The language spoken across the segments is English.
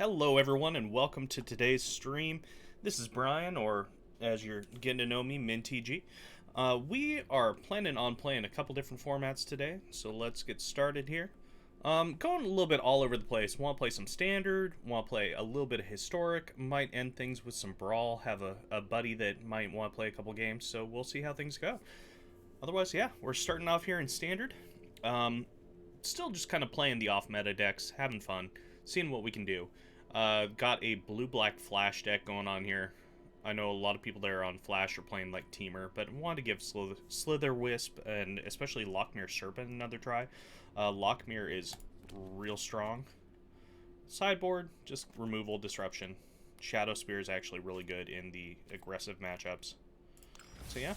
Hello everyone and welcome to today's stream. This is Brian, or as you're getting to know me, MTG. We are planning on playing a couple different formats today, so let's get started here. Going a little bit all over the place. Want to play some standard, want to play a little bit of historic, might end things with some brawl, have a buddy that might want to play a couple games, so we'll see how things go. Otherwise, yeah, we're starting off here in standard. Still just kind of playing the off-meta decks, having fun, seeing what we can do. Got a blue-black Flash deck going on here. I know a lot of people there on Flash are playing like Teamer, but I wanted to give Slither Wisp and especially Lockmere Serpent another try. Lockmere is real strong. Sideboard, just removal, disruption. Shadow Spear is actually really good in the aggressive matchups. So yeah,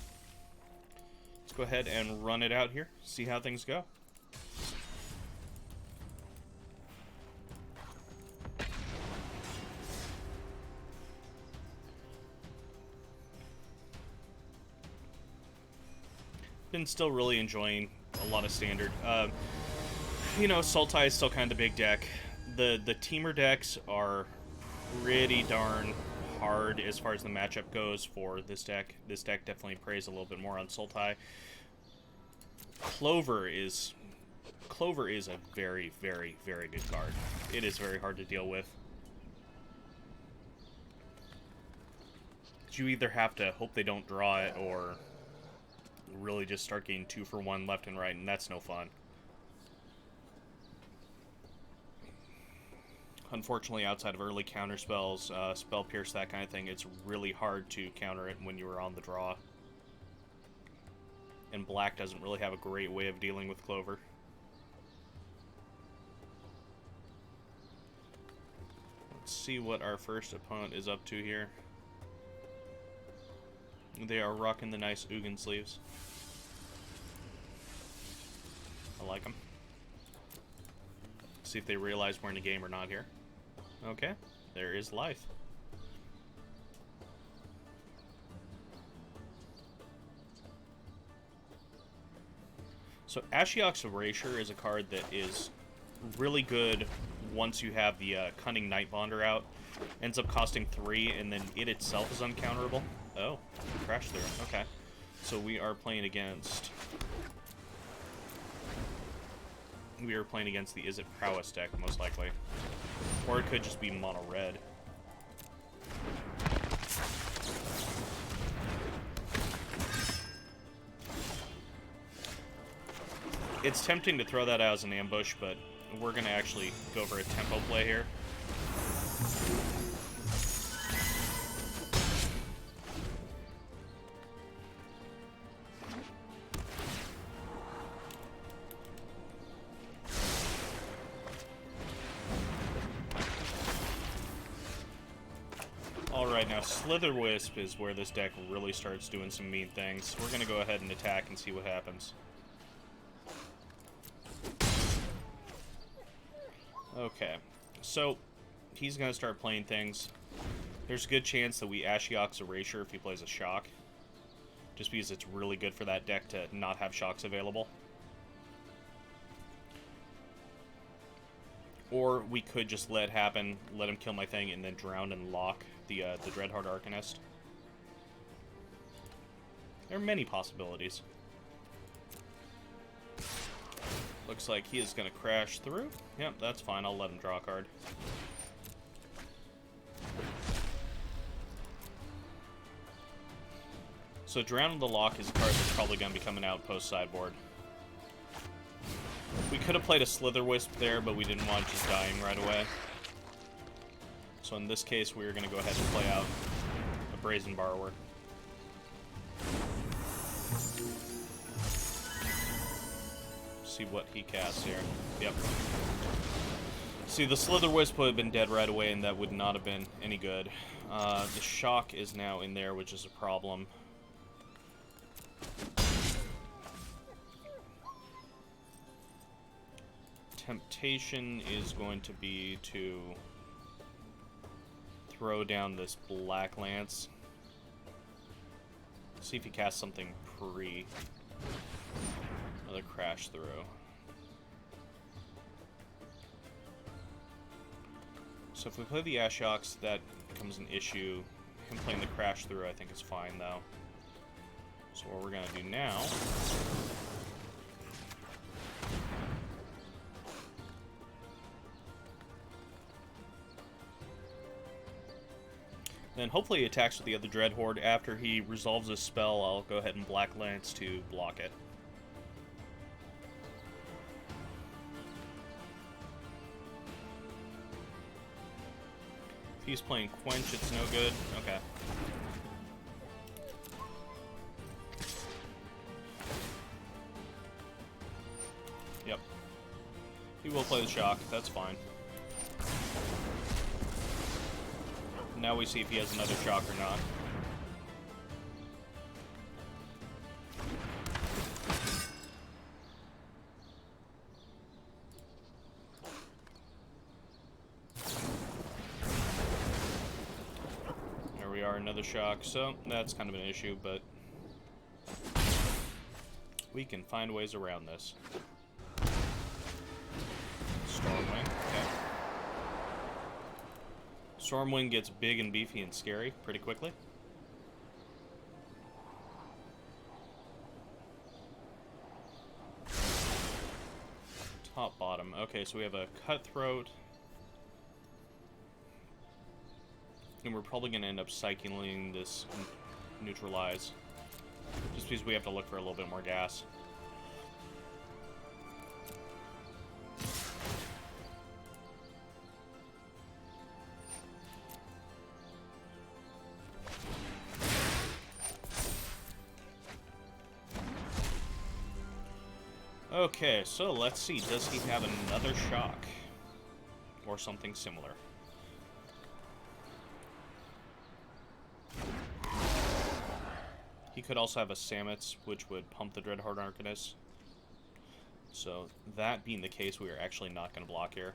let's go ahead and run it out here, see how things go. Been still really enjoying a lot of standard. You know, Sultai is still kind of the big deck. The Teamer decks are pretty darn hard as far as the matchup goes for this deck. This deck definitely preys a little bit more on Sultai. Clover is a very, very, very good card. It is very hard to deal with. You either have to hope they don't draw it, or really just start getting 2-for-1 left and right, and that's no fun. Unfortunately, outside of early counter spells, spell pierce, that kind of thing, it's really hard to counter it when you are on the draw. And black doesn't really have a great way of dealing with Clover. Let's see what our first opponent is up to here. They are rocking the nice Ugin sleeves. I like them. See if they realize we're in a game or not here. Okay, there is life. So Ashiok's Erasure is a card that is really good once you have the Cunning Nightbonder out. Ends up costing 3, and then it itself is uncounterable. Oh, crash through. Okay. So we are playing against... We are playing against the Is It Prowess deck, most likely. Or it could just be mono-red. It's tempting to throw that out as an ambush, but we're going to actually go for a tempo play here. Alright, now Slither Wisp is where this deck really starts doing some mean things. We're going to go ahead and attack and see what happens. Okay, so he's going to start playing things. There's a good chance that we Ashiok's Erasure if he plays a Shock. Just because it's really good for that deck to not have Shocks available. Or we could just let it happen, let him kill my thing, and then drown and lock the Dreadheart Arcanist. There are many possibilities. Looks like he is going to crash through. Yep, that's fine. I'll let him draw a card. So Drown the Lock is a card that's probably going to be coming out post-sideboard. We could have played a Slither Wisp there, but we didn't want just dying right away. So in this case, we're going to go ahead and play out a Brazen Borrower. See what he casts here. Yep. See, the Slither Wisp would have been dead right away, and that would not have been any good. The Shock is now in there, which is a problem. Temptation is going to be to throw down this Black Lance. See if he casts something pre. Another crash through. So if we play the Ashocks, that becomes an issue. Him playing the Crash Through, I think, is fine, though. So what we're going to do now... Then hopefully he attacks with the other Dread Horde. After he resolves his spell, I'll go ahead and Black Lance to block it. If he's playing Quench, it's no good. Okay. Yep. He will play the Shock. That's fine. Now we see if he has another Shock or not. There we are, another Shock. So that's kind of an issue, but we can find ways around this. Stormwind, okay. Stormwind gets big and beefy and scary pretty quickly. Top, bottom. Okay, so we have a Cutthroat. And we're probably going to end up cycling this Neutralize. Just because we have to look for a little bit more gas. Okay, so let's see. Does he have another Shock? Or something similar? He could also have a Samus, which would pump the Dreadhorde Arcanist. So, that being the case, we are actually not going to block here.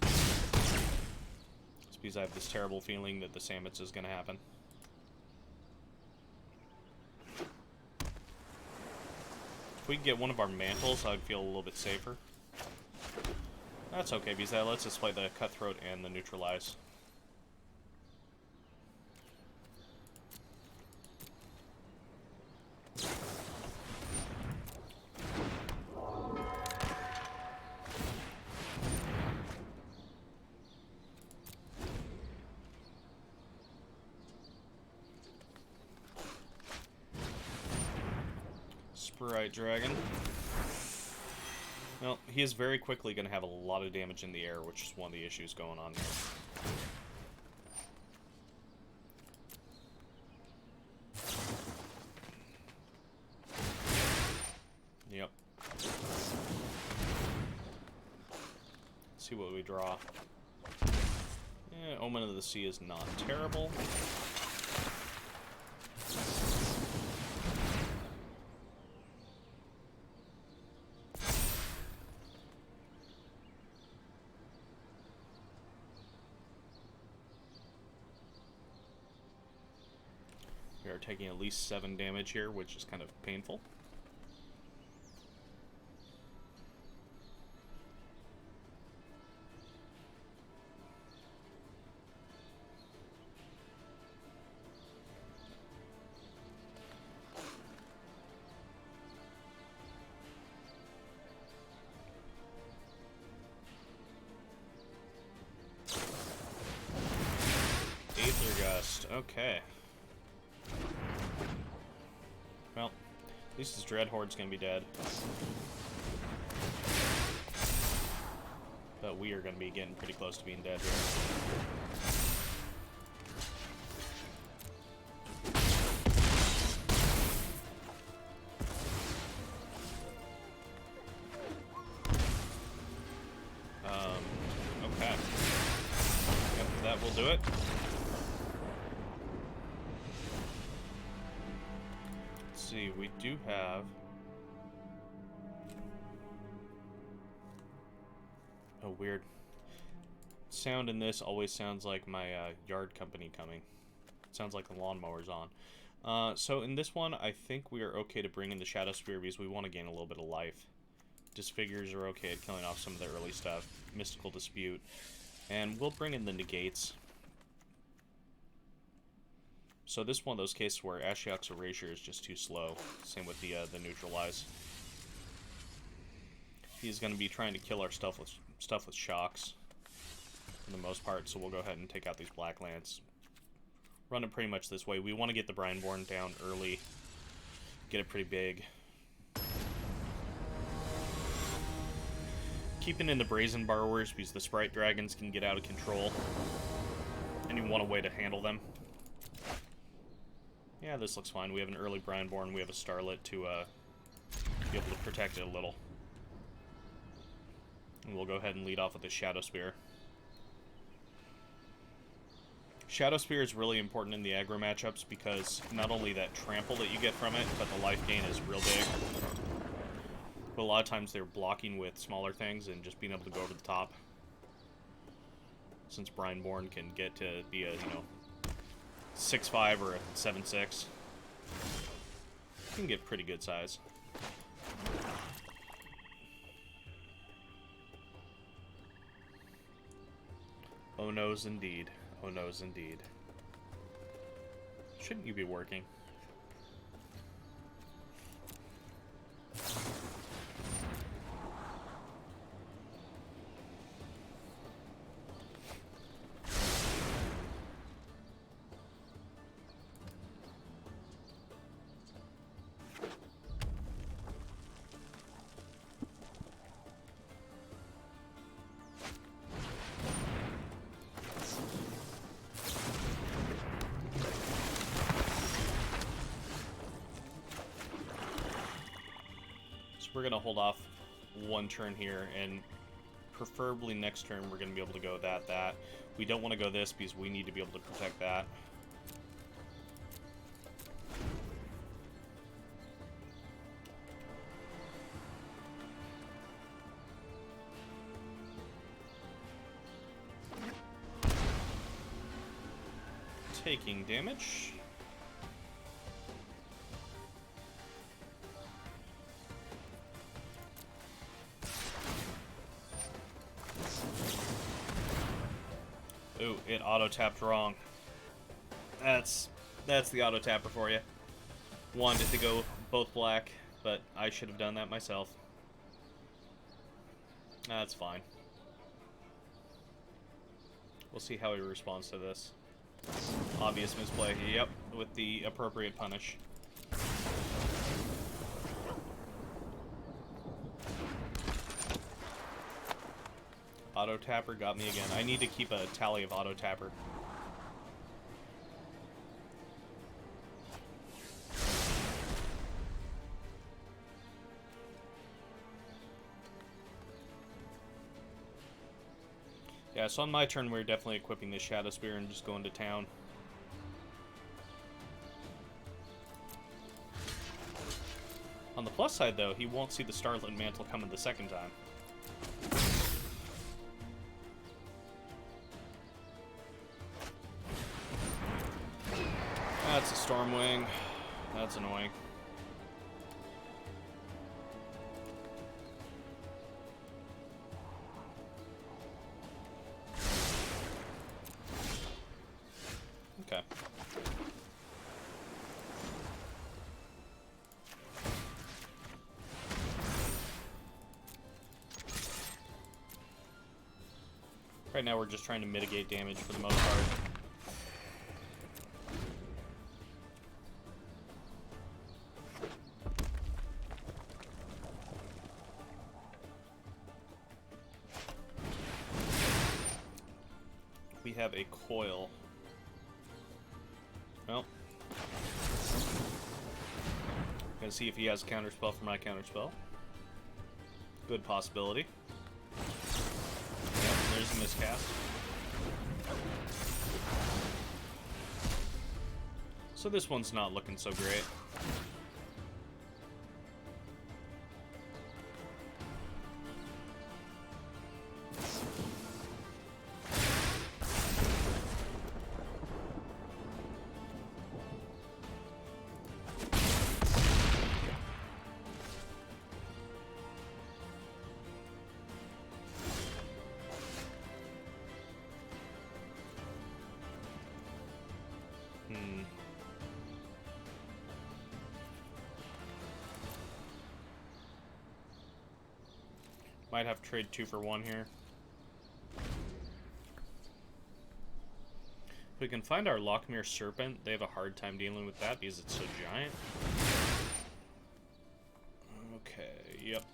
It's because I have this terrible feeling that the Samus is going to happen. If we could get one of our Mantles, I'd feel a little bit safer. That's okay, because that lets us play the Cutthroat and the Neutralize. Sprite Dragon. Well, he is very quickly going to have a lot of damage in the air, which is one of the issues going on here. Yep. Let's see what we draw. Omen of the Sea is not terrible. We are taking at least 7 damage here, which is kind of painful. Aether Gust, okay. Well, at least his Dreadhorde's gonna be dead. But we are gonna be getting pretty close to being dead here. Okay. Yep, that will do it. See, we do have a weird sound in this. Always sounds like my yard company coming. It sounds like the lawnmower's on. So in this one, I think we are okay to bring in the Shadow Spear because we want to gain a little bit of life. Disfigures are okay at killing off some of the early stuff. Mystical Dispute. And we'll bring in the negates. So this is one of those cases where Ashiok's Erasure is just too slow. Same with the neutralize. He's going to be trying to kill our stuff with shocks for the most part, so we'll go ahead and take out these black lands. Run it pretty much this way. We want to get the Brineborn down early, get it pretty big. Keeping in the Brazen Borrowers because the Sprite Dragons can get out of control, and you want a way to handle them. Yeah, this looks fine. We have an early Brineborn. We have a Starlet to be able to protect it a little. And we'll go ahead and lead off with the Shadow Spear. Shadow Spear is really important in the aggro matchups because not only that trample that you get from it, but the life gain is real big. But a lot of times they're blocking with smaller things and just being able to go over the top. Since Brineborn can get to be a, 6'5" or a 7'6". Can get pretty good size. Oh noes indeed. Oh noes indeed. Shouldn't you be working? We're going to hold off one turn here, and preferably next turn we're going to be able to go that. We don't want to go this because we need to be able to protect that. Taking damage. Ooh, it auto-tapped wrong. That's the auto-tapper for you. Wanted to go both black, but I should have done that myself. That's fine. We'll see how he responds to this. Obvious misplay. Yep, with the appropriate punish. Auto-tapper got me again. I need to keep a tally of auto-tapper. Yeah, so on my turn, we're definitely equipping the Shadow Spear and just going to town. On the plus side, though, he won't see the Starlit Mantle coming the second time. That's a Stormwing. That's annoying. Okay. Right now we're just trying to mitigate damage for the most part. We have a coil. Well, gonna see if he has a counterspell for my counterspell. Good possibility. Yep, there's a miscast. So this one's not looking so great. Might have to trade 2 for 1 here. If we can find our Lochmere Serpent, they have a hard time dealing with that because it's so giant. Okay, yep.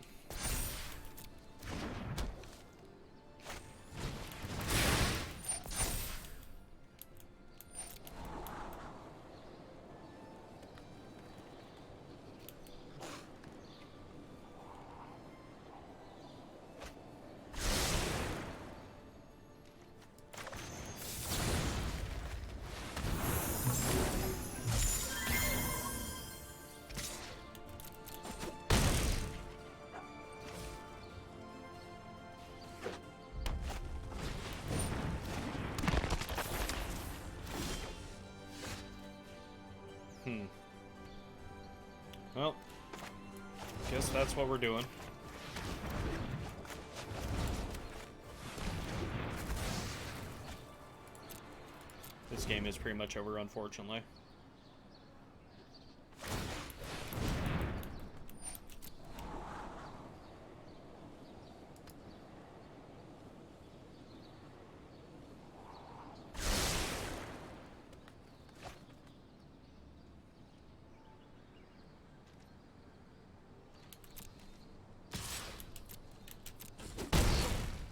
Well, guess that's what we're doing. This game is pretty much over, unfortunately.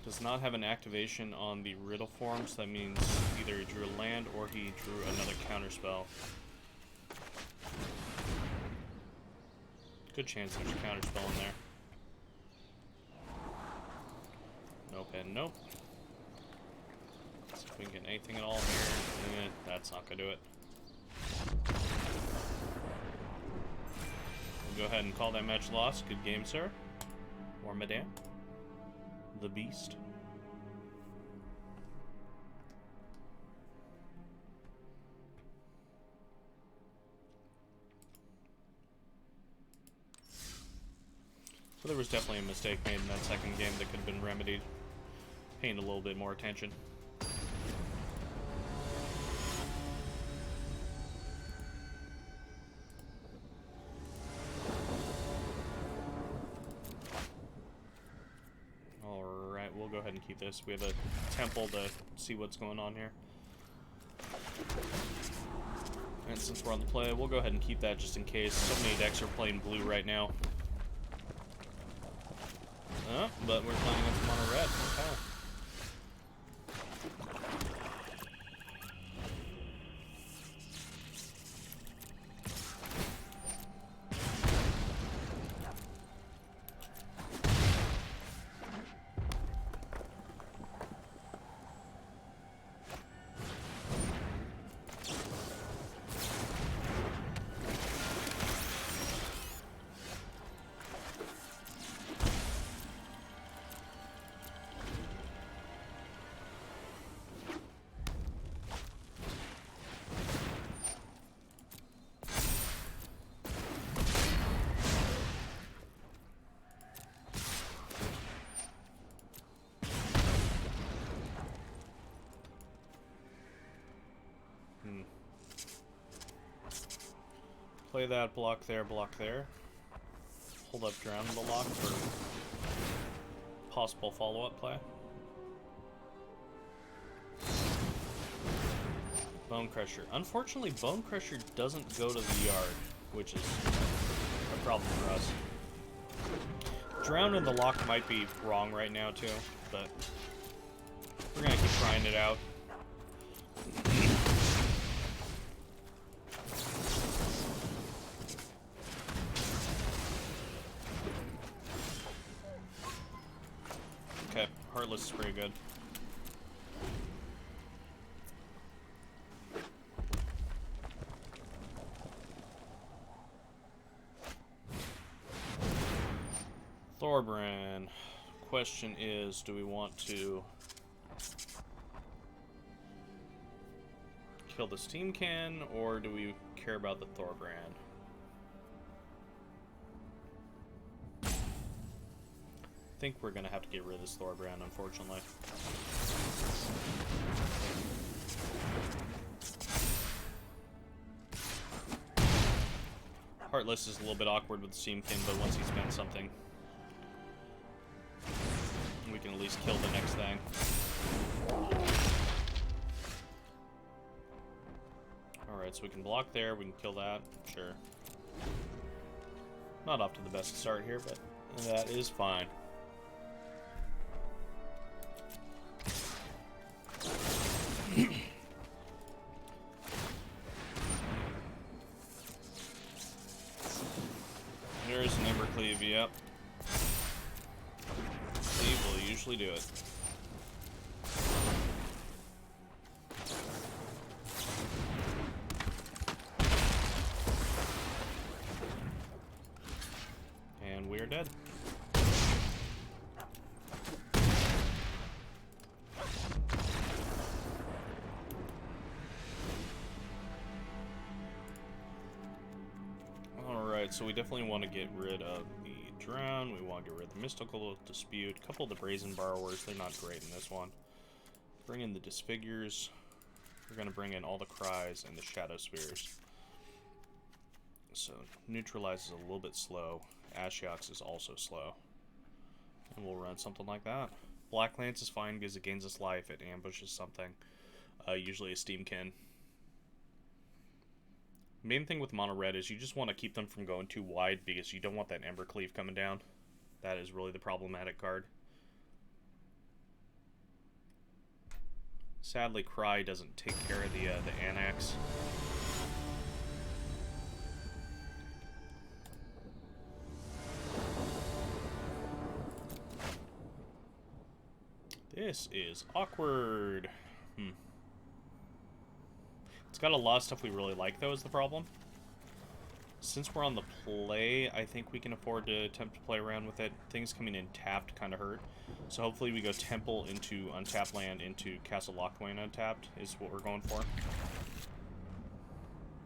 Does not have an activation on the riddle form, so that means either he drew a land or he drew another counterspell. Good chance there's a counterspell in there. Nope and nope. Let's see if we can get anything at all here. That's not gonna do it. We'll go ahead and call that match lost. Good game, sir. Or madame. The beast. So there was definitely a mistake made in that second game that could have been remedied. Paying a little bit more attention. Alright, we'll go ahead and keep this. We have a temple to see what's going on here. And since we're on the play, we'll go ahead and keep that just in case. So many decks are playing blue right now. But we're playing against mono red. Okay. Play that, block there, block there. Hold up Drown the lock for possible follow-up play. Bone Crusher. Unfortunately, Bone Crusher doesn't go to the yard, which is a problem for us. Drown in the lock might be wrong right now, too, but we're gonna keep trying it out. Okay, Heartless is pretty good. Thorbrand. Question is, do we want to kill the Steam Can, or do we care about the Thorbrand? I think we're gonna have to get rid of this Thorbrand, unfortunately. Heartless is a little bit awkward with the Steam Kin, but once he spends something. at least kill the next thing. Alright, so we can block there, we can kill that, sure. Not off to the best start here, but that is fine. There's an Embercleave, yep. Cleave will usually do it. And we are dead. Alright, so we definitely want to get rid of the Drown, we want to get rid of the Mystical Dispute, a couple of the Brazen Borrowers, they're not great in this one. Bring in the Disfigures, we're going to bring in all the Cries and the Shadow Spheres. So, Neutralize is a little bit slow, Ashiok's is also slow. And we'll run something like that. Black Lance is fine because it gains us life, it ambushes something, usually a Steamkin. Main thing with mono red is you just want to keep them from going too wide because you don't want that Embercleave coming down. That is really the problematic card. Sadly, Cry doesn't take care of the Annex. This is awkward. It's got a lot of stuff we really like, though, is the problem. Since we're on the play, I think we can afford to attempt to play around with it. Things coming in tapped kind of hurt. So hopefully we go Temple into untapped land into Castle Locthwain untapped is what we're going for.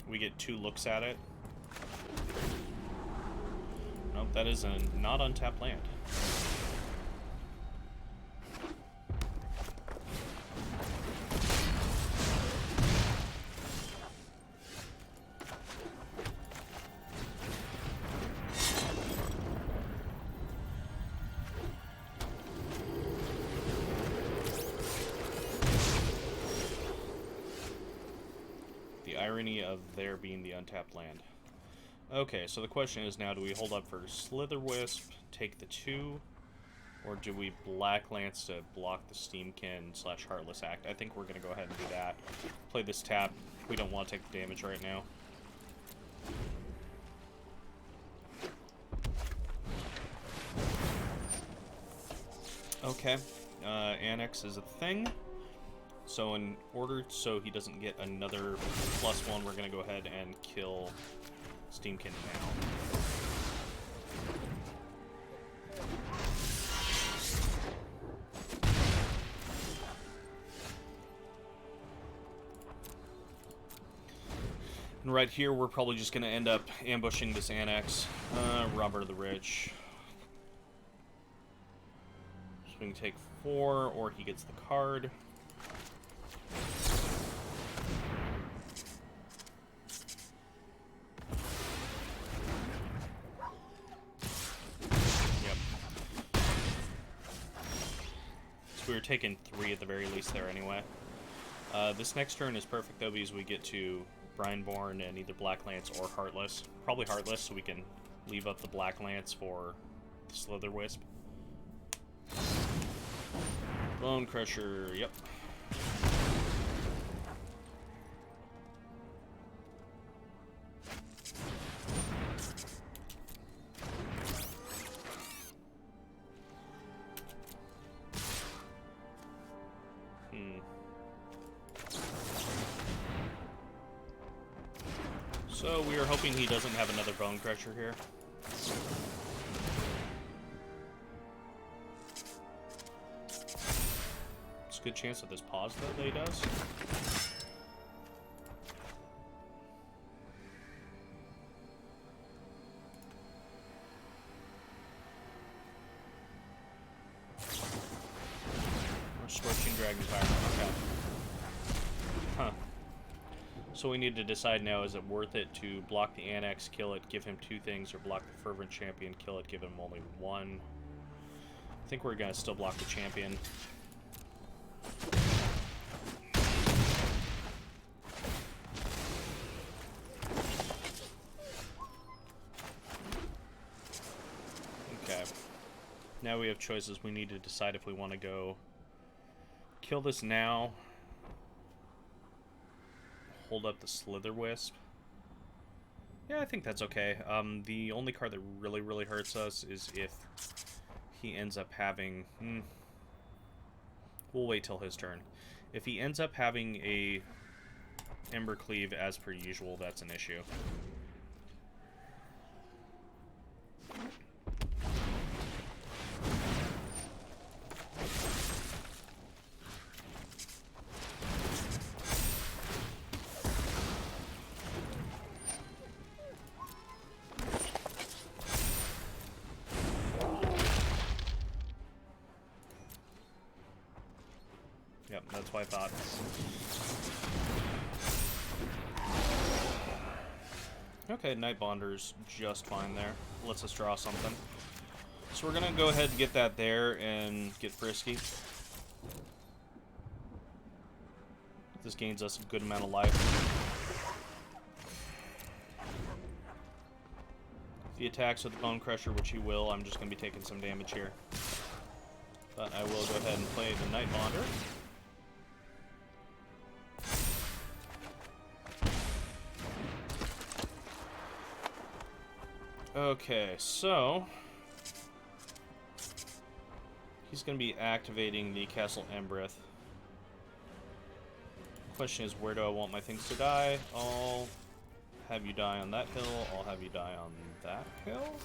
We get 2 looks at it. Nope, that is a not untapped land. Irony of there being the untapped land. Okay, so the question is now, do we hold up for Slitherwisp, take the 2, or do we Black Lance to block the Steamkin / Heartless Act? I think we're going to go ahead and do that. Play this tap. We don't want to take the damage right now. Okay, Annex is a thing. So in order so he doesn't get another +1, we're going to go ahead and kill Steamkin now. And right here, we're probably just going to end up ambushing this Annex. Robber of the Rich. So we can take 4, or he gets the card. We were taking 3 at the very least there anyway. This next turn is perfect though because we get to Brineborn and either Black Lance or Heartless. Probably Heartless so we can leave up the Black Lance for the Slitherwisp. Bone Crusher, yep. So we are hoping he doesn't have another Bone Crusher here. It's a good chance that this pause though that he does. Or Scorching Dragonfire. Okay. Huh. So we need to decide now, is it worth it to block the Annex, kill it, give him 2 things, or block the Fervent Champion, kill it, give him only 1? I think we're gonna still block the champion. Okay. Now we have choices. We need to decide if we want to go kill this now. Hold up the Slither Wisp. Yeah, I think that's okay. The only card that really hurts us is if he ends up having... We'll wait till his turn. If he ends up having a Embercleave as per usual, that's an issue. Yep, that's what I thought. Okay, Night Bonder's just fine there. Lets us draw something. So we're gonna go ahead and get that there and get frisky. This gains us a good amount of life. If he attacks with the Bone Crusher, which he will, I'm just gonna be taking some damage here. But I will go ahead and play the Night Bonder. Okay, so he's going to be activating the Castle Embereth. Question is, where do I want my things to die? I'll have you die on that hill. I'll have you die on that hill.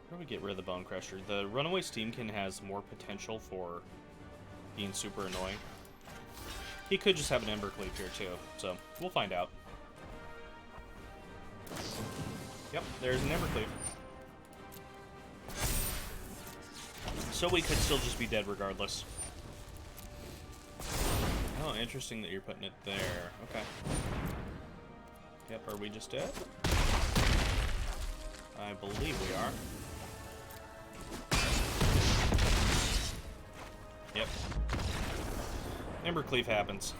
Where do we get rid of the Bone Crusher? The Runaway Steamkin has more potential for being super annoying. He could just have an Embercleave here, too, so we'll find out. Yep, there's an Embercleave. So we could still just be dead regardless. Oh, interesting that you're putting it there. Okay. Yep, are we just dead? I believe we are. Yep. Embercleave happens.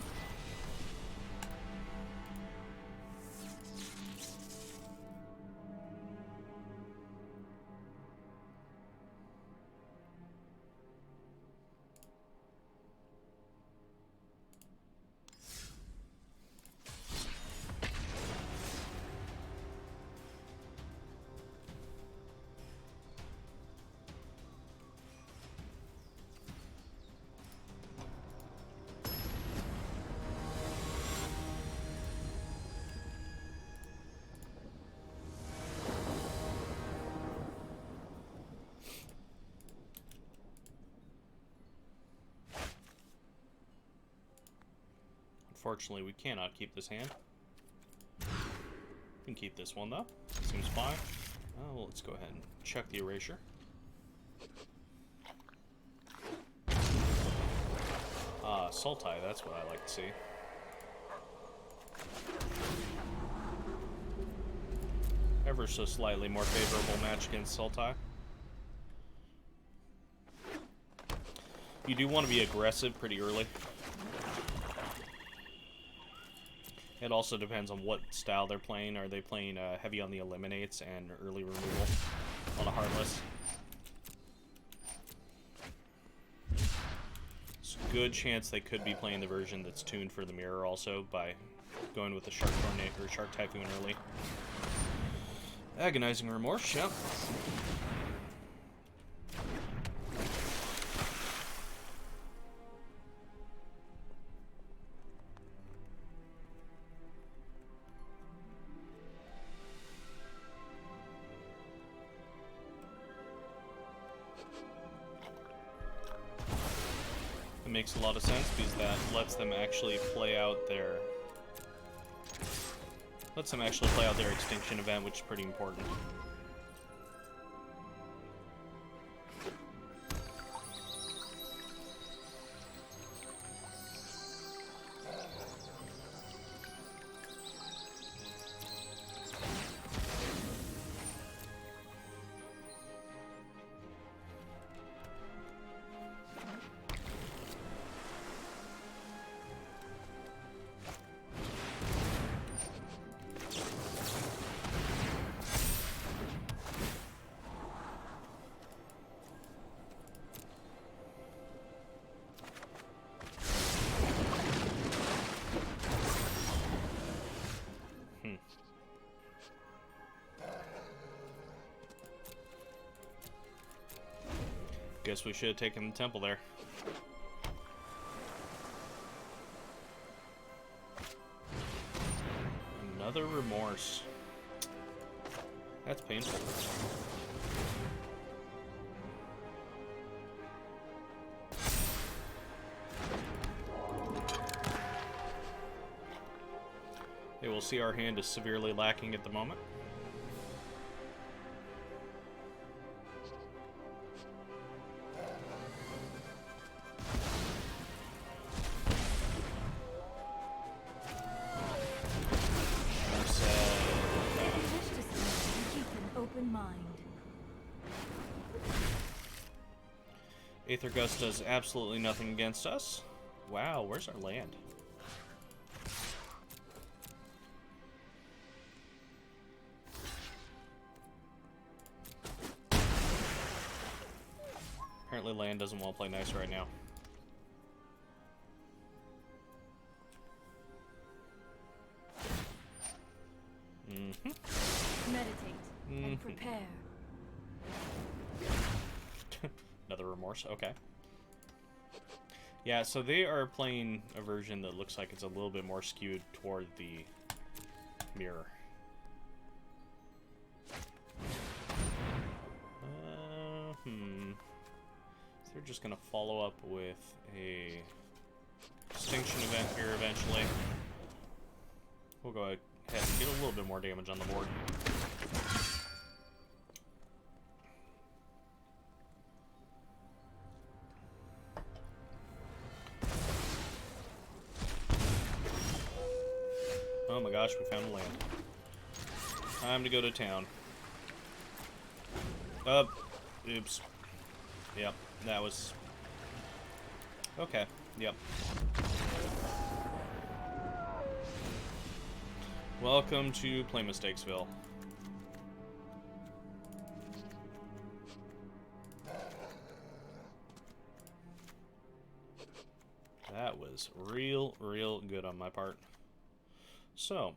Unfortunately, we cannot keep this hand. We can keep this one, though. Seems fine. Well, let's go ahead and check the erasure. Sultai, that's what I like to see. Ever so slightly more favorable match against Sultai. You do want to be aggressive pretty early. It also depends on what style they're playing. Are they playing heavy on the eliminates and early removal on a Heartless? It's a good chance they could be playing the version that's tuned for the mirror also by going with the Shark Tornado or Shark Typhoon early. Agonizing Remorse, yep. Makes a lot of sense because that lets them actually play out their extinction event, which is pretty important. Guess we should have taken the temple there. Another remorse. That's painful. Okay, we'll see our hand is severely lacking at the moment. Aether Gust does absolutely nothing against us. Wow, where's our land? Apparently land doesn't want to play nice right now. Meditate and prepare. Another remorse, okay. Yeah, so they are playing a version that looks like it's a little bit more skewed toward the mirror. So they're just gonna follow up with a extinction event here eventually. We'll go ahead and get a little bit more damage on the board. Oh my gosh, we found land. Time to go to town. Oops. Yep, that was... Okay, yep. Welcome to Play Mistakesville. That was real good on my part. So,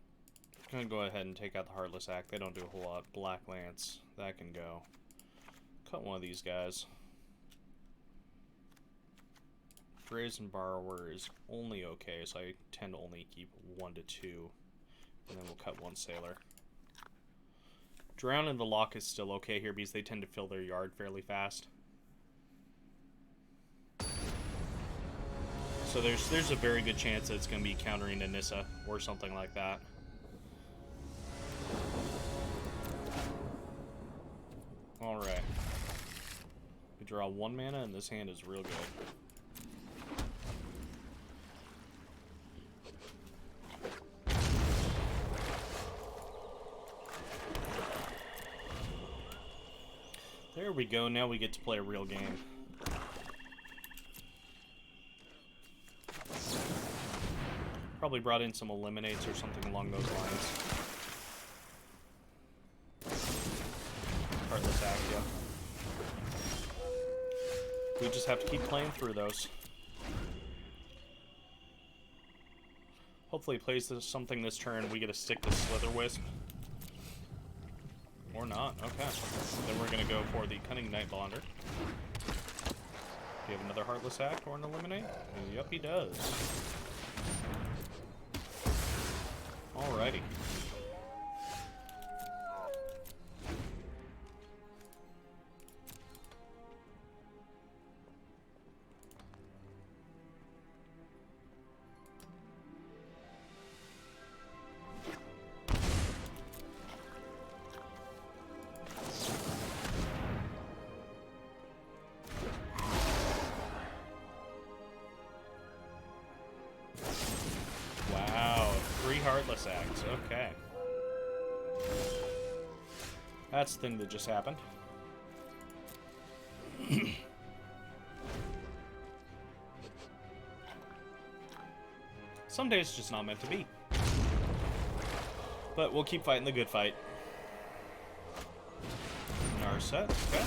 I'm gonna go ahead and take out the Heartless Act. They don't do a whole lot. Black Lance, that can go. Cut one of these guys. Brazen Borrower is only okay, so I tend to only keep 1 to 2. And then we'll cut 1 Sailor. Drown in the Lock is still okay here because they tend to fill their yard fairly fast. So there's a very good chance that it's going to be countering a Nissa or something like that. Alright. We draw 1 mana and this hand is real good. There we go, now we get to play a real game. Probably brought in some eliminates or something along those lines. Heartless Act, yeah. We just have to keep playing through those. Hopefully he plays something this turn, we get to stick to Slitherwisp. Or not, okay. Then we're gonna go for the Cunning Nightbonder. Do you have another Heartless Act or an Eliminate? Yep, he does. Alrighty. Heartless Acts, okay. That's the thing that just happened. Some days it's just not meant to be. But we'll keep fighting the good fight. Narset, okay.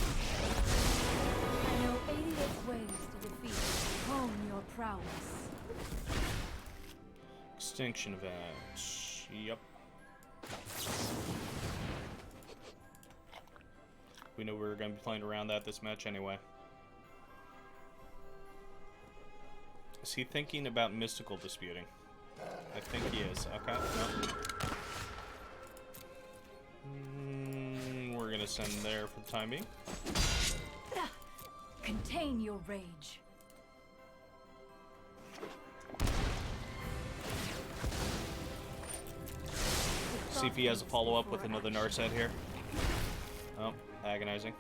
I know 88 ways to defeat. Hone your prowess. Extinction event. Yep. We knew we were going to be playing around that this match anyway. Is he thinking about mystical disputing? I think he is. Okay. No. We're gonna send there for the time being. Contain your rage. See if he has a follow-up with another Narset here. Oh, agonizing.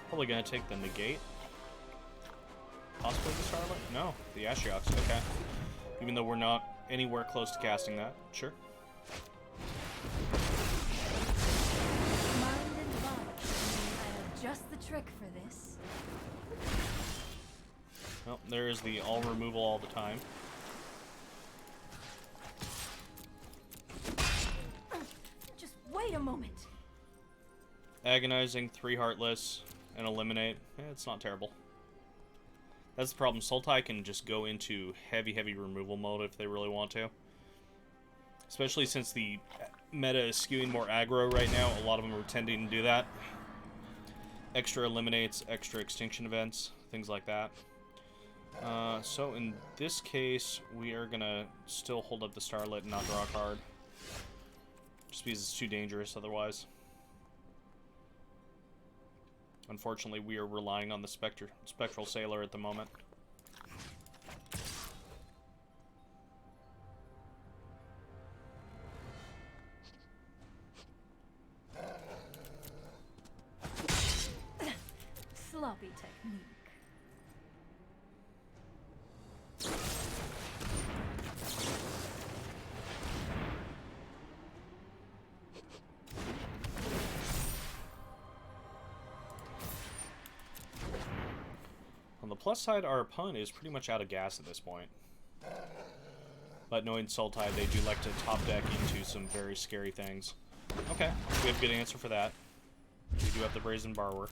Probably gonna take the negate. Possibly the Starlight? No, the Ashiok's. Okay. Even though we're not anywhere close to casting that. Sure. Mind and body. I have just the trick for this. Well, there is the all removal all the time. Just wait a moment. Agonizing, 3 Heartless, and Eliminate. It's not terrible. That's the problem. Sultai can just go into heavy removal mode if they really want to. Especially since the meta is skewing more aggro right now. A lot of them are tending to do that. Extra eliminates, extra extinction events, things like that. So in this case, we are going to still hold up the Starlit and not draw a card. Just because it's too dangerous otherwise. Unfortunately, we are relying on the Spectral Sailor at the moment. Sloppy technique. On the plus side, our opponent is pretty much out of gas at this point. But knowing Sultai, they do like to top deck into some very scary things. Okay, we have a good answer for that. We do have the Brazen Borrower.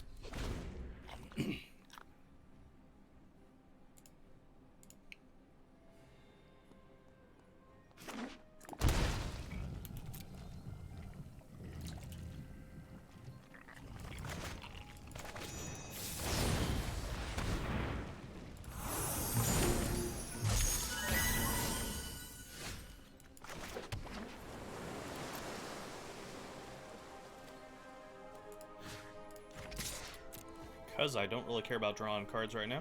Because I don't really care about drawing cards right now.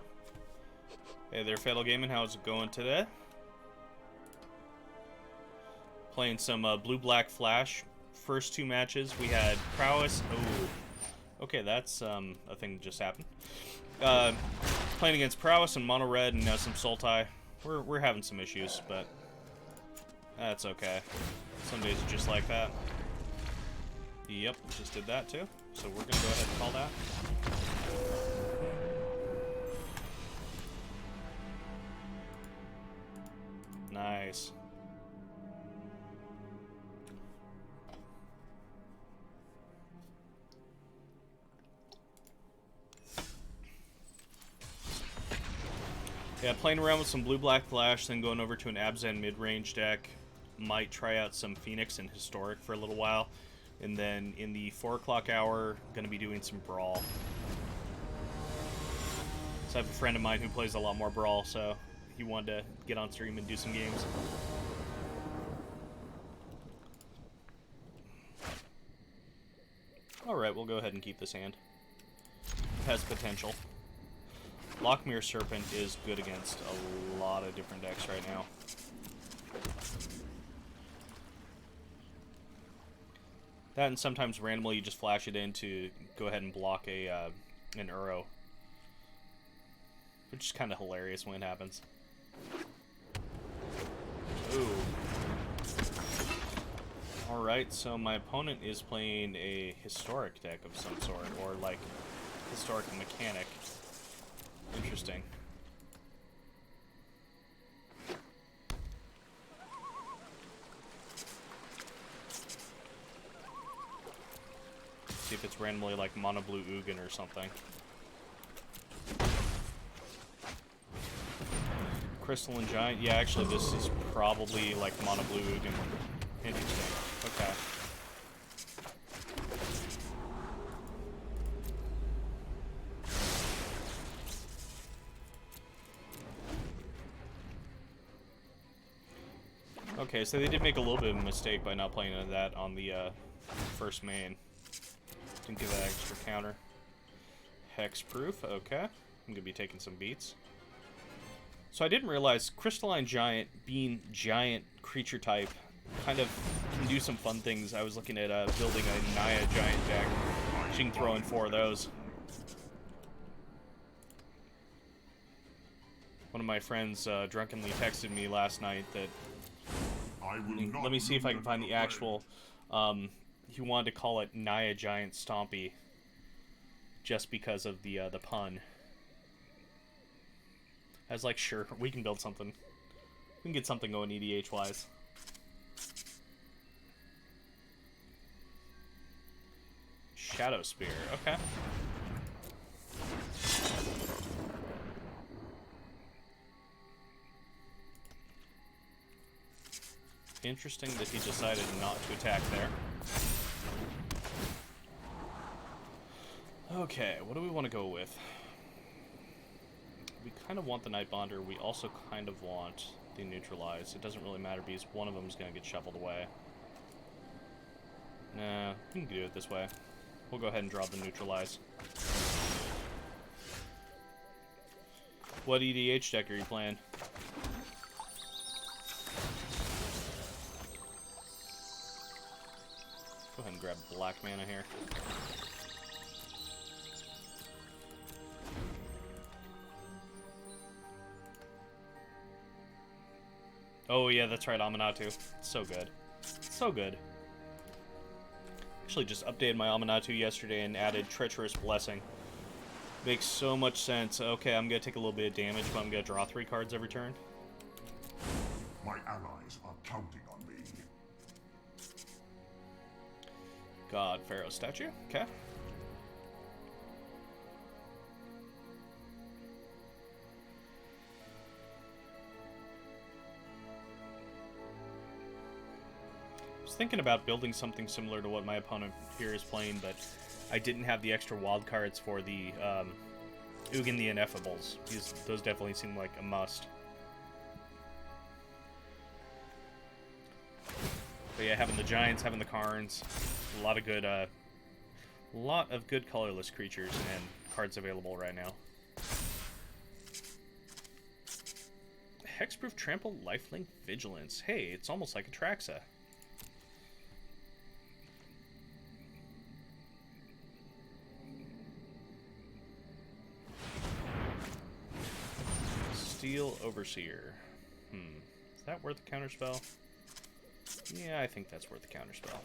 Hey there, Fatal Gaming. How's it going today? Playing some Blue-Black Flash. First 2 matches, we had Prowess. Oh, okay, that's a thing that just happened. Playing against Prowess and Mono Red and now some Sultai. We're having some issues, but that's okay. Some days are just like that. Yep, just did that too. So we're gonna go ahead and call that. Nice. Yeah, playing around with some Blue-Black Flash, then going over to an Abzan mid-range deck. Might try out some Phoenix and Historic for a little while. And then in the 4 o'clock hour, going to be doing some Brawl. So I have a friend of mine who plays a lot more Brawl, so he wanted to get on stream and do some games. Alright, we'll go ahead and keep this hand. It has potential. Lockmere Serpent is good against a lot of different decks right now. That and sometimes randomly you just flash it in to go ahead and block a an Uro. Which is kind of hilarious when it happens. Ooh. Alright, so my opponent is playing a Historic deck of some sort, or like Historic and Mechanic. Interesting. See if it's randomly like mono blue Ugin or something. Crystalline Giant. Yeah, actually, this is probably like mono blue Ugin. Interesting. Okay. Okay, so they did make a little bit of a mistake by not playing that on the first main. Didn't give that extra counter. Hexproof, okay. I'm gonna be taking some beats. So I didn't realize Crystalline Giant, being giant creature type, kind of can do some fun things. I was looking at building a Naya Giant deck. She can throw in 4 of those. One of my friends drunkenly texted me last night that... Let me see if I can find the actual... he wanted to call it Naya Giant Stompy. Just because of the pun. I was like, sure, we can build something. We can get something going EDH-wise. Shadow Spear, okay. Interesting that he decided not to attack there. Okay, what do we want to go with? We kind of want the Nightbonder. We also kind of want the Neutralize. It doesn't really matter because one of them is going to get shuffled away. Nah, we can do it this way. We'll go ahead and draw the Neutralize. What EDH deck are you playing? Go ahead and grab black mana here. Oh yeah, that's right, Aminatou. So good. So good. Actually just updated my Aminatou yesterday and added Treacherous Blessing. Makes so much sense. Okay, I'm gonna take a little bit of damage, but I'm gonna draw 3 cards every turn. My allies are counting on me. God Pharaoh statue. Okay. I was thinking about building something similar to what my opponent here is playing, but I didn't have the extra wild cards for the Ugin the Ineffables. Those definitely seem like a must. But yeah, having the Giants, having the Karns, a lot of good colorless creatures and cards available right now. Hexproof Trample, Lifelink Vigilance. Hey, it's almost like a Traxa. Steel Overseer. Is that worth a counterspell? Yeah, I think that's worth a counterspell.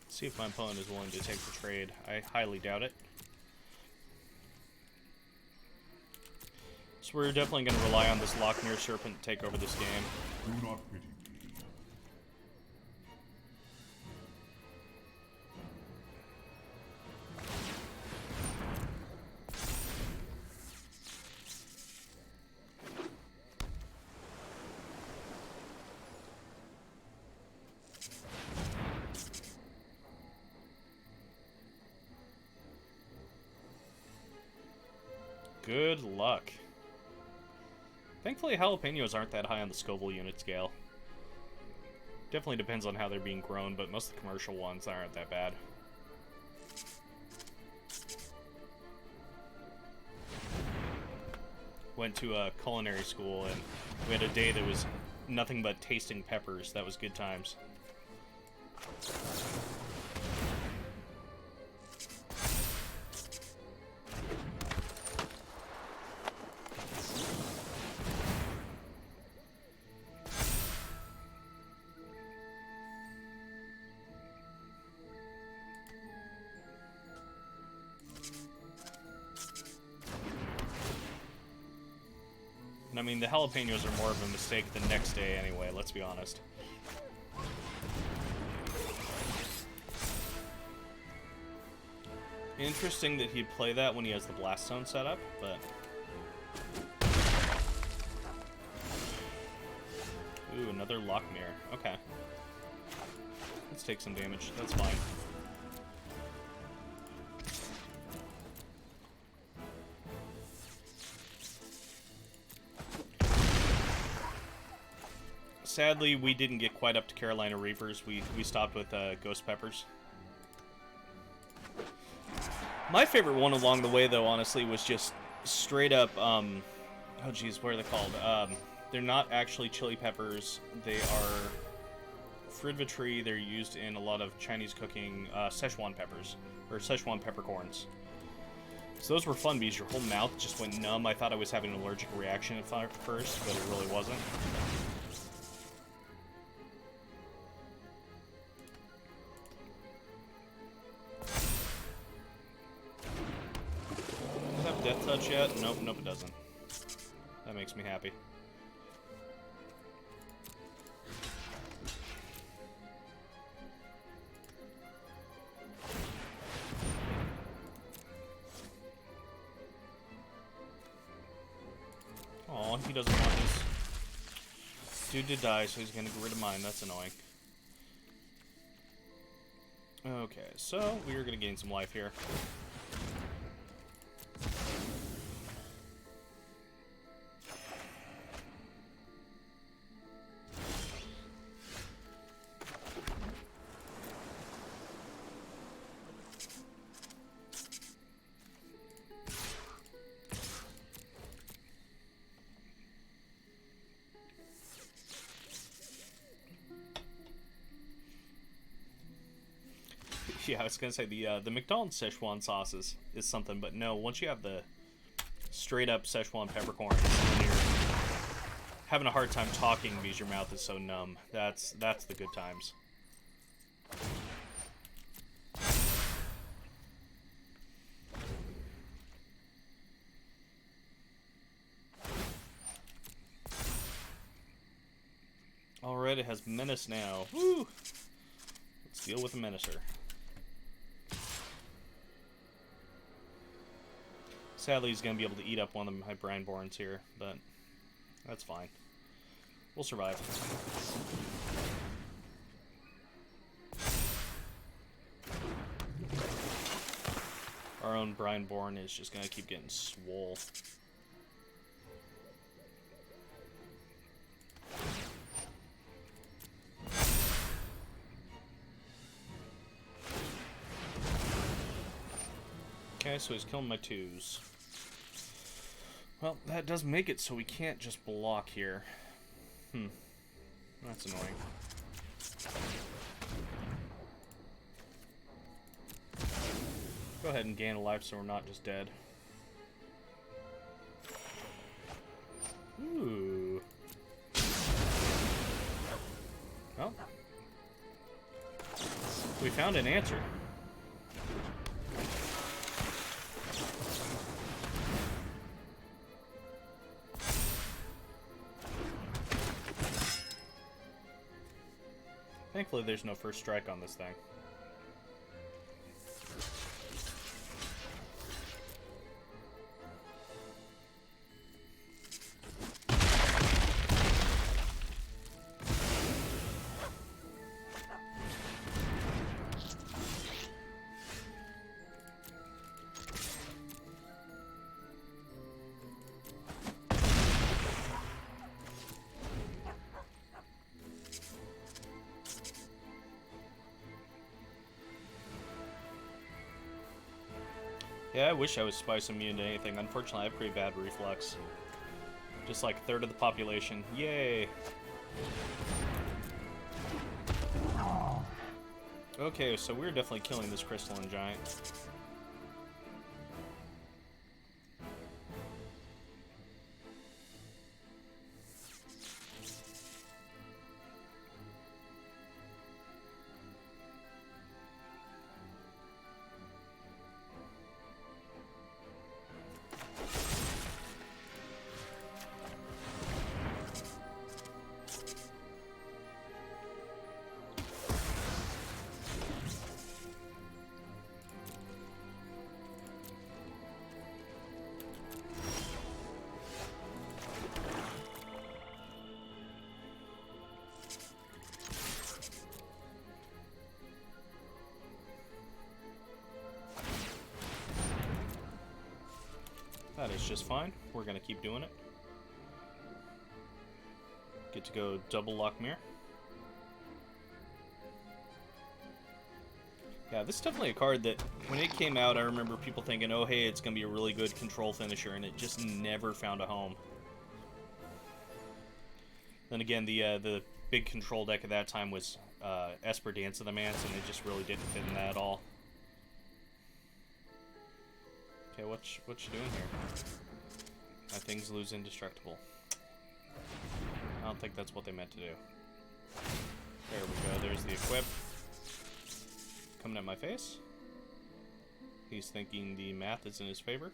See if my opponent is willing to take the trade. I highly doubt it. So we're definitely going to rely on this Lochmere Serpent to take over this game. Do not pity me. Good luck. Thankfully, jalapenos aren't that high on the Scoville unit scale. Definitely depends on how they're being grown, but most of the commercial ones aren't that bad. Went to a culinary school, and we had a day that was nothing but tasting peppers. That was good times. And I mean, the jalapenos are more of a mistake the next day anyway, let's be honest. Interesting that he'd play that when he has the blast zone set up, but... Ooh, another lock mirror. Okay. Let's take some damage. That's fine. Sadly, we didn't get quite up to Carolina Reapers. We stopped with Ghost Peppers. My favorite one along the way, though, honestly, was just straight up, oh geez, what are they called? They're not actually chili peppers. They are fruit of a tree. They're used in a lot of Chinese cooking, Szechuan peppers, or Szechuan peppercorns. So those were fun because your whole mouth just went numb. I thought I was having an allergic reaction at first, but it really wasn't. Death touch yet? Nope, nope it doesn't. That makes me happy. Aw, he doesn't want his dude to die, so he's gonna get rid of mine. That's annoying. Okay, so we are gonna gain some life here. Yeah, I was gonna say the McDonald's Szechuan sauces is something, but no, once you have the straight up Szechuan peppercorns, and you're having a hard time talking because your mouth is so numb. That's the good times. Alright, it has Menace now. Woo! Let's deal with a Menacer. Sadly, he's going to be able to eat up one of my Brineborns here, but that's fine. We'll survive. Our own Brineborn is just going to keep getting swole. Okay, so he's killing my twos. Well, that does make it so we can't just block here. That's annoying. Go ahead and gain a life so we're not just dead. Ooh. Well. We found an answer. Thankfully, there's no first strike on this thing. Yeah, I wish I was spice immune to anything. Unfortunately, I have pretty bad reflex. Just like a third of the population. Yay! Okay, so we're definitely killing this crystalline giant. That is just fine. We're going to keep doing it. Get to go double Lockmere. Yeah, this is definitely a card that, when it came out, I remember people thinking, oh, hey, it's going to be a really good control finisher, and it just never found a home. Then again, the big control deck at that time was Esper Dance of the Mance, and it just really didn't fit in that at all. Okay, what you doing here? My things lose indestructible. I don't think that's what they meant to do. There we go, there's the equip. Coming at my face. He's thinking the math is in his favor.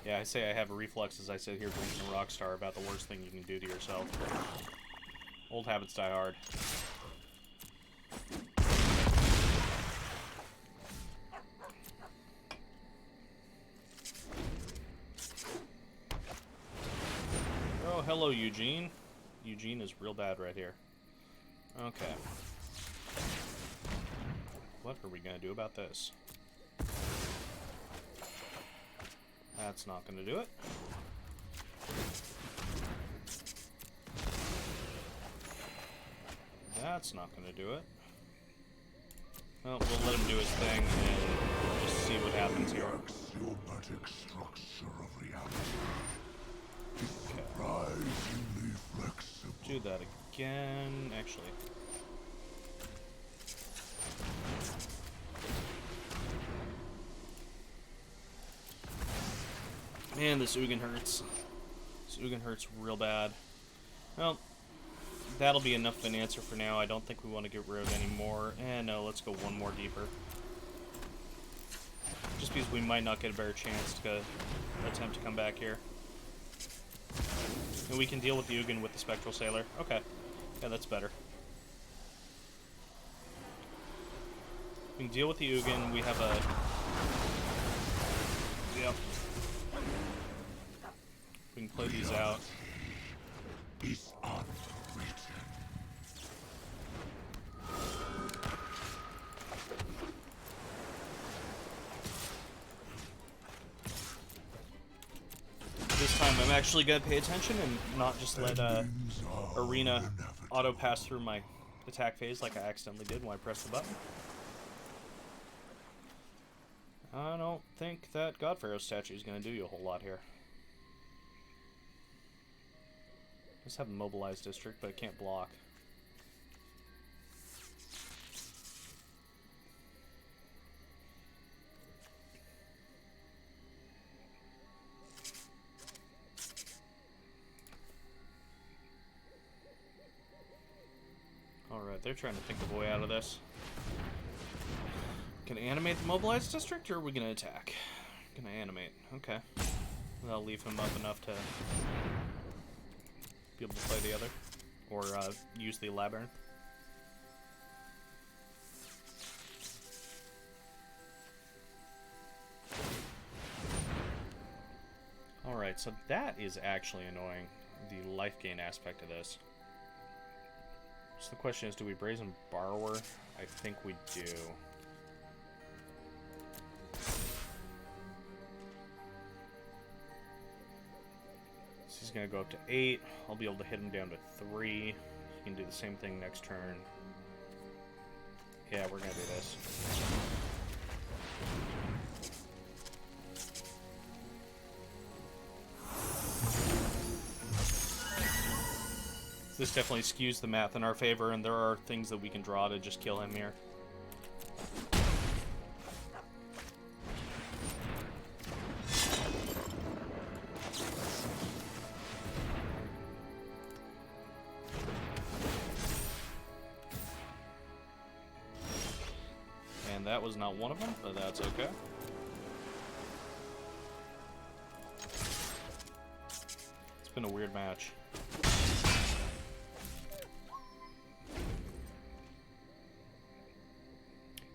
Yeah, I say I have a reflex as I sit here drinking a Rockstar about the worst thing you can do to yourself. Old habits die hard. Oh, hello, Eugene. Eugene is real bad right here. Okay. What are we gonna do about this? That's not gonna do it. That's not gonna do it. Well, we'll let him do his thing and just see what happens here. Axiomatic structure of reality. Surprisingly flexible. Do that again. Actually. Man, this Ugin hurts. This Ugin hurts real bad. Well, that'll be enough of an answer for now. I don't think we want to get rid of any more. No, let's go one more deeper. Just because we might not get a better chance to attempt to come back here. And we can deal with the Ugin with the Spectral Sailor. Okay. Yeah, that's better. We can deal with the Ugin. We have a... Yep. We can play these out. Is unwritten. This time I'm actually going to pay attention and not just let Arena auto pass through my attack phase like I accidentally did when I pressed the button. I don't think that God Pharaoh statue is going to do you a whole lot here. Just have a mobilized district, but it can't block. Alright, they're trying to think of a way out of this. Can I animate the mobilized district, or are we going to attack? Gonna animate. Okay. That'll leave him up enough to be able to play the other. Or use the labyrinth. Alright, so that is actually annoying. The life gain aspect of this. So the question is, do we Brazen Borrower? I think we do. So he's going to go up to 8. I'll be able to hit him down to 3. He can do the same thing next turn. Yeah, we're going to do this. This definitely skews the math in our favor, and there are things that we can draw to just kill him here. And that was not one of them, but that's okay. It's been a weird match.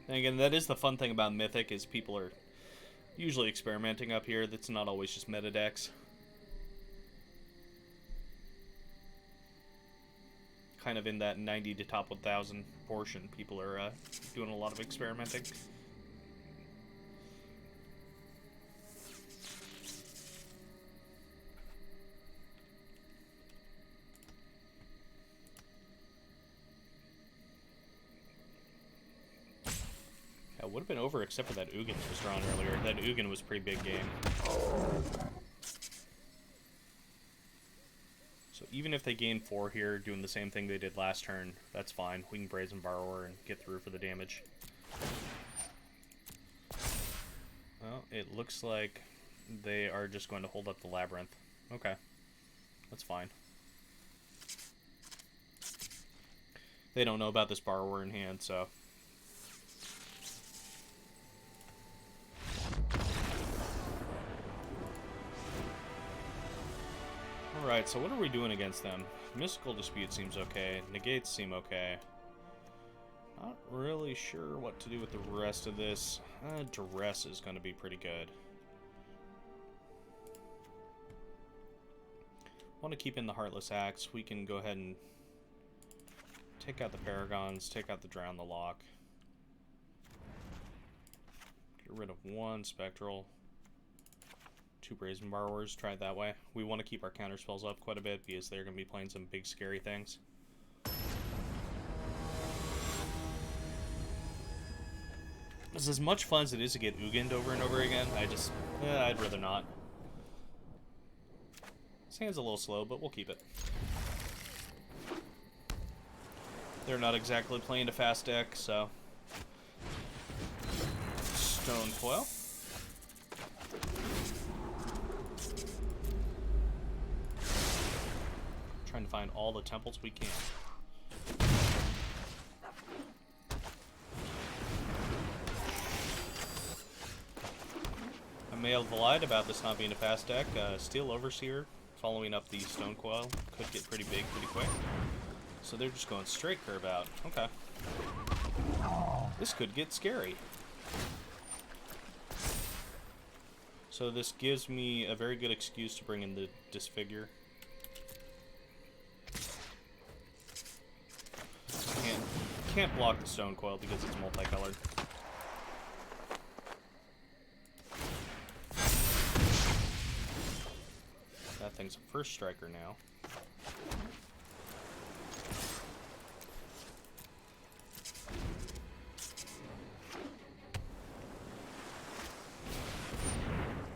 And again, that is the fun thing about Mythic, is people are usually experimenting up here. That's not always just meta decks. kind of in that 90 to top 1,000 portion. People are doing a lot of experimenting. It would have been over except for that Ugin was drawn earlier. That Ugin was a pretty big game. So even if they gain 4 here, doing the same thing they did last turn, that's fine. We can Brazen Borrower and get through for the damage. Well, it looks like they are just going to hold up the Labyrinth. Okay. That's fine. They don't know about this Borrower in hand, so... Alright, so what are we doing against them? Mystical Dispute seems okay. Negates seem okay. Not really sure what to do with the rest of this. Duress is going to be pretty good. Want to keep in the Heartless Axe. We can go ahead and take out the Paragons, take out the Drown the Lock. Get rid of 1 Spectral. 2 Brazen Borrowers, try it that way. We want to keep our counter spells up quite a bit because they're going to be playing some big scary things. It's as much fun as it is to get Ugin'd over and over again. I'd rather not. This hand's a little slow, but we'll keep it. They're not exactly playing a fast deck, so... Stone Coil. Trying to find all the temples we can. I may have lied about this not being a fast deck. Steel Overseer, following up the Stone Coil, could get pretty big pretty quick. So they're just going straight curve out. Okay. This could get scary. So this gives me a very good excuse to bring in the Disfigure. Can't block the Stone Coil because it's multicolored. That thing's a first striker now.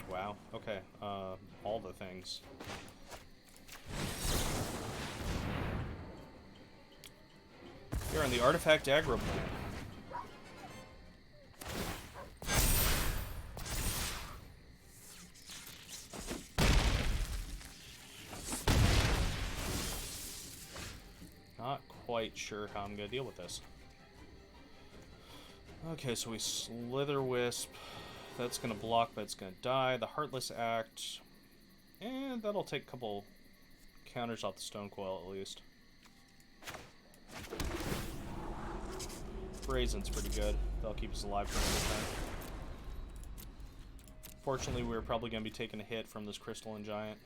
Wow, okay. All the things. You're on the Artifact Aggro pool. Not quite sure how I'm going to deal with this. Okay, so we Slither Wisp. That's going to block, but it's going to die. The Heartless Act. And that'll take a couple counters off the Stone Coil at least. Brazen's pretty good. They'll keep us alive for another turn. Fortunately, we're probably going to be taking a hit from this Crystalline Giant.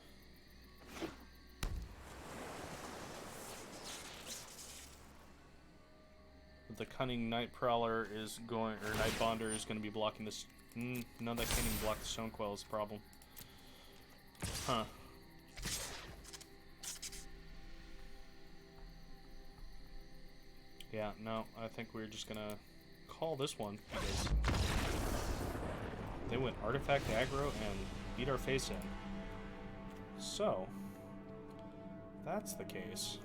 The Cunning Night Prowler is going, or Night Bonder is going to be blocking this. No, that can't even block the Stone Coil is the problem. Huh. Yeah, no, I think we're just gonna call this one because they went Artifact Aggro and beat our face in. So, that's the case.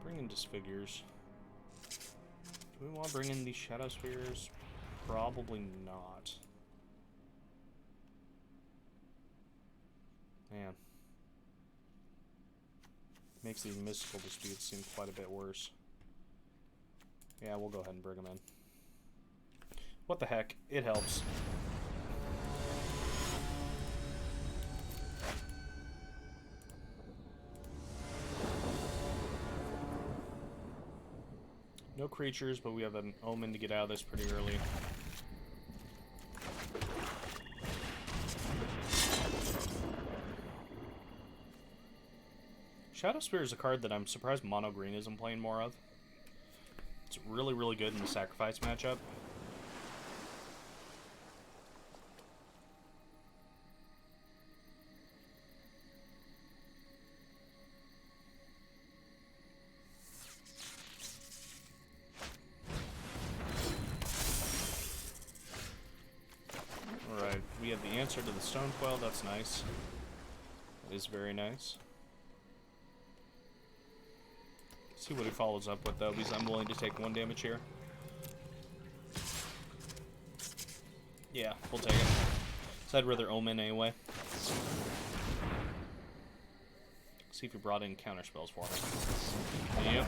Bring in Disfigures. Do we want to bring in these Shadow Spheres? Probably not. Man. Makes these Mystical Disputes seem quite a bit worse. Yeah, we'll go ahead and bring them in. What the heck? It helps. No creatures, but we have an Omen to get out of this pretty early. Shadow Spear is a card that I'm surprised Mono Green isn't playing more of. It's really, really good in the sacrifice matchup. Alright, we have the answer to the Stone Coil. That's nice. That is very nice. See what he follows up with, though, because I'm willing to take 1 damage here. Yeah, we'll take it. So I'd rather Omen anyway. See if he brought in counter spells for me. Yep.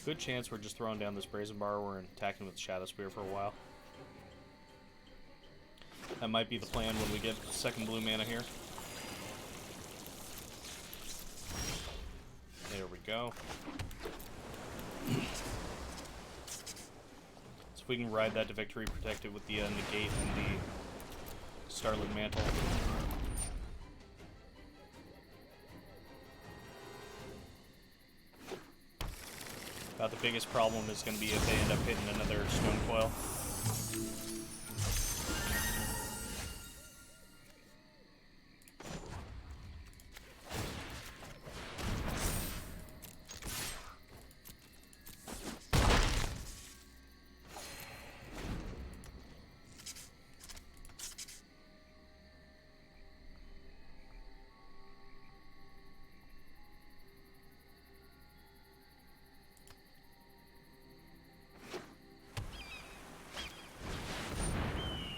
Good chance we're just throwing down this Brazen Borrower and attacking with Shadow Spear for a while. That might be the plan when we get second blue mana here. There we go. So if we can ride that to victory, protect it with the negate and the Starlit Mantle. About the biggest problem is going to be if they end up hitting another Stone Coil.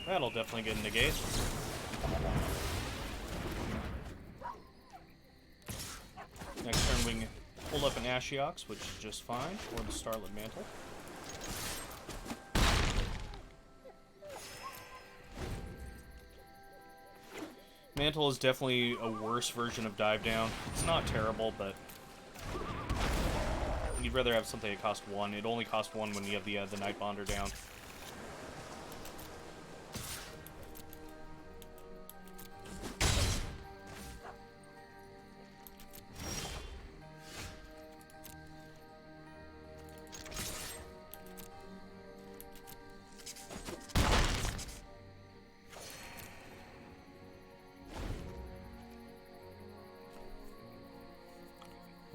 That'll definitely get a negate. Next turn we can pull up an Ashiok, which is just fine, or the Starlit Mantle. Mantle is definitely a worse version of Dive Down. It's not terrible, but you'd rather have something that costs 1. It only costs 1 when you have the Night Bonder down.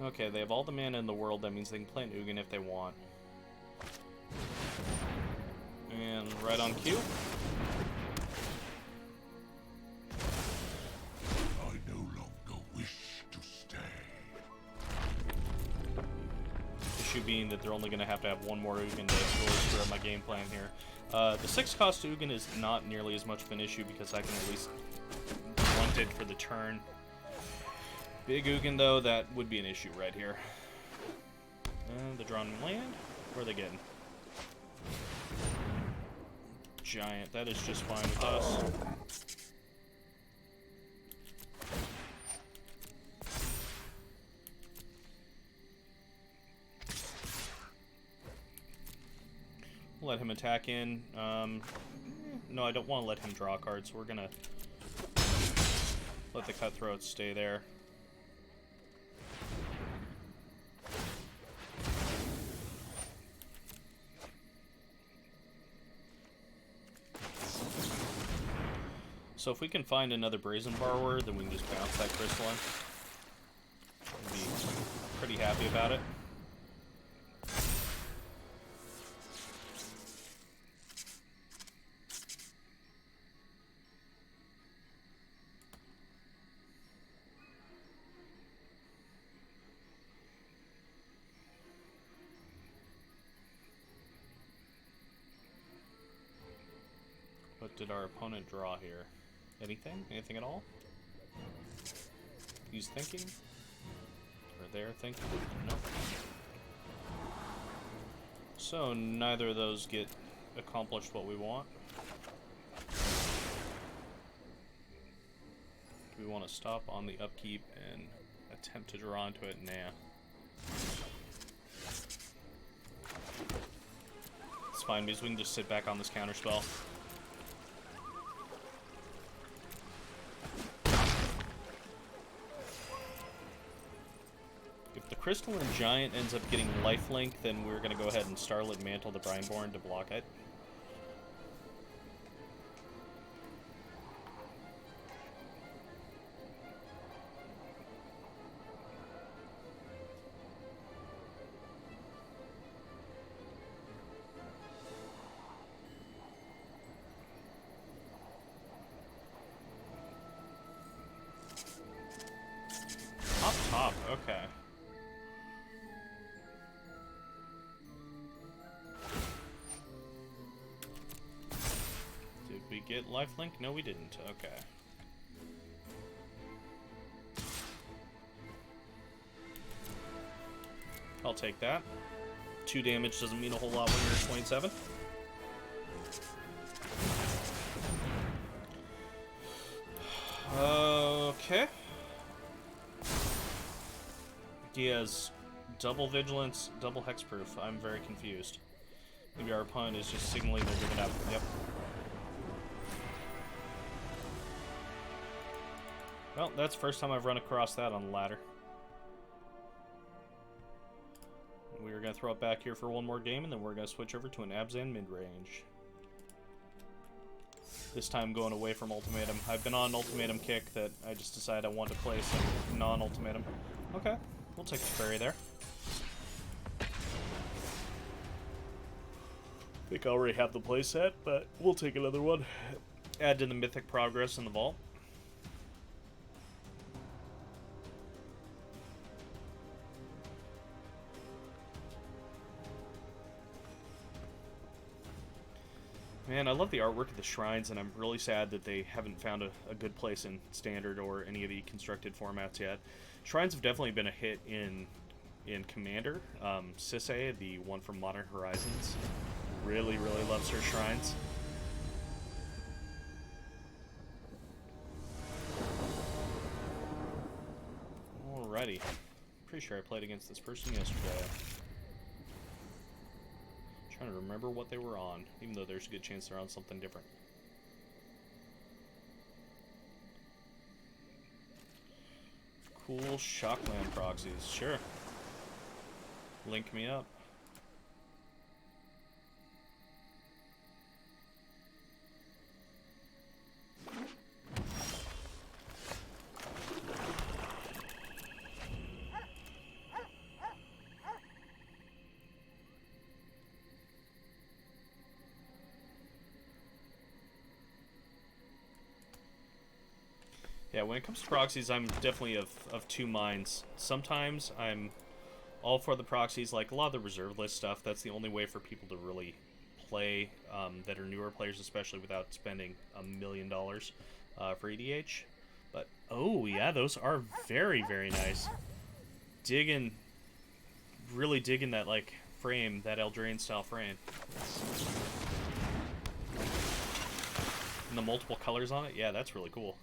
Okay, they have all the mana in the world. That means they can play an Ugin if they want. And right on cue. I no longer wish to stay. Issue being that they're only going to have 1 more Ugin to really screw up my game plan here. The 6 cost Ugin is not nearly as much of an issue because I can at least grunt it for the turn. Big Ugin, though, that would be an issue right here. And the drawn land? Where are they getting? Giant. That is just fine with us. Let him attack in. No, I don't want to let him draw cards, so we're going to let the Cutthroats stay there. So if we can find another Brazen Borrower, then we can just bounce that Crystalline. I'd be pretty happy about it. What did our opponent draw here? Anything? Anything at all? He's thinking? Or they're thinking? Nope. So neither of those get accomplished what we want. Do we want to stop on the upkeep and attempt to draw into it. Nah. It's fine because we can just sit back on this counterspell. If the Crystalline Giant ends up getting lifelink, then we're going to go ahead and Starlit Mantle the Brineborn to block it. Top, okay. Did we get lifelink? No, we didn't. Okay. I'll take that. 2 damage doesn't mean a whole lot when you're at 27. Okay. He has double vigilance, double hexproof. I'm very confused. Maybe our opponent is just signaling they're giving up. Yep. Well, that's the first time I've run across that on the ladder. We are going to throw it back here for one more game, and then we're going to switch over to an Abzan mid-range. This time going away from Ultimatum. I've been on Ultimatum kick that I just decided I want to play some non-Ultimatum. Okay. We'll take the fairy there. I think I already have the playset, but we'll take another one. Add to the mythic progress in the vault. Man, I love the artwork of the shrines, and I'm really sad that they haven't found a good place in Standard or any of the constructed formats yet. Shrines have definitely been a hit in Commander. Sisay, the one from Modern Horizons, really loves her shrines. Alrighty. Pretty sure I played against this person yesterday. Trying to remember what they were on, even though there's a good chance they're on something different. Cool Shockland proxies, sure. Link me up. Yeah, when it comes to proxies, I'm definitely of two minds. Sometimes I'm all for the proxies, like a lot of the reserve list stuff. That's the only way for people to really play that are newer players, especially without spending $1 million for EDH. But, oh yeah, those are very nice. Really digging that, like, frame, that Eldraine style frame. And the multiple colors on it, yeah, that's really cool.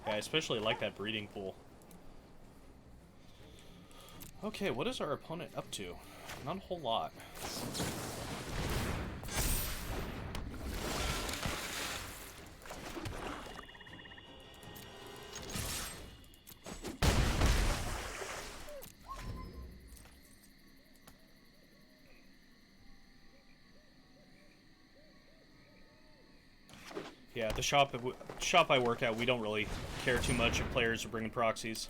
I especially like that breeding pool. Okay, what is our opponent up to? Not a whole lot. Yeah, the shop I work at, we don't really care too much if players are bringing proxies,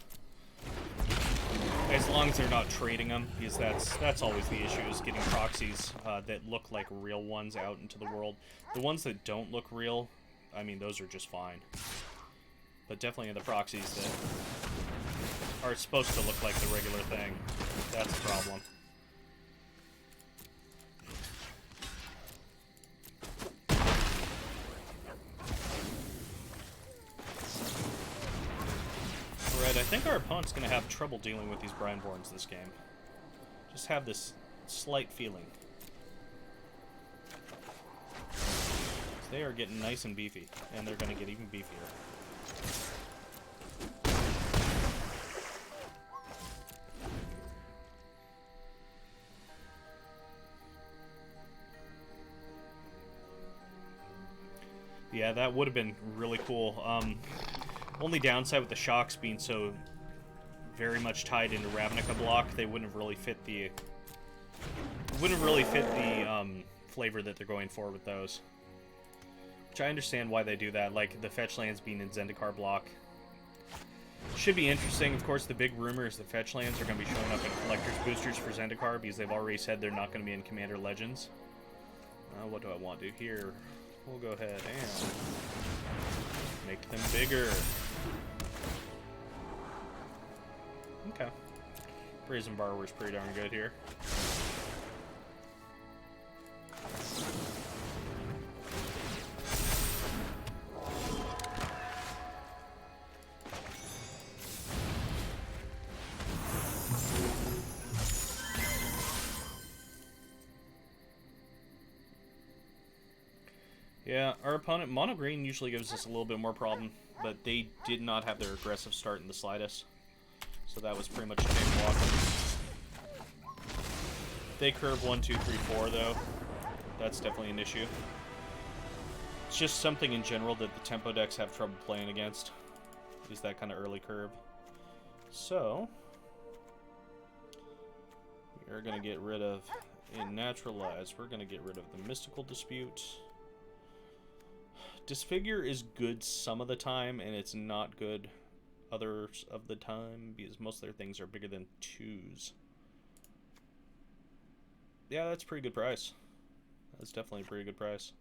as long as they're not trading them, because that's always the issue, is getting proxies that look like real ones out into the world. The ones that don't look real, I mean, those are just fine. But definitely the proxies that are supposed to look like the regular thing, that's a problem. Right, I think our opponent's going to have trouble dealing with these Brineborns this game. Just have this slight feeling. They are getting nice and beefy, and they're going to get even beefier. Yeah, that would have been really cool. Only downside with the shocks being so very much tied into Ravnica block, they wouldn't really fit the flavor that they're going for with those. Which I understand why they do that, like the fetch lands being in Zendikar block. Should be interesting. Of course, the big rumor is the fetch lands are going to be showing up in Collector's Boosters for Zendikar because they've already said they're not going to be in Commander Legends. What do I want to do here? We'll go ahead and make them bigger. Okay. Brazen Borrower's pretty darn good here. Yeah, our opponent, Mono Green, usually gives us a little bit more problem, but they did not have their aggressive start in the slightest. So that was pretty much a game block. They curve 1, 2, 3, 4, though. That's definitely an issue. It's just something in general that the tempo decks have trouble playing against, is that kind of early curve. So, we are going to get rid of, in Naturalize, we're going to get rid of the Mystical Dispute. Disfigure is good some of the time, and it's not good others of the time, because most of their things are bigger than 2s. Yeah, that's a pretty good price. That's definitely a pretty good price.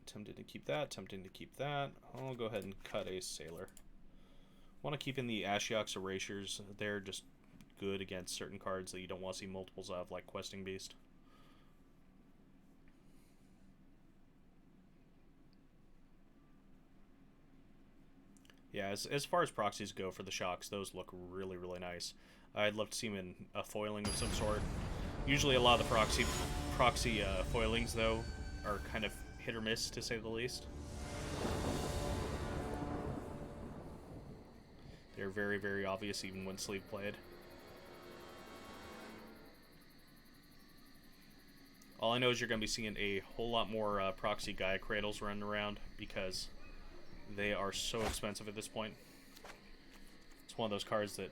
Tempted to keep that, tempting to keep that. I'll go ahead and cut a Sailor. Want to keep in the Ashiok's Erasures. They're just good against certain cards that you don't want to see multiples of, like Questing Beast. Yeah, as far as proxies go for the shocks, those look really, really nice. I'd love to see them in a foiling of some sort. Usually a lot of the proxy foilings, though, are kind of hit or miss, to say the least. They're very, very obvious even when sleeve played. All I know is you're going to be seeing a whole lot more proxy Gaia Cradles running around, because they are so expensive at this point. It's one of those cards that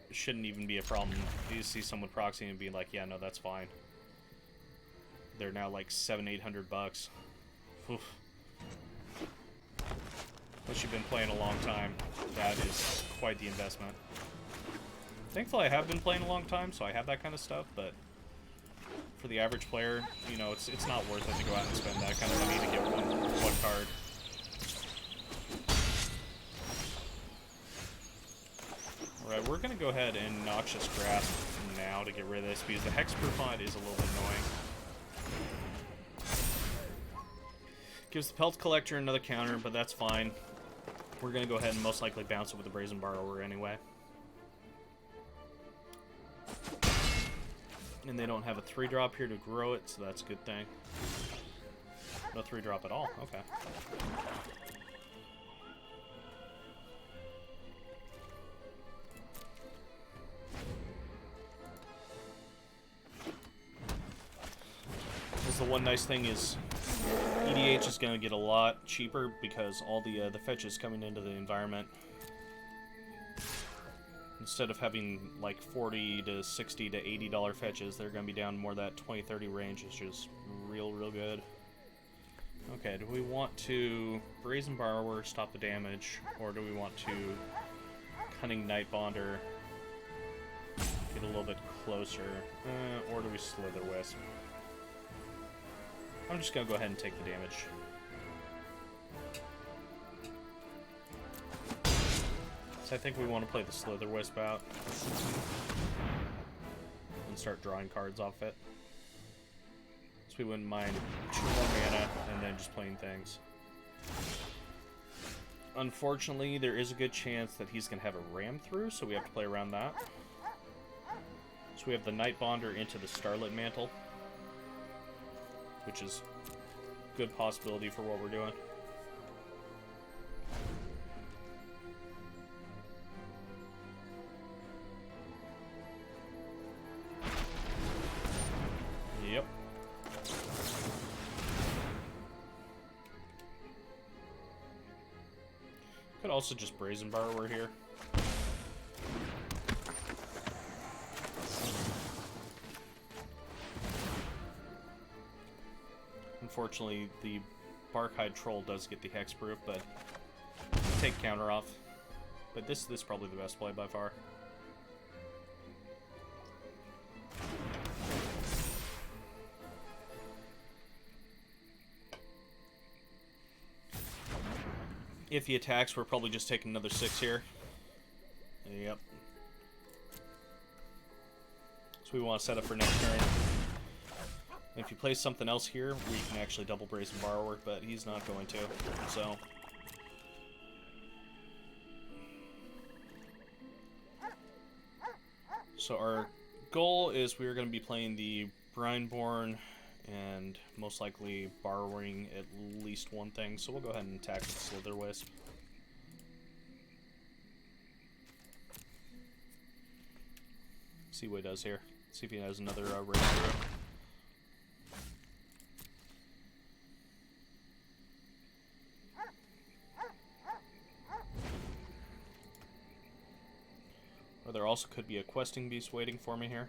shouldn't even be a problem. You see someone proxying and being like, yeah, no, that's fine. They're now like $700-800. Oof. Unless you've been playing a long time, that is quite the investment. Thankfully, I have been playing a long time, so I have that kind of stuff, but for the average player, you know, it's not worth it to go out and spend that kind of money to get one card. Alright, we're going to go ahead and Noxious Grasp now to get rid of this, because the Hexproof on it is a little bit annoying. Gives the Pelt Collector another counter, but that's fine. We're going to go ahead and most likely bounce it with the Brazen Borrower anyway. And they don't have a 3-drop here to grow it, so that's a good thing. No 3-drop at all, okay. The one nice thing is EDH is going to get a lot cheaper because all the fetches coming into the environment, instead of having like $40 to $60 to $80 fetches, they're going to be down more that 20-30 range, which is real good. Okay, do we want to Brazen Borrower, stop the damage, or do we want to Cunning Nightbonder, get a little bit closer, or do we Slither Wisp? I'm just going to go ahead and take the damage. So I think we want to play the Slither Wisp out and start drawing cards off it. So we wouldn't mind 2 more mana and then just playing things. Unfortunately, there is a good chance that he's going to have a ram through, so we have to play around that. So we have the Night Bonder into the Starlit Mantle, which is a good possibility for what we're doing. Yep. Could also just Brazen Borrower here. Unfortunately, the Barkhide Troll does get the Hexproof, but take counter off. But this is probably the best play by far. If he attacks, we're probably just taking another 6 here. Yep. So we want to set up for next turn. If he plays something else here, we can actually double Brazen Borrower, but he's not going to, so... So our goal is we're going to be playing the Brineborn and most likely borrowing at least one thing, so we'll go ahead and attack the Slitherwisp. See what he does here. See if he has another raid through. Or there also could be a questing beast waiting for me here.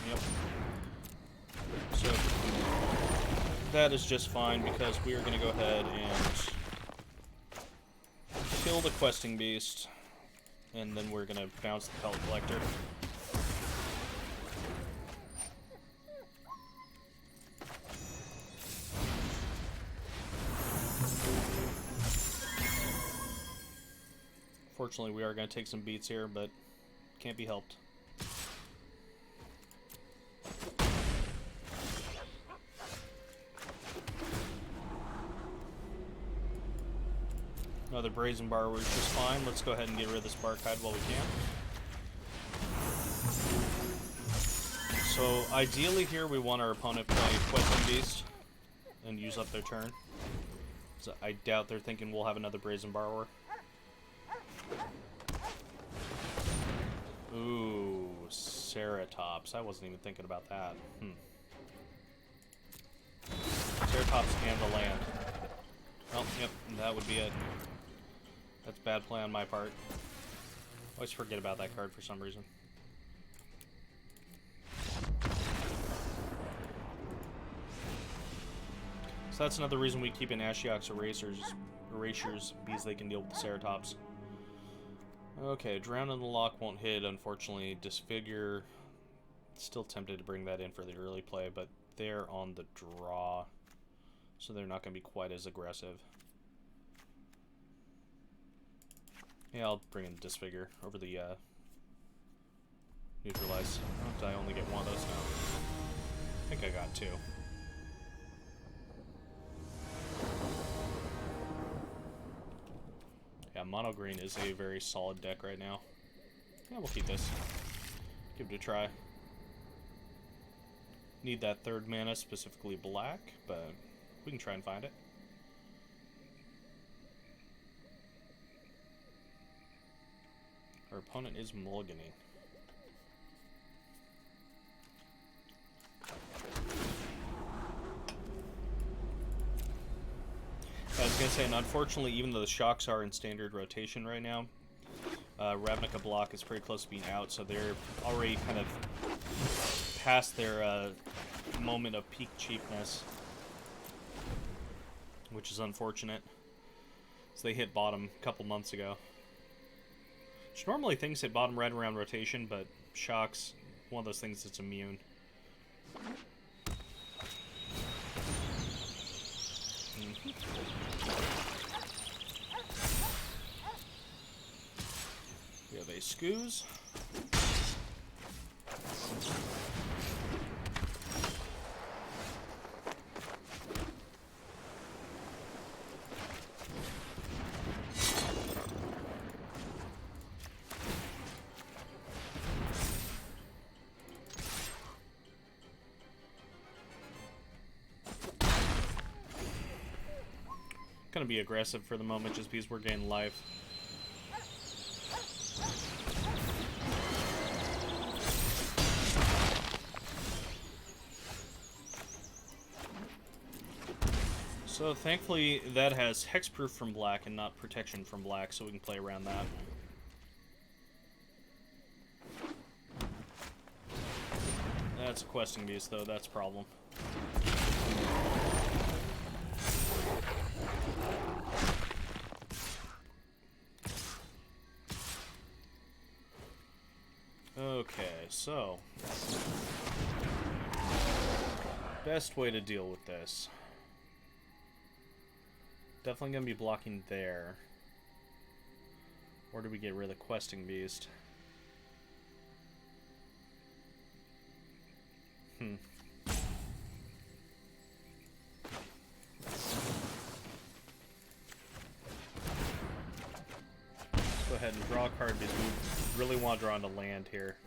Yep. So that is just fine because we are going to go ahead and kill the questing beast, and then we're going to bounce the Pellet Collector. Fortunately, we are going to take some beats here, but can't be helped. Another Brazen Borrower is just fine. Let's go ahead and get rid of this Barkhide while we can. So, ideally here, we want our opponent to play Questing Beast and use up their turn. So I doubt they're thinking we'll have another Brazen Borrower. Ooh, Ceratops. I wasn't even thinking about that. Ceratops and the land. Oh, yep, that would be it. That's bad play on my part. Always forget about that card for some reason. So that's another reason we keep in Ashiok's Erasures, because they can deal with the Ceratops. Okay, Drown in the Lock won't hit, unfortunately. Disfigure, still tempted to bring that in for the early play, but they're on the draw, so they're not going to be quite as aggressive. Yeah, I'll bring in Disfigure over the Neutralize. Oh, did I only get one of those now? I think I got 2. Yeah, Mono Green is a very solid deck right now. Yeah, we'll keep this. Give it a try. Need that 3rd mana, specifically black, but we can try and find it. Our opponent is mulliganing. I was going to say, and unfortunately, even though the Shocks are in standard rotation right now, Ravnica Block is pretty close to being out, so they're already kind of past their moment of peak cheapness, which is unfortunate. So they hit bottom a couple months ago. Which normally things hit bottom right around rotation, but Shocks, one of those things that's immune. We have a Scoos. going to be aggressive for the moment just because we're gaining life. So thankfully that has hexproof from black and not protection from black, so we can play around that. That's a questing beast though, that's a problem. Okay, so best way to deal with this. Definitely gonna be blocking there. Or do we get rid of the questing beast? Let's go ahead and draw a card because we really want to draw into land here.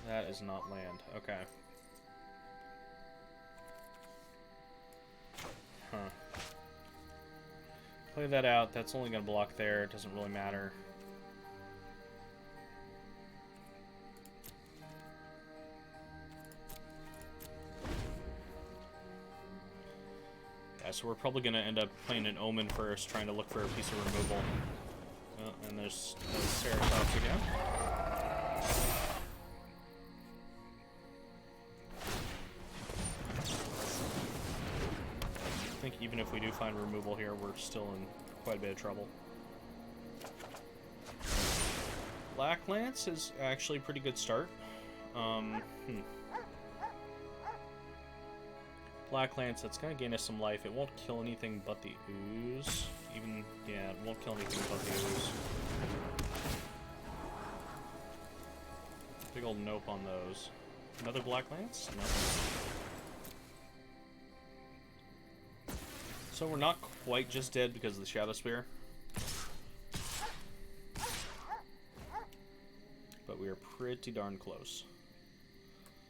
That is not land. Okay. Huh. Play that out. That's only going to block there. It doesn't really matter. Yeah, so we're probably going to end up playing an Omen first, trying to look for a piece of removal. Oh, and there's Ceratops again. I think even if we do find removal here, we're still in quite a bit of trouble. Black Lance is actually a pretty good start. Black Lance, that's going to gain us some life. It won't kill anything but the ooze. Yeah, it won't kill anything but the ooze. Big old nope on those. Another Black Lance? No. So we're not quite just dead because of the Shadow Spear. But we are pretty darn close.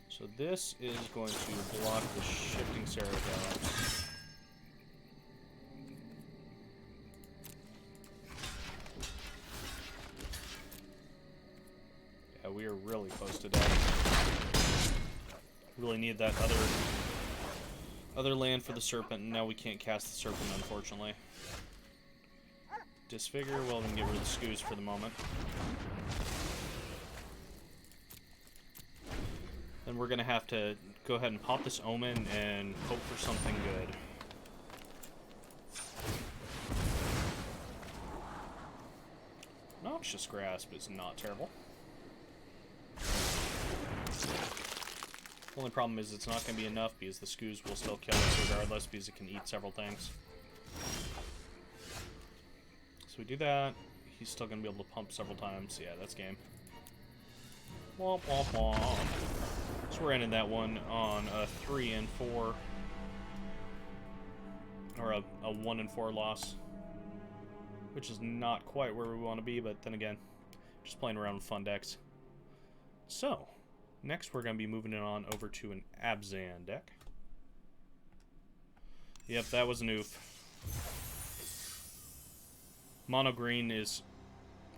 So this is going to block the shifting Ceratops. Yeah, we are really close to death. Really need that other land for the Serpent, and now we can't cast the Serpent, unfortunately. Disfigure, well, we can get rid of the Scoos for the moment. Then we're going to have to go ahead and pop this Omen and hope for something good. Noxious Grasp is not terrible. The only problem is it's not going to be enough because the Scoos will still kill us regardless because it can eat several things. So we do that. He's still going to be able to pump several times. Yeah, that's game. Womp womp womp. So we're ending that one on a 3 and 4. Or a 1 and 4 loss. Which is not quite where we want to be, but then again, just playing around with fun decks. So, next we're going to be moving it on over to an Abzan deck. Yep, that was an oof. Mono green is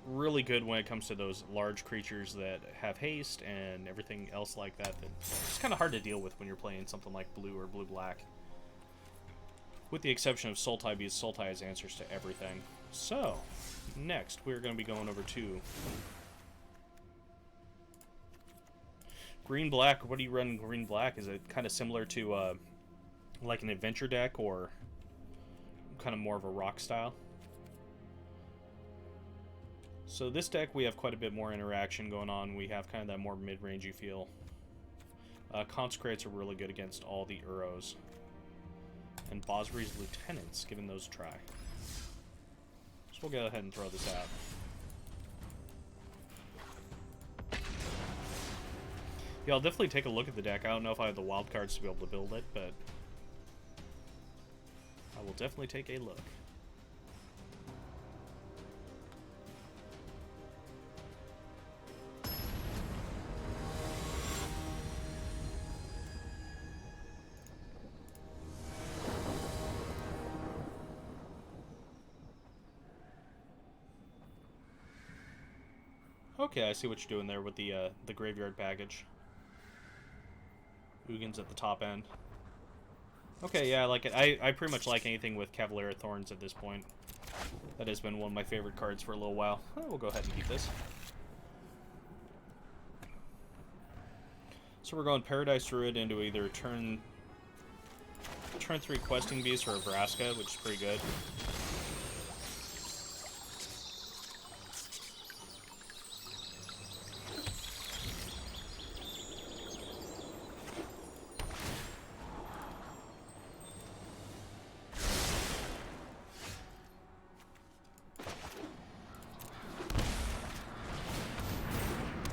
really good when it comes to those large creatures that have haste and everything else like that. It's kind of hard to deal with when you're playing something like blue or blue-black. With the exception of Sultai, because Sultai has answers to everything. So, next we're going to be going over to green-black. What do you run green-black? Is it kind of similar to like an adventure deck, or kind of more of a rock style? So this deck, we have quite a bit more interaction going on. We have kind of that more mid-rangey feel. Consecrates are really good against all the Uros. And Bosri's Lieutenants, giving those a try. So we'll go ahead and throw this out. Yeah, I'll definitely take a look at the deck. I don't know if I have the wild cards to be able to build it, but I will definitely take a look. Okay, I see what you're doing there with the graveyard baggage. Ugin's at the top end. Okay, yeah, I like it. I pretty much like anything with Cavalier of Thorns at this point. That has been one of my favorite cards for a little while. Oh, we'll go ahead and keep this. So we're going Paradise Druid into either turn 3 Questing Beast or a Vraska, which is pretty good.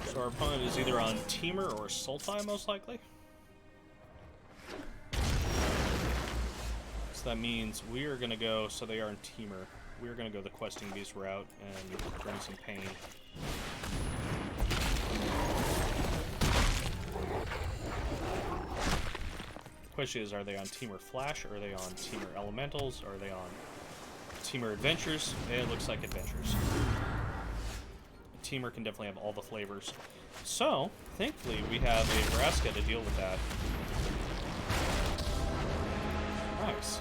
So our opponent is either on Teamer or Sultai, most likely. So that means we are going to go, so they are in Teamer. We are going to go the Questing Beast route and bring some pain. Question is, are they on Teamer Flash, or are they on Teamer Elementals, or are they on Teamer Adventures? It looks like Adventures. Teamer can definitely have all the flavors. So, thankfully, we have a Vraska to deal with that. Nice.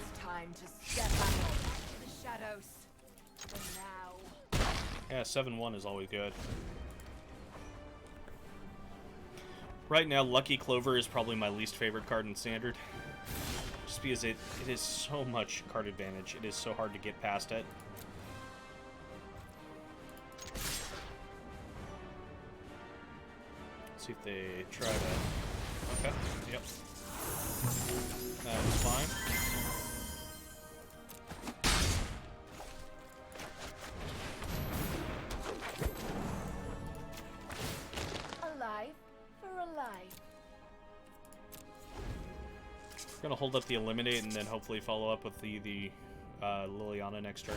It's time to step out of the shadows. For now. Yeah, 7-1 is always good. Right now, Lucky Clover is probably my least favorite card in Standard. Just because it is so much card advantage. It is so hard to get past it. See if they try that. Okay, yep. That was fine. Alive for a life. We're gonna hold up the Eliminate and then hopefully follow up with the Liliana next turn.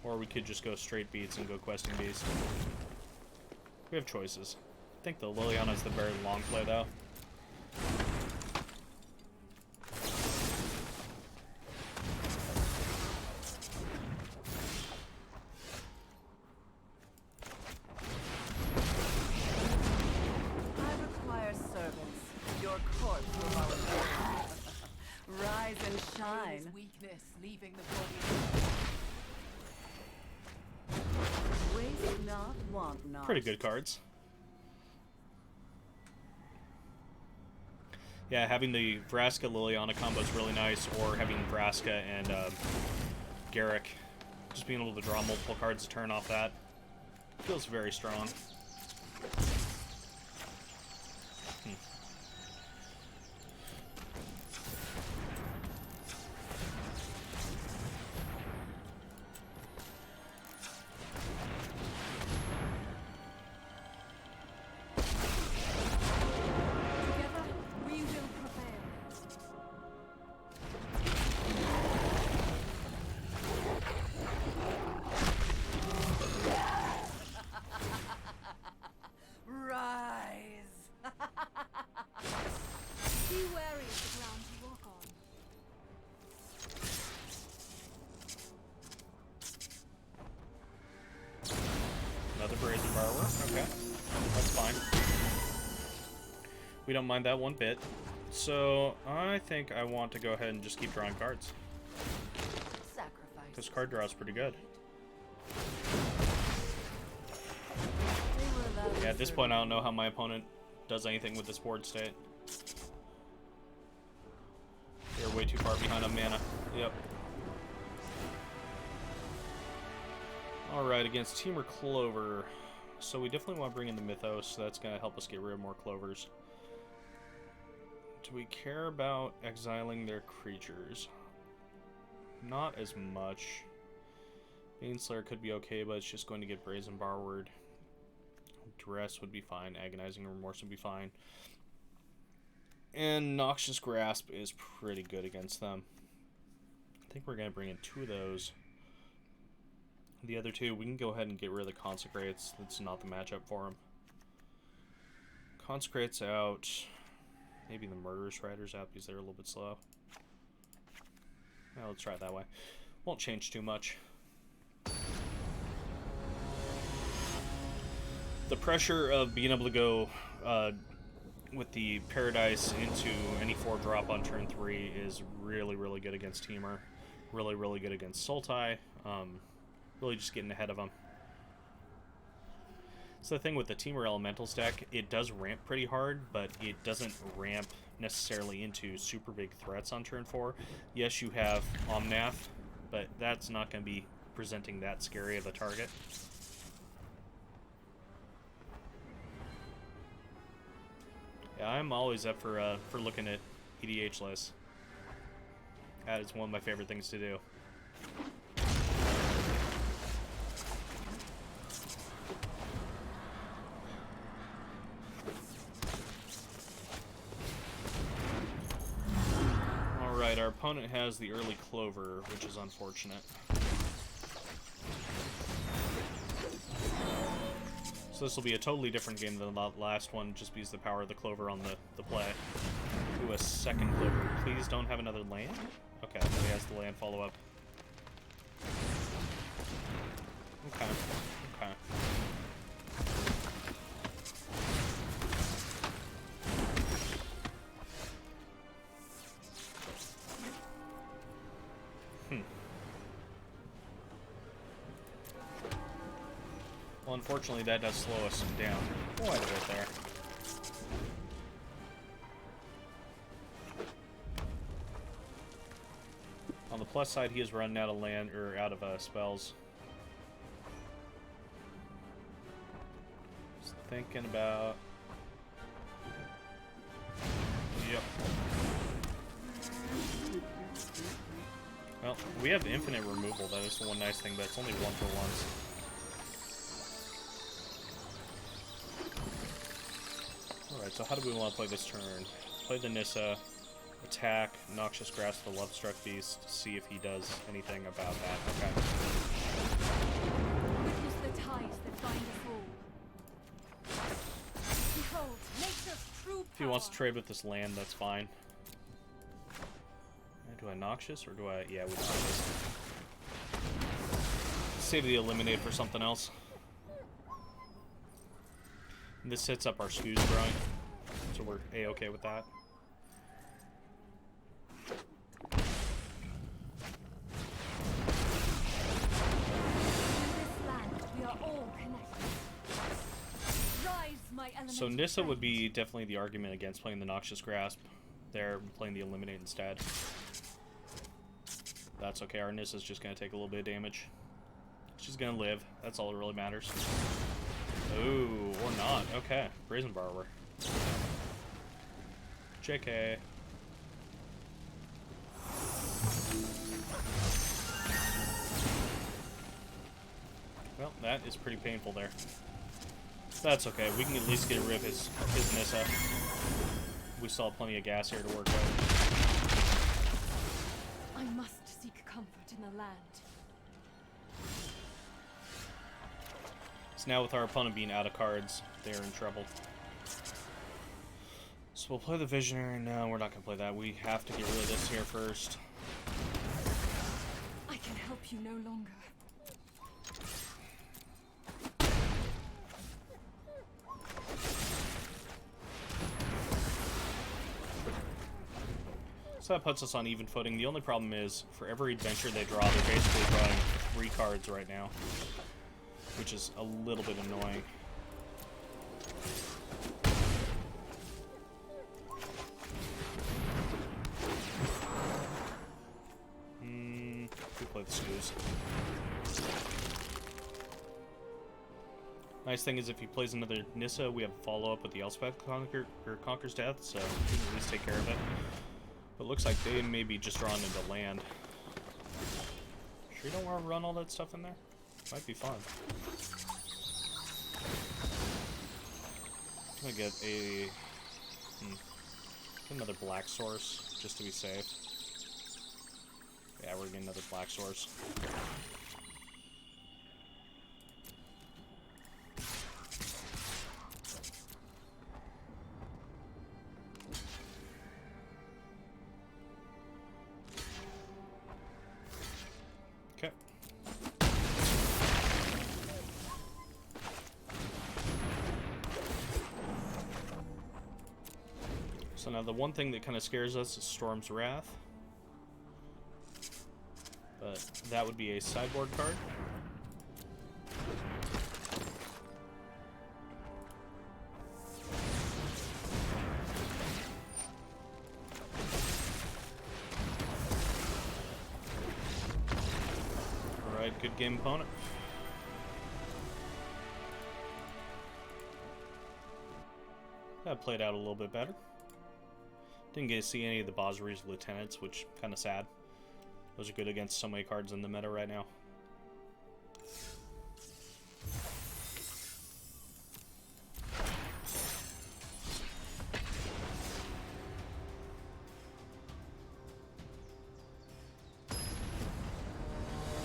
Or we could just go straight beats and go Questing Beast. We have choices. I think the Liliana's the very long play, though. I require servants. Your corpse will volunteer. Rise and shine. Weakness leaving the body. Waste not, want not. Pretty good cards. Yeah, having the Vraska Liliana combo is really nice, or having Vraska and Garrick. Just being able to draw multiple cards to turn off that feels very strong. Together we will prevail. Rise. Be wary of the ground you walk on. Another Brazen Borrower. Okay. That's fine. We don't mind that one bit. So, I think I want to go ahead and just keep drawing cards. Sacrifice. Because card draw is pretty good. They were allowed to Yeah, at this serve point, I me. don't know how my opponent does anything with this board state. They're way too far behind on mana. Yep. Alright, against Teamer Clover. So we definitely want to bring in the Mythos, so that's going to help us get rid of more Clovers. Do we care about exiling their creatures? Not as much. Baneslayer could be okay, but it's just going to get Brazen Borrowered. Duress would be fine. Agonizing Remorse would be fine. And Noxious Grasp is pretty good against them. I think we're going to bring in 2 of those. The other 2, we can go ahead and get rid of the Consecrates. That's not the matchup for them. Consecrates out. Maybe the Murderous Riders out because they're a little bit slow. Well, let's try it that way. Won't change too much. The pressure of being able to go with the Paradise into any 4-drop on turn 3 is really, really good against Teamer. Really, really good against Sultai. Really just getting ahead of them. So the thing with the Teamer Elementals deck, it does ramp pretty hard, but it doesn't ramp necessarily into super big threats on turn 4. Yes, you have Omnath, but that's not going to be presenting that scary of a target. Yeah, I'm always up for looking at EDH lists. That is one of my favorite things to do. Alright, our opponent has the early Clover, which is unfortunate. So this will be a totally different game than the last one, just because the power of the Clover on the play. Ooh, a second Clover. Please don't have another land? Okay, so he has the land follow-up. Okay, okay. Well, unfortunately, that does slow us down quite a bit there. On the plus side, he is running out of land, or out of spells. Just thinking about... Yep. Well, we have infinite removal. That is the one nice thing, but it's only 1 for 1s. Alright, so how do we want to play this turn? Play the Nissa, attack, Noxious Grasp the Lovestruck Beast, see if he does anything about that. Okay. Witness the ties that bind us all. Behold, nature's true power. If he wants to trade with this land, that's fine. Do I Noxious, or do I... Yeah, we Noxious. Save the Eliminate for something else. And this sets up our Scoos growing, so we're A-okay with that. So Nissa would be definitely the argument against playing the Noxious Grasp. They're playing the Eliminate instead. That's okay, our Nissa's just going to take a little bit of damage. She's going to live, that's all that really matters. Ooh, or not. Okay, Brazen Borrower. JK. Well, that is pretty painful there. That's okay, we can at least get rid of his Nissa. We still have plenty of gas here to work out. I must seek comfort in the land. So now with our opponent being out of cards, they're in trouble. So we'll play the Visionary. No, we're not going to play that. We have to get rid of this here first. I can help you no longer. So that puts us on even footing. The only problem is, for every adventure they draw, they're basically drawing 3 cards right now, which is a little bit annoying. We play the Scoos. Nice thing is if he plays another Nissa, we have follow-up with the Elspeth Conquer's Death, so we can at least take care of it. But it looks like they may be just drawn into land. Sure you don't want to run all that stuff in there? Might be fun. I'm gonna get a... get another black source, just to be safe. Yeah, we're getting another black source. Okay. So now the one thing that kind of scares us is Storm's Wrath. But that would be a sideboard card. Alright, good game opponent. That played out a little bit better. Didn't get to see any of the Bosri's lieutenants, which kind of sad. Those are good against so many cards in the meta right now.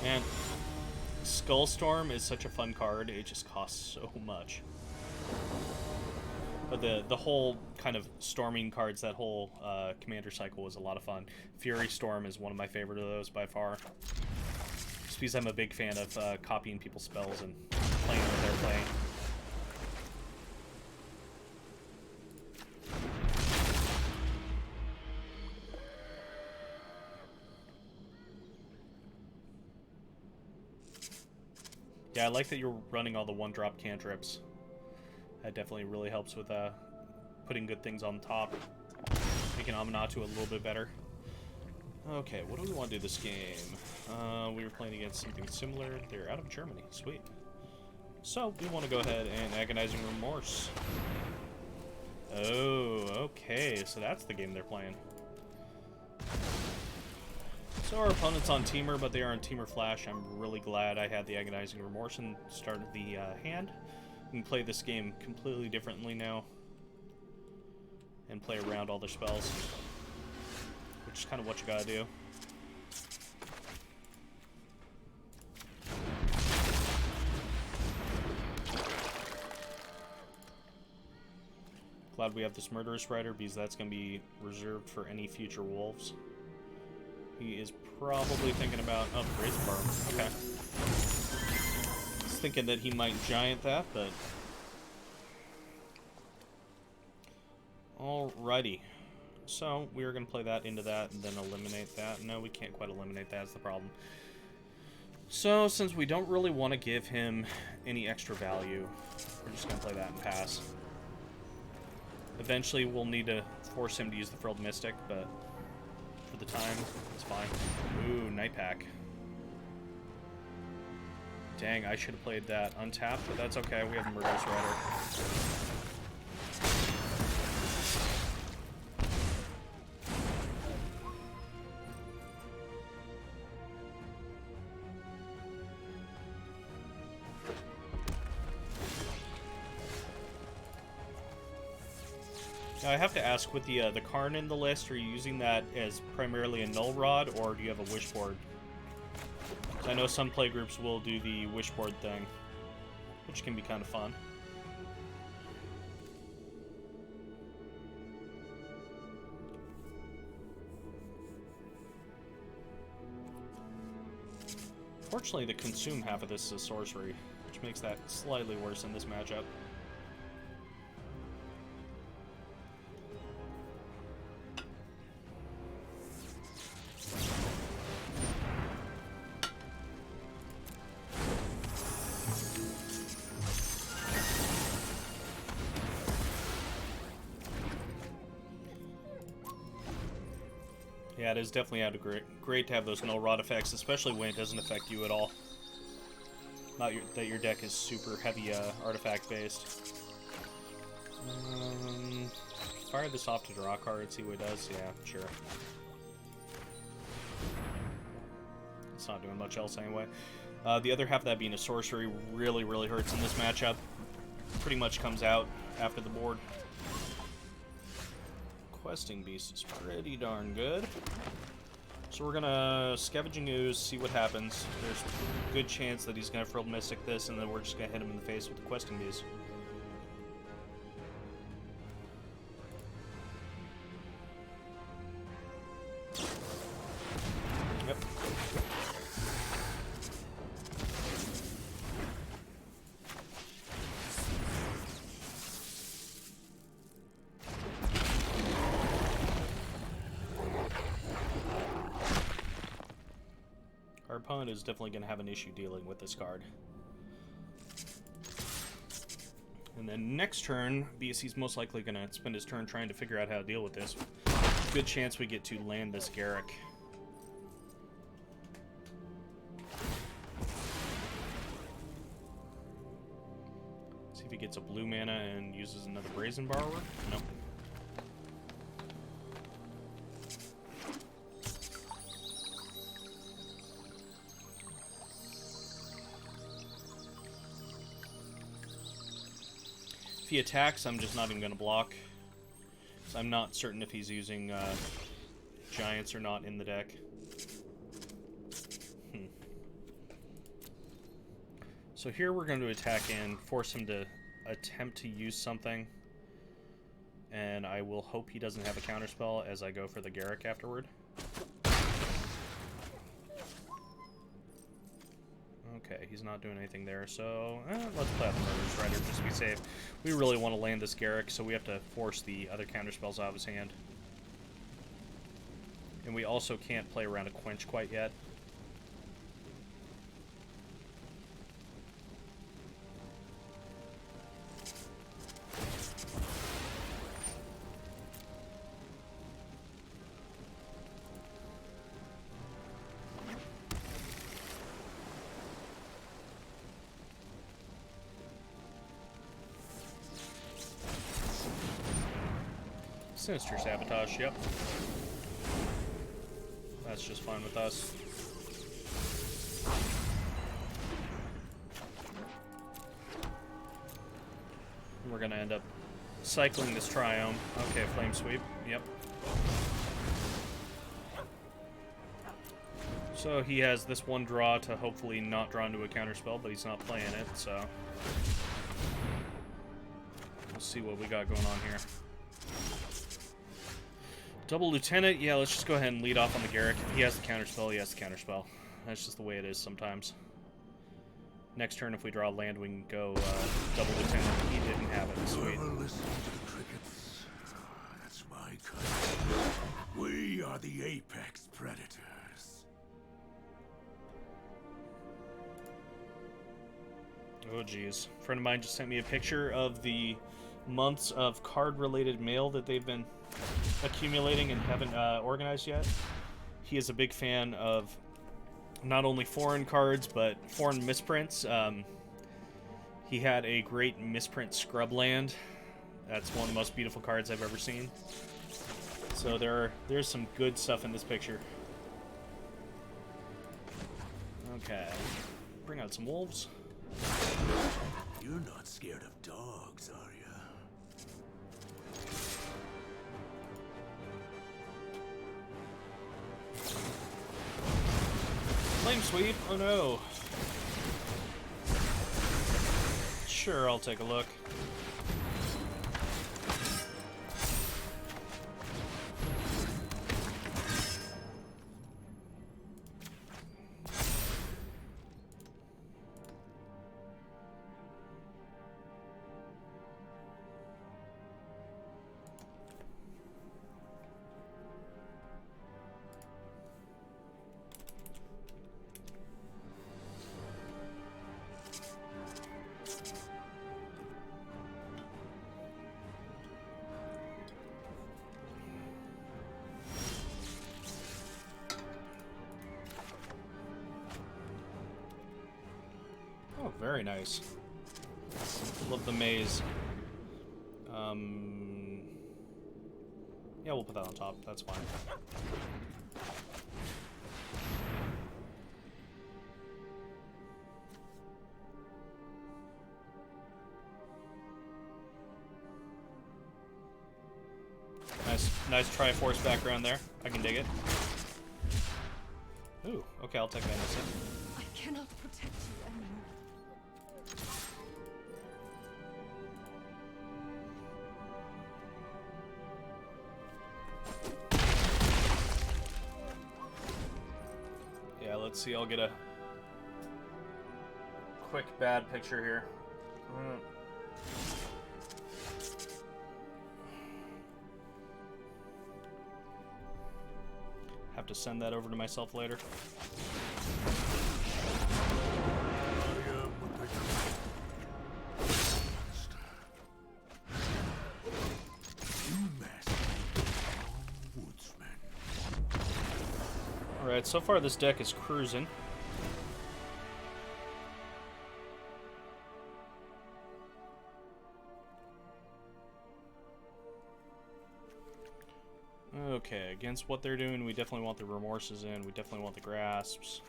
Man, Skullstorm is such a fun card. It just costs so much. But the whole kind of storming cards, that whole commander cycle was a lot of fun. Fury Storm is one of my favorite of those by far. Just because I'm a big fan of copying people's spells and playing what they're playing. Yeah, I like that you're running all the one-drop cantrips. That definitely really helps with putting good things on top. Making Aminatou a little bit better. Okay, what do we want to do this game? We were playing against something similar. They're out of Germany. Sweet. So, we want to go ahead and Agonizing Remorse. Oh, okay. So that's the game they're playing. So our opponent's on Teamer, but they are on Teamer Flash. I'm really glad I had the Agonizing Remorse and started the hand. We can play this game completely differently now and play around all their spells, which is kind of what you gotta do. Glad we have this Murderous Rider because that's going to be reserved for any future wolves. He is probably thinking about... Oh, Brazen Barb. Okay. Thinking that he might giant that, but alrighty. So we are going to play that into that and then eliminate that. No, we can't quite eliminate that. That's the problem. So since we don't really want to give him any extra value, we're just going to play that and pass. Eventually we'll need to force him to use the Frilled Mystic, but for the time, it's fine. Ooh, Night Pack. Dang, I should have played that untapped, but that's okay. We have Murderous Rider. Now I have to ask, with the Karn in the list, are you using that as primarily a Null Rod, or do you have a Wishboard? I know some playgroups will do the Wishboard thing, which can be kind of fun. Fortunately, the consume half of this is a sorcery, which makes that slightly worse in this matchup. Yeah, it is definitely great to have those Null Rod effects, especially when it doesn't affect you at all. Not that your deck is super heavy artifact based. Fire this off to draw a card, see what it does. Yeah, sure. It's not doing much else anyway. The other half of that being a sorcery really hurts in this matchup. Pretty much comes out after the board. Questing Beast is pretty darn good. So we're gonna Scavenging Ooze, see what happens. There's a good chance that he's gonna Frilled Mystic this, and then we're just gonna hit him in the face with the Questing Beast. Yep. opponent is definitely going to have an issue dealing with this card. And then next turn, BSC's most likely going to spend his turn trying to figure out how to deal with this. Good chance we get to land this Garrick. See if he gets a blue mana and uses another Brazen Borrower. Nope. If he attacks, I'm just not even going to block. So I'm not certain if he's using Giants or not in the deck. So here we're going to attack and force him to attempt to use something. And I will hope he doesn't have a counterspell as I go for the Garrick afterward. Okay, he's not doing anything there, so let's play out the Murder Strider just to be safe. We really want to land this Garrick, so we have to force the other counterspells out of his hand. And we also can't play around a Quench quite yet. Sinister Sabotage, yep. That's just fine with us. We're gonna end up cycling this Triome. Okay, Flame Sweep, yep. So he has this one draw to hopefully not draw into a counterspell, but he's not playing it, so... We'll see what we got going on here. Double Lieutenant, yeah, let's just go ahead and lead off on the Garrick. If he has the counterspell, he has the counterspell. That's just the way it is sometimes. Next turn, if we draw land, we can go Double Lieutenant. He didn't have it. Sweet. Listen to the crickets. That's my kind. We are the apex predators. Oh, geez. A friend of mine just sent me a picture of the months of card-related mail that they've been accumulating and haven't organized yet. He is a big fan of not only foreign cards, but foreign misprints. He had a great misprint Scrubland. That's one of the most beautiful cards I've ever seen. So there's some good stuff in this picture. Okay. Bring out some wolves. You're not scared of dogs, are you? Flame Sweep? Oh no. Sure, I'll take a look. Oh, very nice. Love the maze. Yeah, we'll put that on top. That's fine. Nice Triforce background there. I can dig it. Ooh, okay, I'll take that in a second. I cannot protect you anymore. Yeah, let's see. I'll get a quick bad picture here. Have to send that over to myself later. am what they call monster. You master woodsman. Alright, so far this deck is cruising. Okay, against what they're doing, we definitely want the Remorses in. We definitely want the Grasps.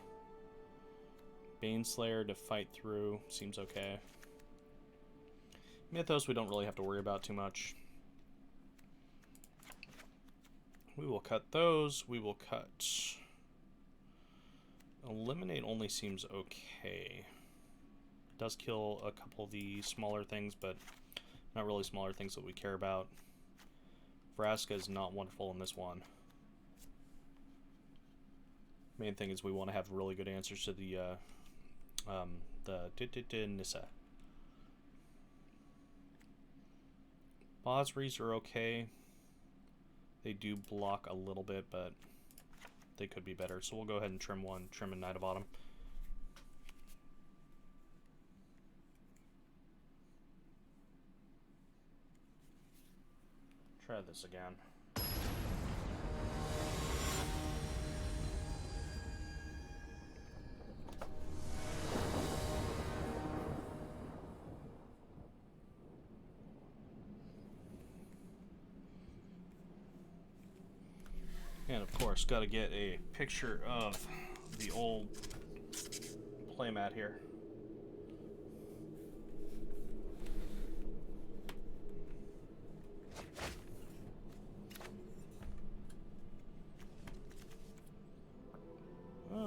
Baneslayer to fight through. Seems okay. Mythos we don't really have to worry about too much. We will cut those. We will cut... Eliminate only seems okay. It does kill a couple of the smaller things, but not really smaller things that we care about. Vraska is not wonderful in this one. Main thing is we want to have really good answers to the Nissa. Bosries are okay. They do block a little bit, but they could be better. So we'll go ahead and trim one, trim a Knight of Autumn. Try this again. And of course, got to get a picture of the old playmat here.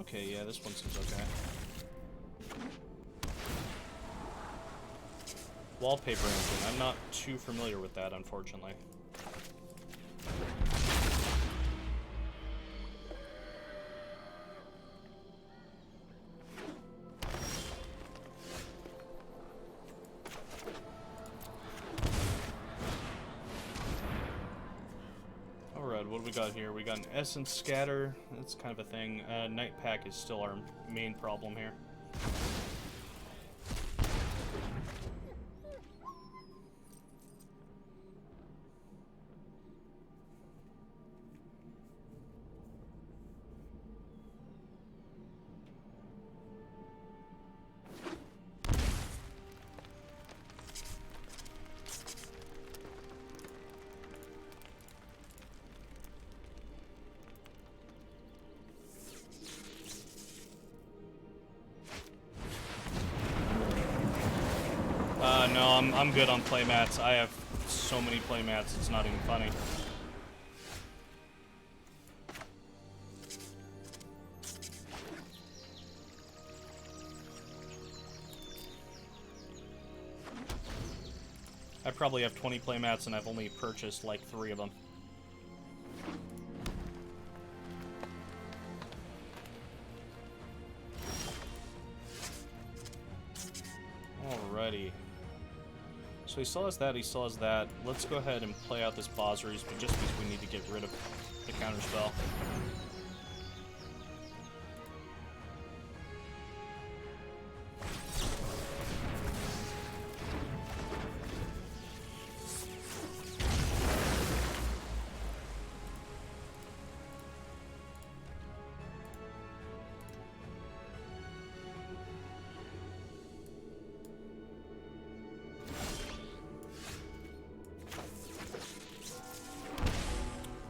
Okay, yeah, this one seems okay. Wallpaper engine. I'm not too familiar with that, unfortunately. What do we got here? We got an Essence Scatter. That's kind of a thing. Night Pack is still our main problem here. No, I'm good on playmats. I have so many playmats, it's not even funny. I probably have 20 playmats and I've only purchased like 3 of them. Alrighty. So he still has that, he still has that. Let's go ahead and play out this Bosries, but just because we need to get rid of the counterspell.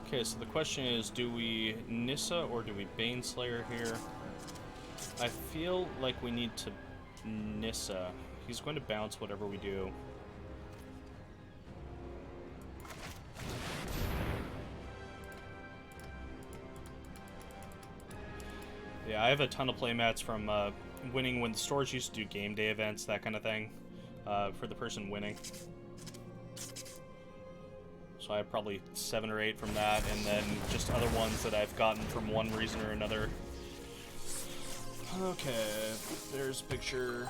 Okay, so the question is, do we Nissa or do we Baneslayer here? I feel like we need to Nissa. He's going to bounce whatever we do. Yeah, I have a ton of playmats from winning when the stores used to do game day events, that kind of thing, for the person winning. So I have probably 7 or 8 from that, and then just other ones that I've gotten from one reason or another. Okay, there's a picture.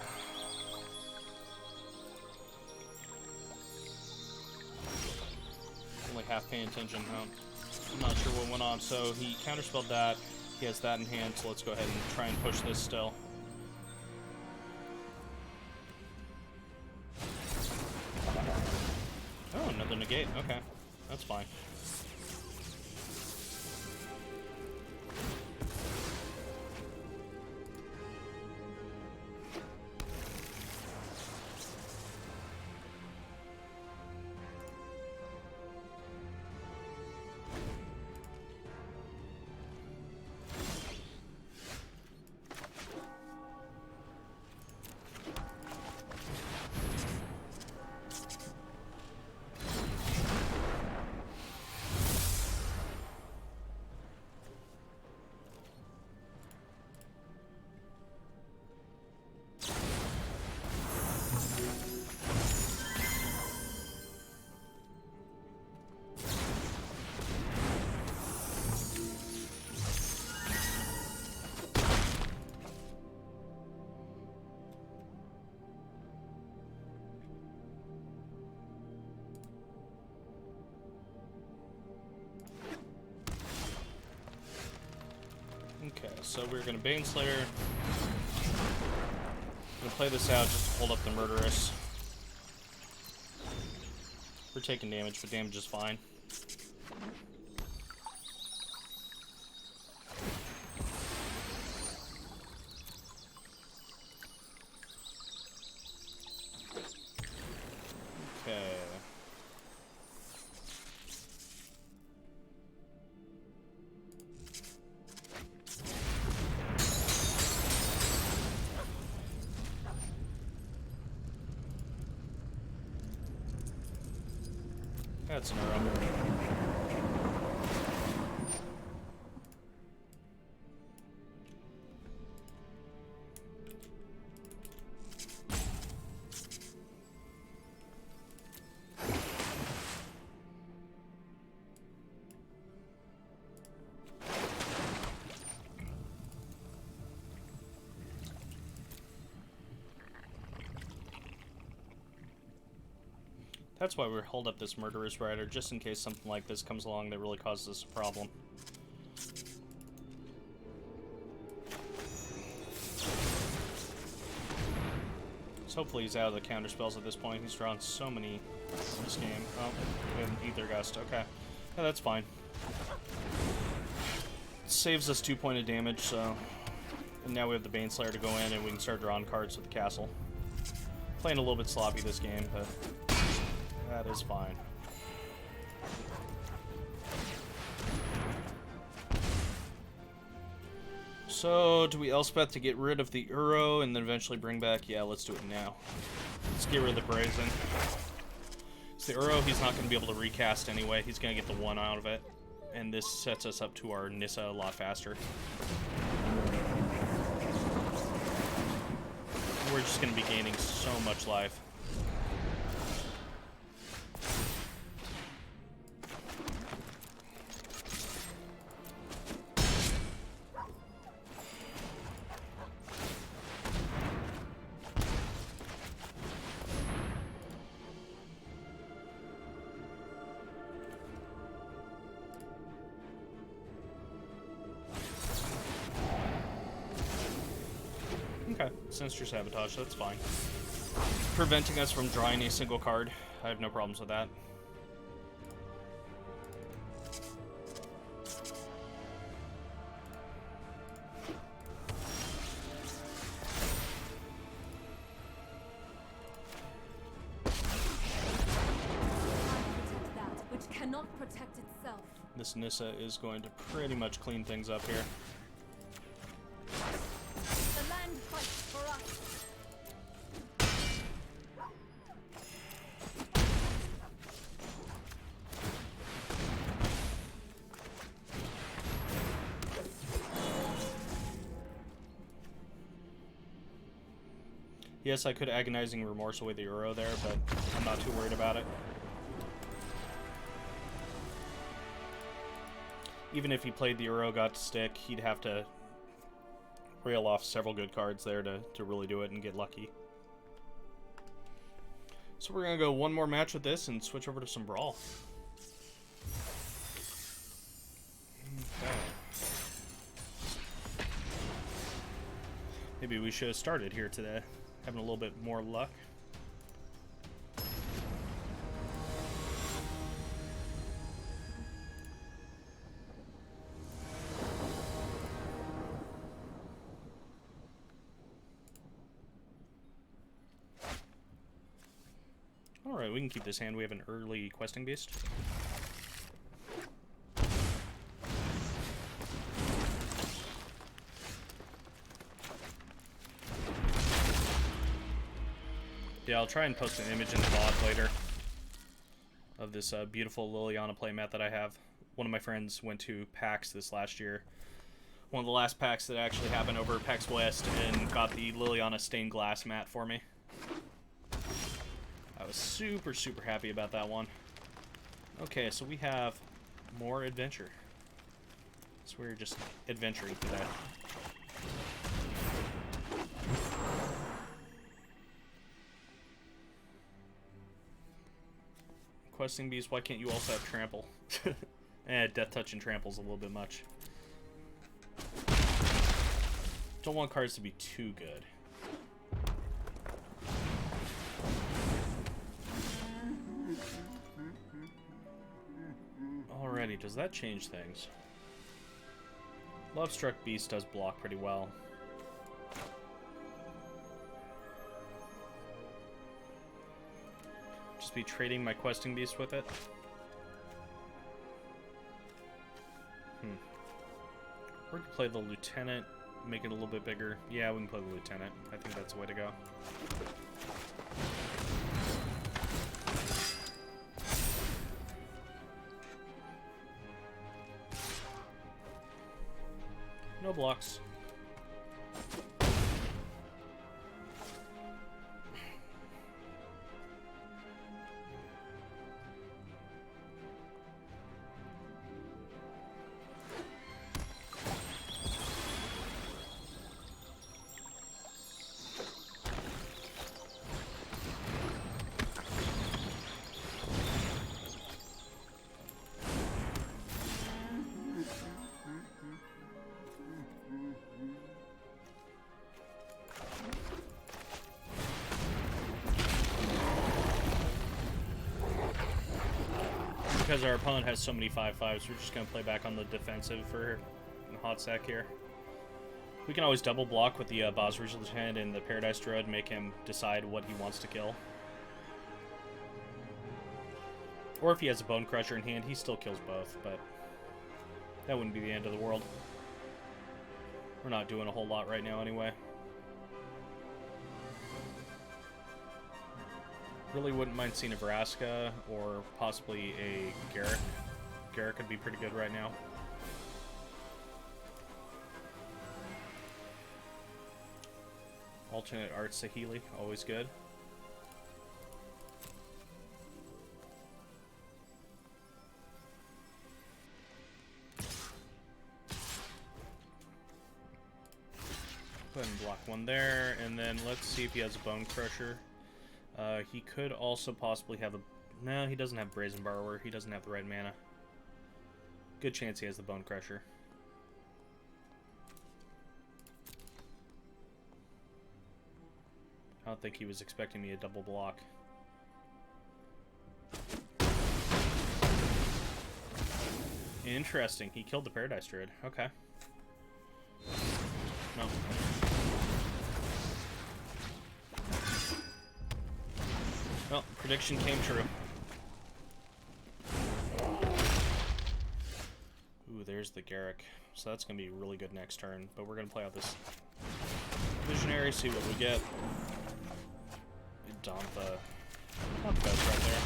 Only half paying attention, huh? I'm not sure what went on. So he counterspelled that. He has that in hand, so let's go ahead and try and push this still. Oh, another negate. Okay, that's fine. Okay, so we're gonna Baneslayer. Gonna play this out just to hold up the Murderous. We're taking damage, but damage is fine. Okay. That's an arrow. That's why we hold up this Murderous Rider, just in case something like this comes along that really causes us a problem. So hopefully he's out of the counter spells at this point. He's drawn so many in this game. Oh, and Ether Gust. Okay. Yeah, that's fine. Saves us 2 points of damage, so... And now we have the Baneslayer to go in, and we can start drawing cards with the castle. Playing a little bit sloppy this game, but... that is fine. So, do we Elspeth to get rid of the Uro and then eventually bring back? Yeah, let's do it now. Let's get rid of the Brazen. It's the Uro, he's not going to be able to recast anyway. He's going to get the 1 out of it. And this sets us up to our Nissa a lot faster. We're just going to be gaining so much life. Okay, Sinister Sabotage, that's fine. Preventing us from drawing a single card. I have no problems with that. Protect that which cannot protect itself. This Nissa is going to pretty much clean things up here. The land fights for us. Yes, I could Agonizing Remorse away the Uro there, but I'm not too worried about it. Even if he played the Uro, got to stick, he'd have to reel off several good cards there to really do it and get lucky. So we're going to go one more match with this and switch over to some Brawl. Okay. Maybe we should have started here today, having a little bit more luck. Alright, we can keep this hand. We have an early questing beast. Yeah, I'll try and post an image in the VOD later of this beautiful Liliana playmat that I have. One of my friends went to PAX this last year. One of the last PAX that actually happened over at PAX West, and got the Liliana stained glass mat for me. I was super, super happy about that one. Okay, so we have more adventure. So we're just adventuring today. Questing beast, why can't you also have trample? Death touch and trample's a little bit much. Don't want cards to be too good. Alrighty, does that change things? Love Struck Beast does block pretty well. Just be trading my questing beast with it. We could play the lieutenant, make it a little bit bigger. Yeah, we can play the lieutenant. I think that's the way to go. No blocks. Because our opponent has so many 5/5s, we're just going to play back on the defensive for a hot sec here. We can always double block with the Bosri's Lieutenant and the Paradise Druid, make him decide what he wants to kill. Or if he has a Bone Crusher in hand, he still kills both, but that wouldn't be the end of the world. We're not doing a whole lot right now anyway. Really wouldn't mind seeing a Vraska or possibly a Garruk. Garruk could be pretty good right now. Alternate Art Sahili, always good. Go ahead and block one there, and then let's see if he has a Bone Crusher. He could also possibly have a... No, he doesn't have Brazen Borrower. He doesn't have the right mana. Good chance he has the Bone Crusher. I don't think he was expecting me to double block. Interesting. He killed the Paradise Druid. Okay. No. Well, prediction came true. Ooh, there's the Garruk. So that's going to be really good next turn. But we're going to play out this Visionary, see what we get. Dontha. Not the best right there.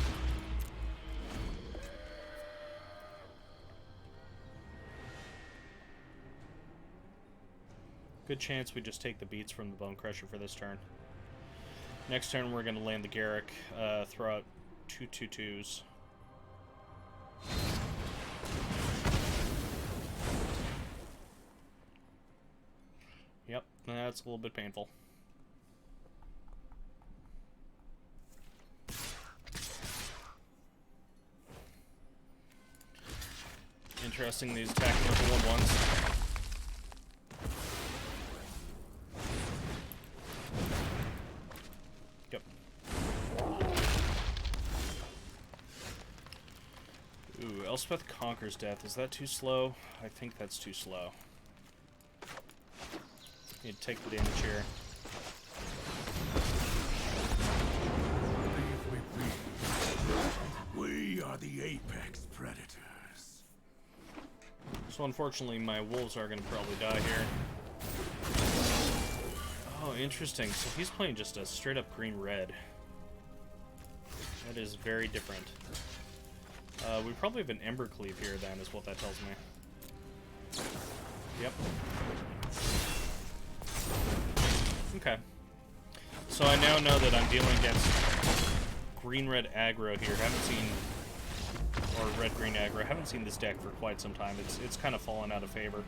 Good chance we just take the beats from the Bone Crusher for this turn. Next turn, we're going to land the Garruk, throw out 2/2/2s. Yep, that's a little bit painful. Interesting, these attacking with the 1/1s. Ooh, Elspeth Conquers Death. Is that too slow? I think that's too slow. Need to take the damage here. We are the apex predators. So unfortunately, my wolves are going to probably die here. Oh, interesting. So he's playing just a straight-up green-red. That is very different. We probably have an Ember Cleave here, then, is what that tells me. Yep. Okay. So I now know that I'm dealing against green-red aggro here. Haven't seen... or red-green aggro. Haven't seen this deck for quite some time. It's kind of fallen out of favor,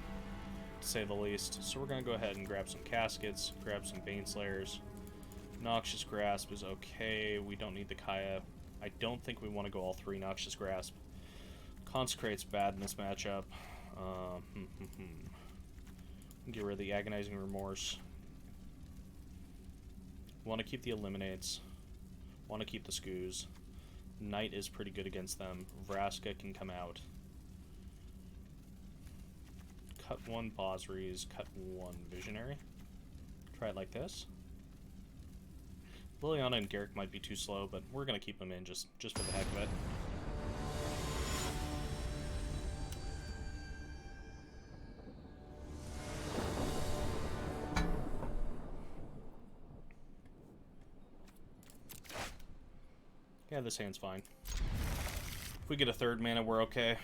to say the least. So we're going to go ahead and grab some Caskets, grab some Baneslayers. Noxious Grasp is okay. We don't need the Kaya. I don't think we want to go all three Noxious Grasp. Consecrate's bad in this matchup. Get rid of the Agonizing Remorse. Want to keep the Eliminates. Want to keep the Scoos. Knight is pretty good against them. Vraska can come out. Cut one Bosries, cut one Visionary. Try it like this. Liliana and Garrick might be too slow, but we're going to keep them in just for the heck of it. Yeah, this hand's fine. If we get a third mana, we're okay.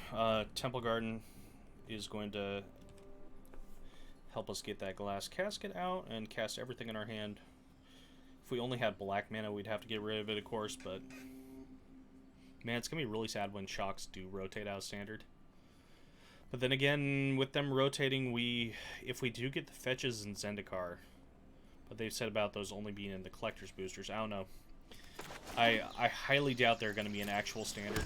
Temple Garden is going to help us get that Glass Casket out and cast everything in our hand. If we only had black mana, we'd have to get rid of it, of course, but... man, it's going to be really sad when Shocks do rotate out of Standard. But then again, with them rotating, if we do get the Fetches in Zendikar, but they've said about those only being in the Collector's Boosters, I don't know. I highly doubt they're going to be an actual Standard.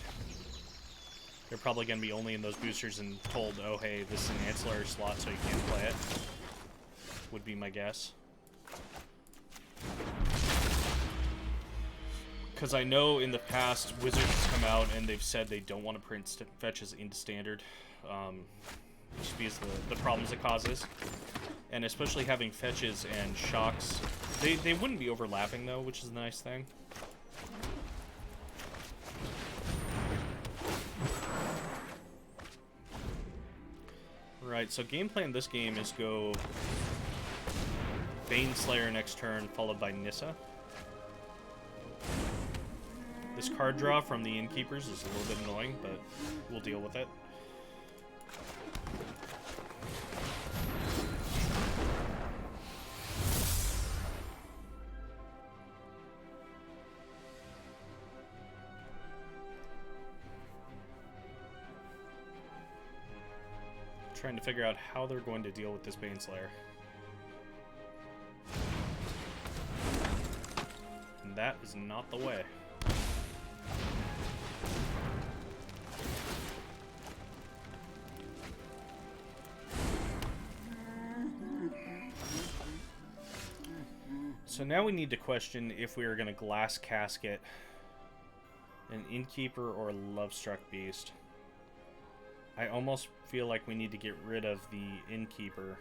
They're probably going to be only in those boosters and told, oh hey, this is an ancillary slot so you can't play it. Would be my guess. Because I know in the past, Wizards has come out and they've said they don't want to print Fetches into Standard. Just because the problems it causes. And especially having Fetches and Shocks. They wouldn't be overlapping though, which is a nice thing. Right, so gameplay in this game is go Baneslayer next turn, followed by Nissa. This card draw from the Innkeepers is a little bit annoying, but we'll deal with it. Trying to figure out how they're going to deal with this Baneslayer. And that is not the way. So now we need to question if we are going to Glass Casket an Innkeeper or Lovestruck Beast. I almost feel like we need to get rid of the Innkeeper.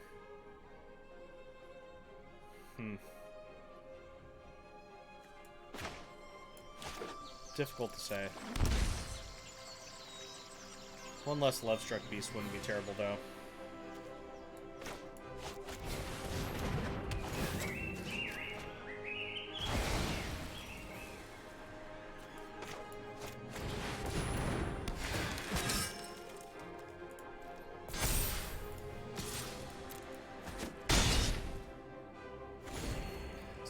Difficult to say. One less Lovestruck Beast wouldn't be terrible, though.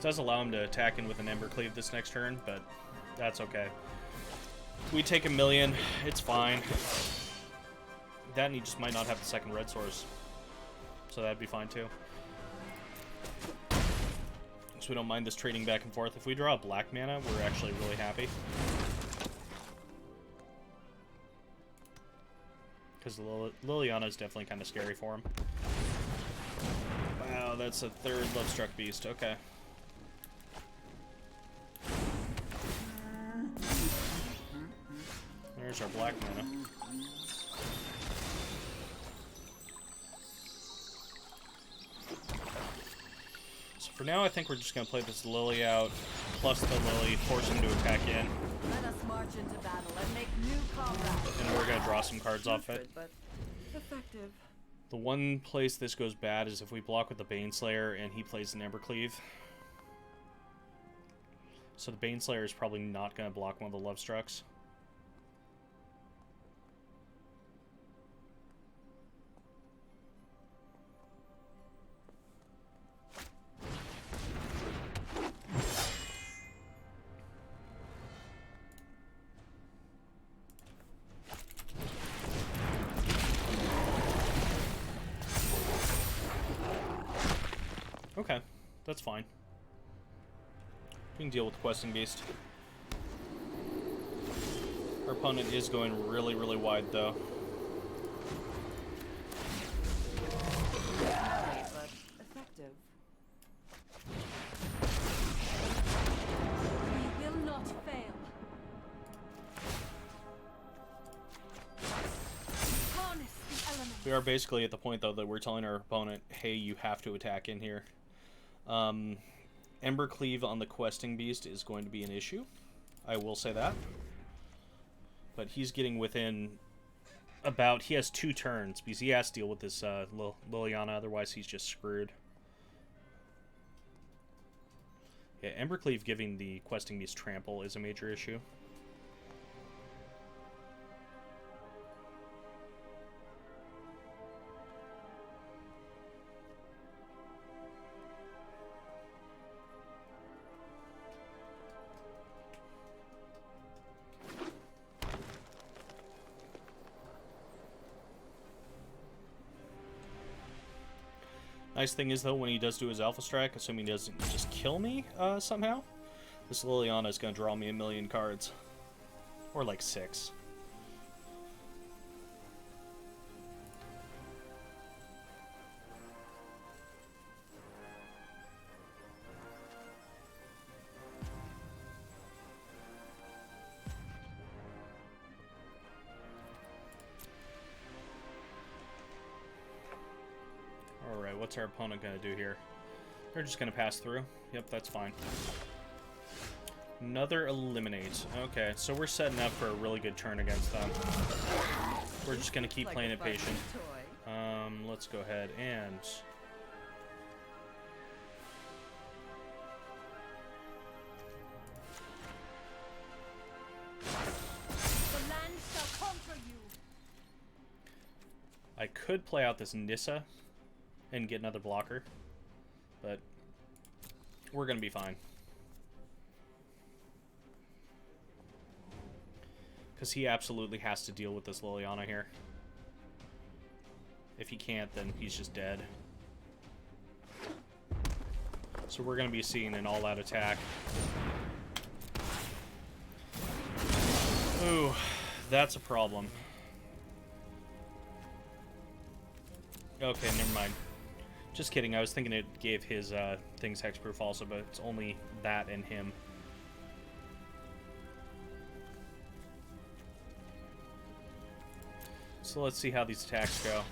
Does allow him to attack in with an Ember Cleave this next turn, but that's okay. We take 1,000,000, it's fine. That and he just might not have the second red source. So that'd be fine too. So we don't mind this trading back and forth. If we draw a black mana, we're actually really happy. Because Liliana is definitely kind of scary for him. Wow, that's a third Lovestruck Beast, okay. There's our black mana. So for now, I think we're just going to play this Lily out, plus the Lily, force him to attack in. Let us march into battle and make new comrades. And we're going to draw some cards off it. But effective. The one place this goes bad is if we block with the Baneslayer and he plays an Embercleave. So the Baneslayer is probably not going to block one of the Lovestrucks. Okay, that's fine. We can deal with the Questing Beast. Our opponent is going really, really wide, though. But effective. We will not fail. Harness the elements. We are basically at the point, though, that we're telling our opponent, hey, you have to attack in here. Embercleave on the Questing Beast is going to be an issue. I will say that. But he's getting within about... He has 2 turns, because he has to deal with this Liliana, otherwise he's just screwed. Yeah, Embercleave giving the Questing Beast trample is a major issue. Nice thing is, though, when he does do his Alpha Strike, assuming he doesn't just kill me somehow, this Liliana is going to draw me 1,000,000 cards. Or like 6. Alright, what's our opponent going to do here? They're just going to pass through. Yep, that's fine. Another eliminate. Okay, so we're setting up for a really good turn against them. We're just going to keep playing it patient. Let's go ahead and... The land shall conquer you. I could play out this Nissa and get another blocker, but we're going to be fine. Because he absolutely has to deal with this Liliana here. If he can't, then he's just dead. So we're going to be seeing an all-out attack. Ooh, that's a problem. Okay, never mind. Just kidding, I was thinking it gave his things hexproof also, but it's only that and him. So let's see how these attacks go.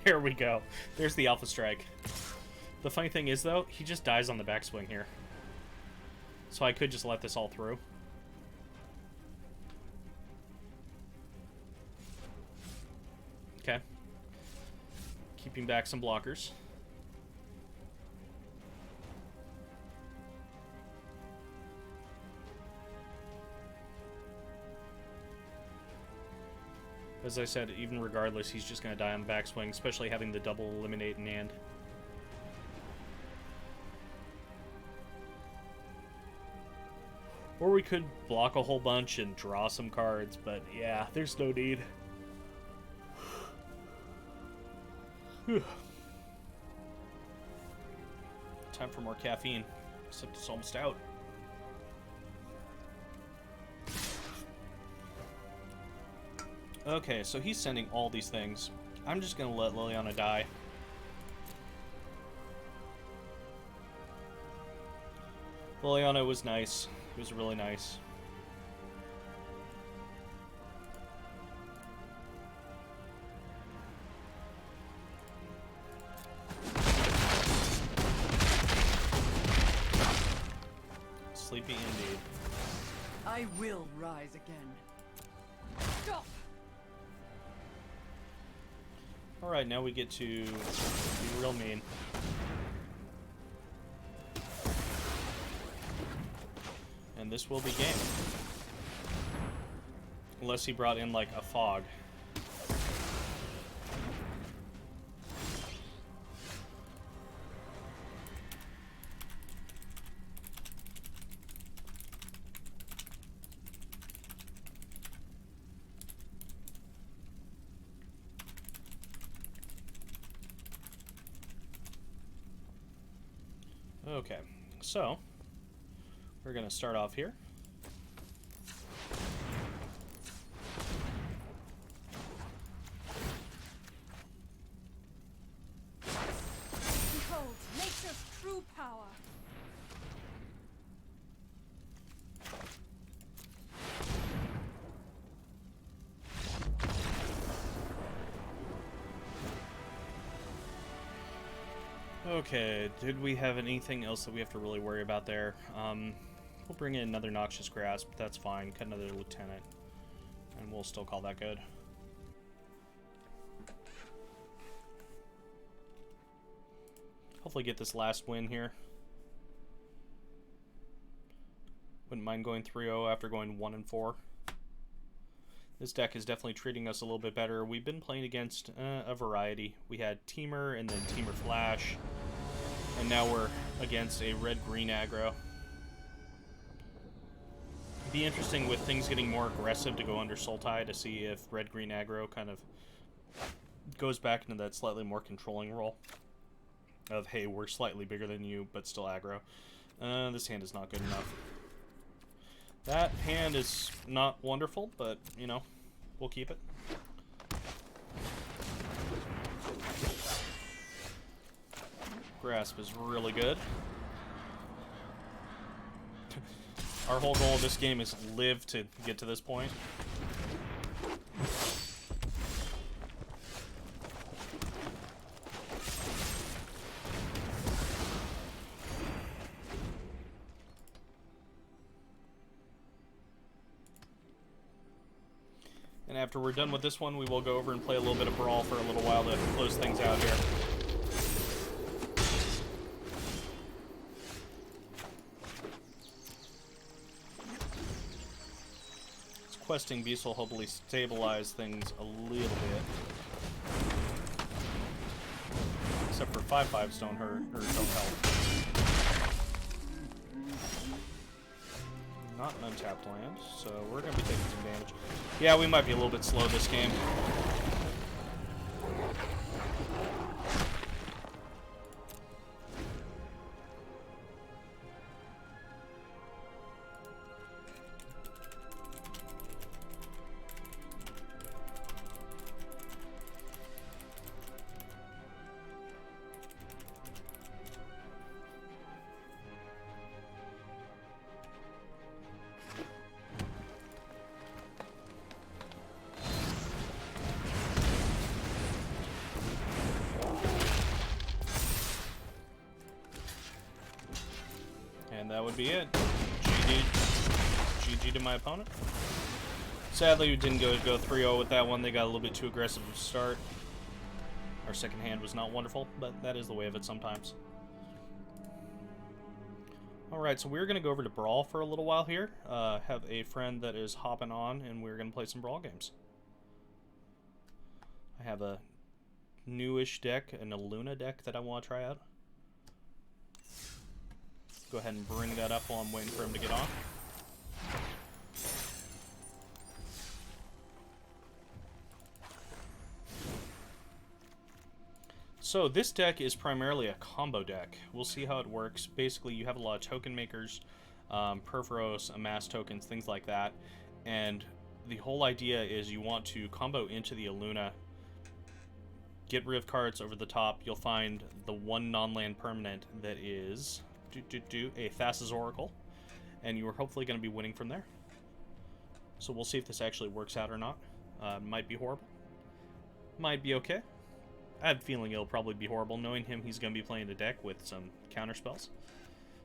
There we go. There's the Alpha Strike. The funny thing is, though, he just dies on the backswing here. So I could just let this all through. Okay. Keeping back some blockers. As I said, even regardless, he's just going to die on the backswing, especially having the double eliminate in hand. Or we could block a whole bunch and draw some cards, but yeah, there's no need. Time for more caffeine, except it's almost out. Okay, so he's sending all these things. I'm just gonna let Liliana die. Liliana was nice. It was really nice. I will rise again. Stop! Alright, now we get to be real mean. And this will be game. Unless he brought in, like, a fog. Okay, so we're going to start off here. Behold, nature's true power. Okay, did we have anything else that we have to really worry about there? We'll bring in another Noxious Grasp, that's fine. Cut another Lieutenant, and we'll still call that good. Hopefully get this last win here. Wouldn't mind going 3-0 after going 1-4. This deck is definitely treating us a little bit better. We've been playing against a variety. We had Teamer and then Teamer Flash. And now we're against a red-green aggro. It'd be interesting with things getting more aggressive to go under Sultai to see if red-green aggro kind of goes back into that slightly more controlling role. Of, hey, we're slightly bigger than you, but still aggro. This hand is not good enough. That hand is not wonderful, but, you know, we'll keep it. Grasp is really good. Our whole goal of this game is live to get to this point. And after we're done with this one, we will go over and play a little bit of Brawl for a little while to close things out here. This questing beast will hopefully stabilize things a little bit. Except for 5/5s don't hurt, or don't help. Not an untapped land, so we're going to be taking some damage. Yeah, we might be a little bit slow this game. And that would be it. GG to my opponent. Sadly, we didn't go 3-0 with that one. They got a little bit too aggressive to start. Our second hand was not wonderful, but that is the way of it sometimes. Alright, so we're going to go over to Brawl for a little while here. Have a friend that is hopping on, and we're going to play some Brawl games. I have a newish deck, an Luna deck that I want to try out. Go ahead and bring that up while I'm waiting for him to get on. So this deck is primarily a combo deck. We'll see how it works. Basically, you have a lot of token makers, Perforos, amass tokens, things like that. And the whole idea is you want to combo into the Luna, get rid of cards over the top. You'll find the one non-land permanent that is a Thassa's Oracle, and you are hopefully going to be winning from there. So we'll see if this actually works out or not. Might be horrible. Might be okay. I have a feeling it'll probably be horrible. Knowing him, he's going to be playing a deck with some counter spells.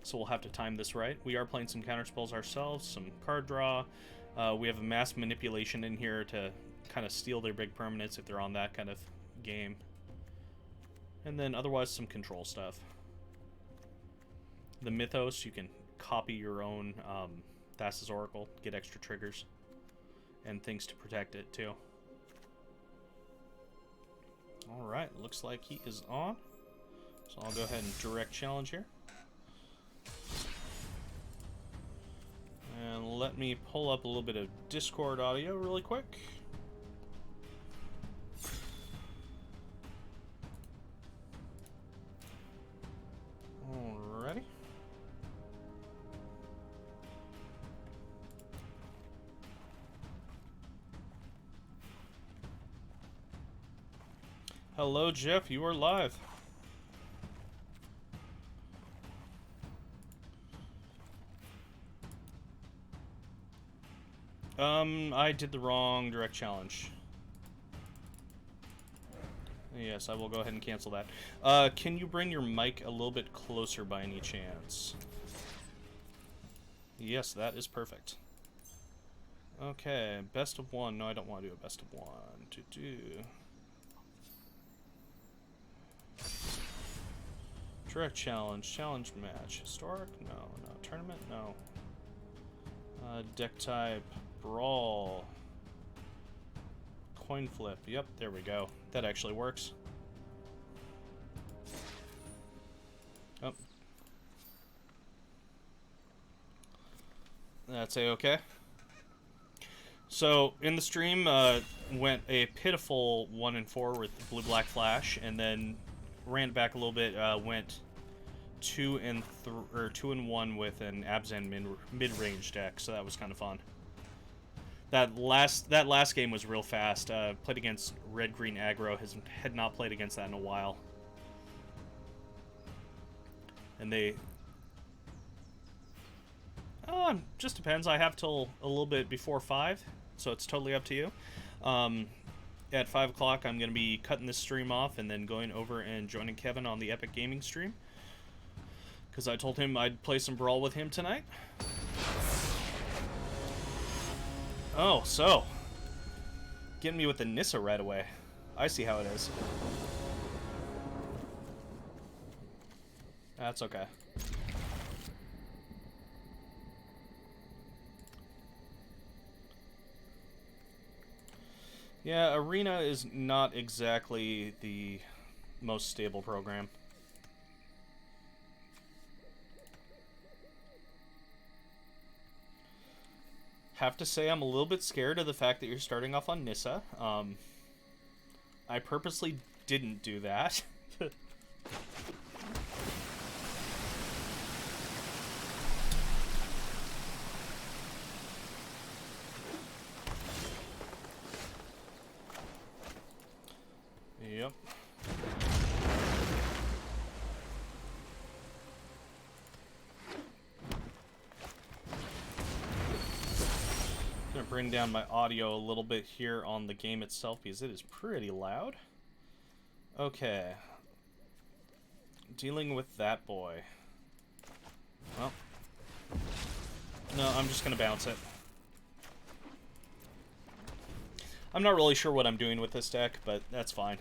so we'll have to time this right. We are playing some counter spells ourselves, some card draw. We have a mass manipulation in here to kind of steal their big permanents if they're on that kind of game. And then otherwise some control stuff. The Mythos, you can copy your own Thassa's Oracle, get extra triggers and things to protect it too. Alright, looks like he is on. So I'll go ahead and direct challenge here. And let me pull up a little bit of Discord audio really quick. Alrighty. Hello, Jeff. You are live. I did the wrong direct challenge. Yes, I will go ahead and cancel that. Can you bring your mic a little bit closer by any chance? Yes, that is perfect. Okay, best of one. No, I don't want to do a best of one. Direct challenge, challenge match, historic? No. Tournament? No. Deck type, brawl, coin flip. Yep, there we go. That actually works. Oh. That's a-okay. So, in the stream, went a pitiful 1-4 with blue-black flash, and then ran it back a little bit, went 2-1 with an Abzan mid-range deck, so that was kind of fun. That last game was real fast. Played against red-green aggro. Had not played against that in a while. And they... just depends. I have till a little bit before 5, so it's totally up to you. At 5 o'clock, I'm going to be cutting this stream off and then going over and joining Kevin on the Epic Gaming stream. Because I told him I'd play some Brawl with him tonight. Oh, so. Getting me with the Nissa right away. I see how it is. That's okay. Yeah, Arena is not exactly the most stable program. Have to say I'm a little bit scared of the fact that you're starting off on Nissa. I purposely didn't do that. Yep. I'm gonna bring down my audio a little bit here on the game itself because it is pretty loud. Okay. Dealing with that boy. Well. No, I'm just gonna bounce it. I'm not really sure what I'm doing with this deck, but that's fine.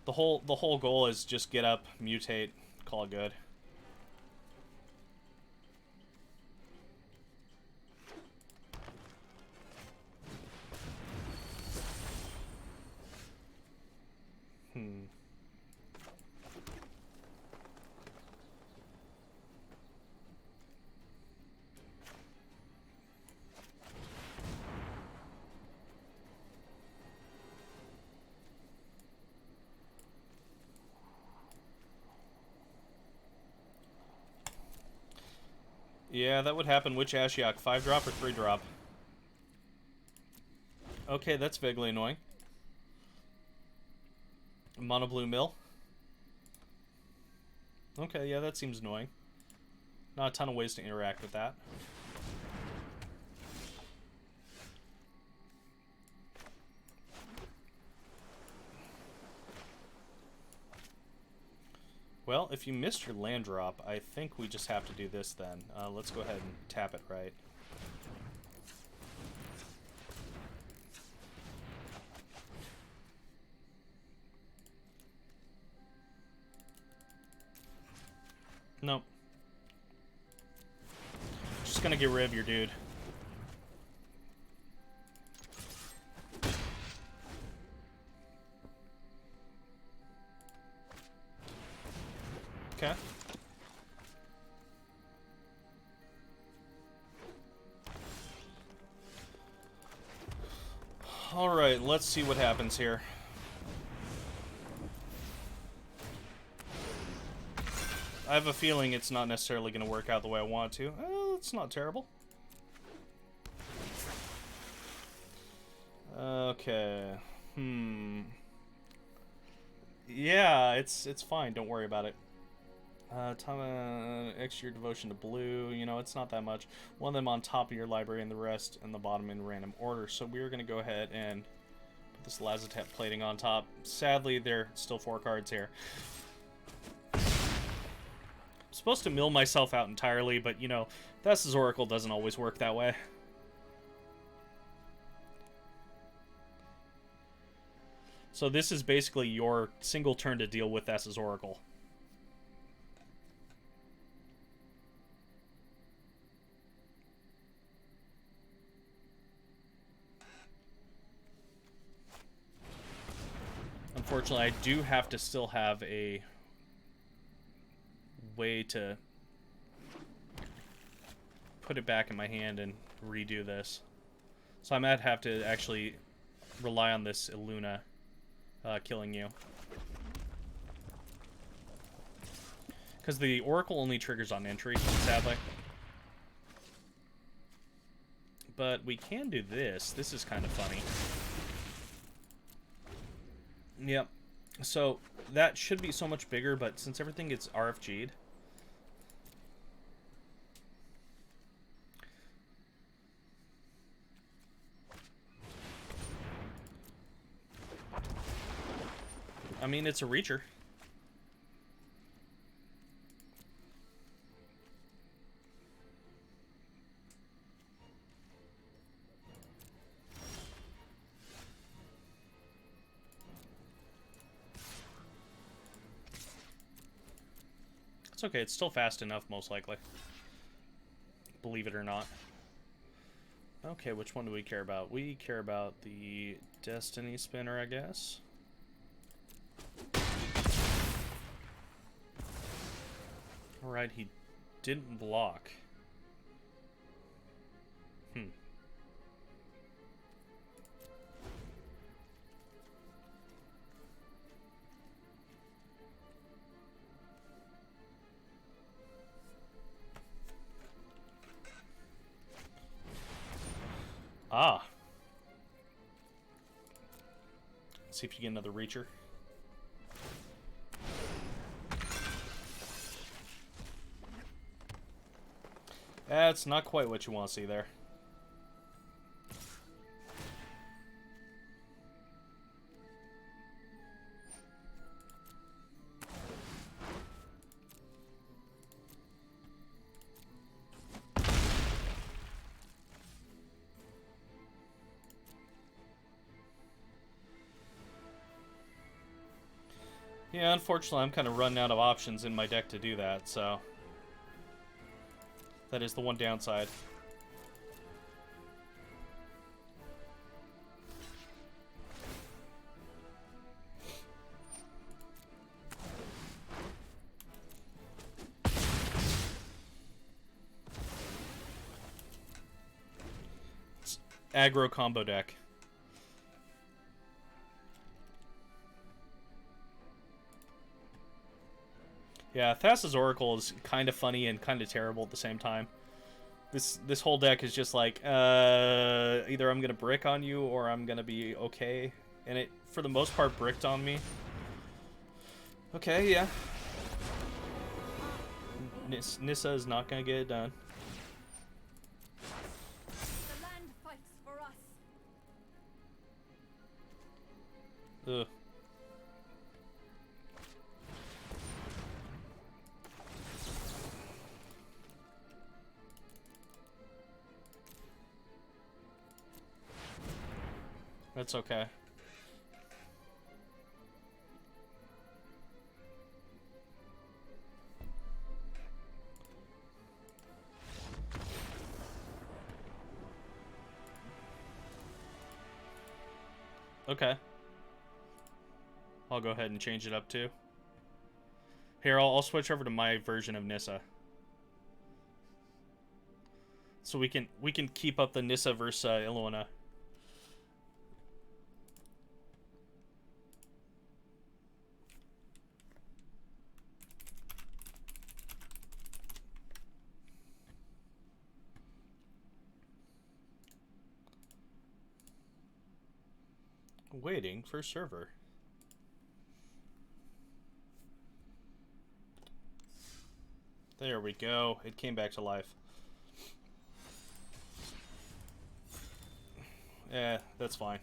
The whole goal is just get up, mutate, call it good. Yeah, that would happen. Which Ashiok? 5-drop or 3-drop? Okay, that's vaguely annoying. Mono blue mill. Okay, yeah, that seems annoying. Not a ton of ways to interact with that. Well, if you missed your land drop, I think we just have to do this then. Let's go ahead and tap it right. Nope. Just gonna get rid of your dude. Okay. Alright, let's see what happens here. I have a feeling it's not necessarily going to work out the way I want it to. It's not terrible. Okay. Yeah, it's fine. Don't worry about it. Extra devotion to blue. You know, it's not that much. One of them on top of your library and the rest in the bottom in random order. So we're going to go ahead and put this Lazatep plating on top. Sadly, there are still 4 cards here. I'm supposed to mill myself out entirely, but, you know, Thessa's Oracle doesn't always work that way. So this is basically your single turn to deal with Thessa's Oracle. Unfortunately, I do have to still have a way to put it back in my hand and redo this. So I might have to actually rely on this Illuna killing you. Because the Oracle only triggers on entry, sadly. But we can do this. This is kind of funny. Yep. So that should be so much bigger, but since everything gets RFG'd, I mean, it's a reacher. It's okay, it's still fast enough, most likely. Believe it or not. Okay, which one do we care about? We care about the Destiny Spinner, I guess. Alright, he didn't block. Ah. Let's see if you get another reacher. That's not quite what you want to see there. Yeah, unfortunately, I'm kind of running out of options in my deck to do that, so that is the one downside. It's aggro combo deck. Yeah, Thassa's Oracle is kind of funny and kind of terrible at the same time. This whole deck is just like, either I'm gonna brick on you or I'm gonna be okay. And it, for the most part, bricked on me. Okay, yeah. Nissa is not gonna get it done. The land fights for us. Ugh. That's okay. Okay. I'll go ahead and change it up too. Here, I'll switch over to my version of Nissa. So we can keep up the Nissa versus Ilona. Waiting for server. There we go. It came back to life. Yeah, that's fine.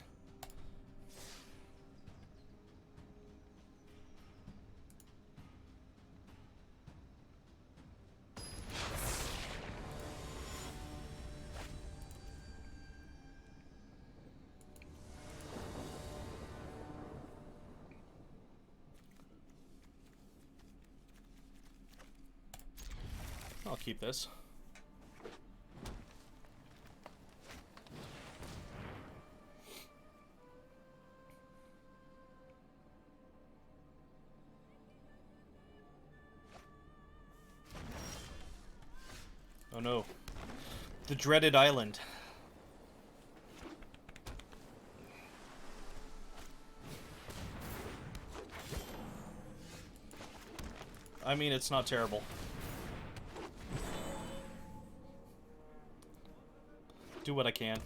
I'll keep this. Oh no. The dreaded island. I mean, it's not terrible. Do what I can.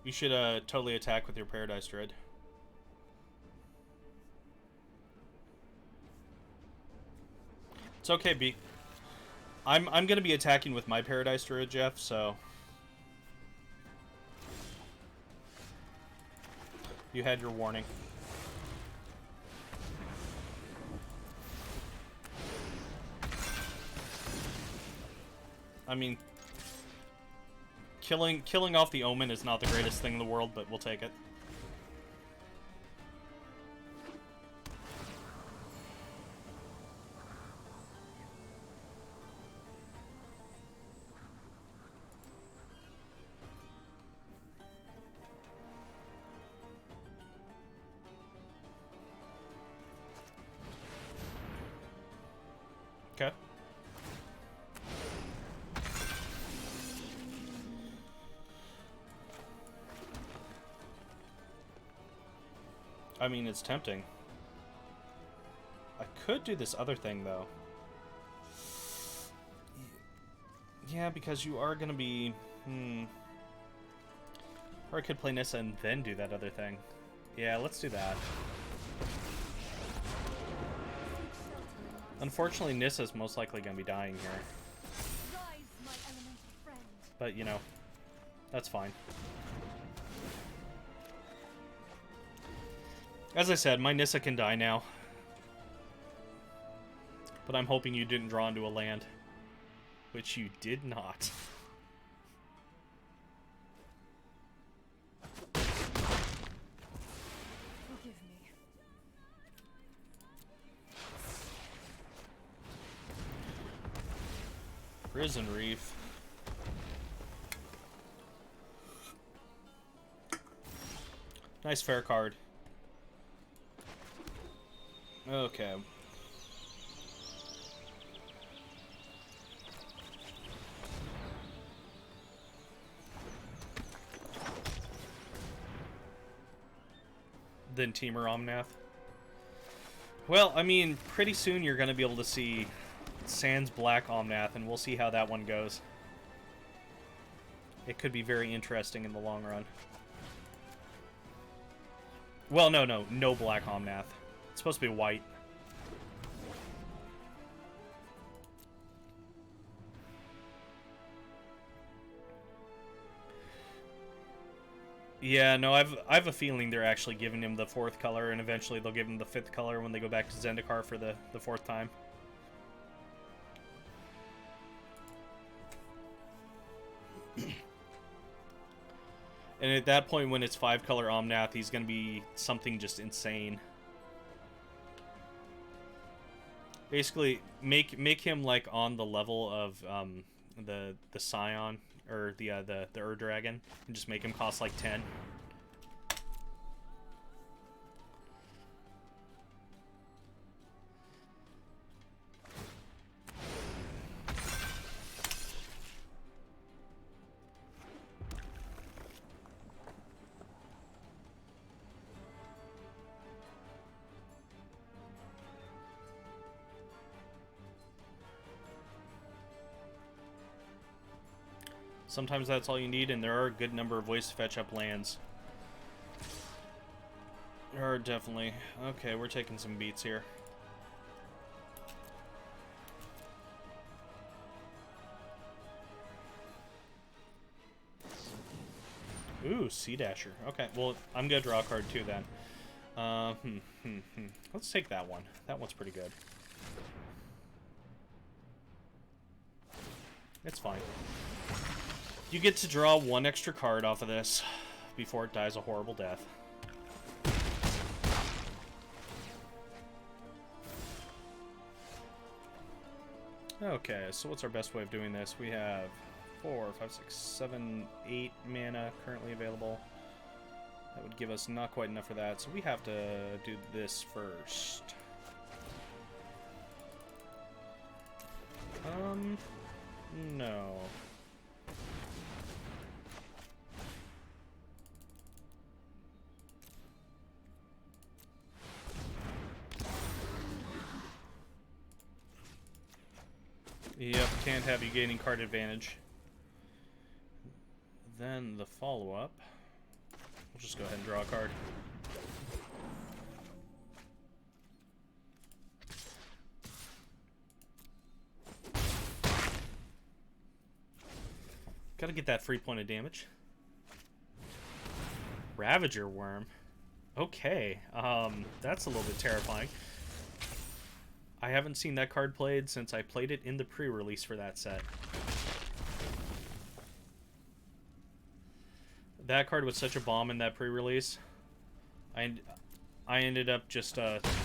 You should totally attack with your Paradise Dread. It's okay, B. I'm gonna be attacking with my Paradise Druid, Jeff, so you had your warning. I mean, killing off the Omen is not the greatest thing in the world, but we'll take it. Okay. I mean, it's tempting. I could do this other thing, though. Yeah, because you are gonna be... Or I could play Nissa and then do that other thing. Yeah, let's do that. Unfortunately, Nissa's most likely gonna be dying here. Rise, my elemental friend. But, you know, that's fine. As I said, my Nissa can die now. But I'm hoping you didn't draw into a land. Which you did not. Forgive me. Prison Reef. Nice fair card. Okay. Then Temur Omnath. Well, I mean, pretty soon you're going to be able to see Sans Black Omnath, and we'll see how that one goes. It could be very interesting in the long run. Well, no Black Omnath. It's supposed to be white. Yeah, no, I have a feeling they're actually giving him the 4th color, and eventually they'll give him the 5th color when they go back to Zendikar for the 4th time. And at that point, when it's 5-color Omnath, he's going to be something just insane. Basically, make him like on the level of the Scion or the Ur Dragon, and just make him cost like 10. Sometimes that's all you need, and there are a good number of ways to fetch up lands. There are definitely. Okay, we're taking some beats here. Ooh, Sea Dasher. Okay, well, I'm gonna draw a card too then. Let's take that one. That one's pretty good. It's fine. You get to draw one extra card off of this before it dies a horrible death. Okay, so what's our best way of doing this? We have 4, 5, 6, 7, 8 mana currently available. That would give us not quite enough for that, so we have to do this first. No. Yep, can't have you gaining card advantage. Then the follow-up. We'll just go ahead and draw a card. Gotta get that free point of damage. Ravager Worm. Okay, that's a little bit terrifying. I haven't seen that card played since I played it in the pre-release for that set. That card was such a bomb in that pre-release. I ended up just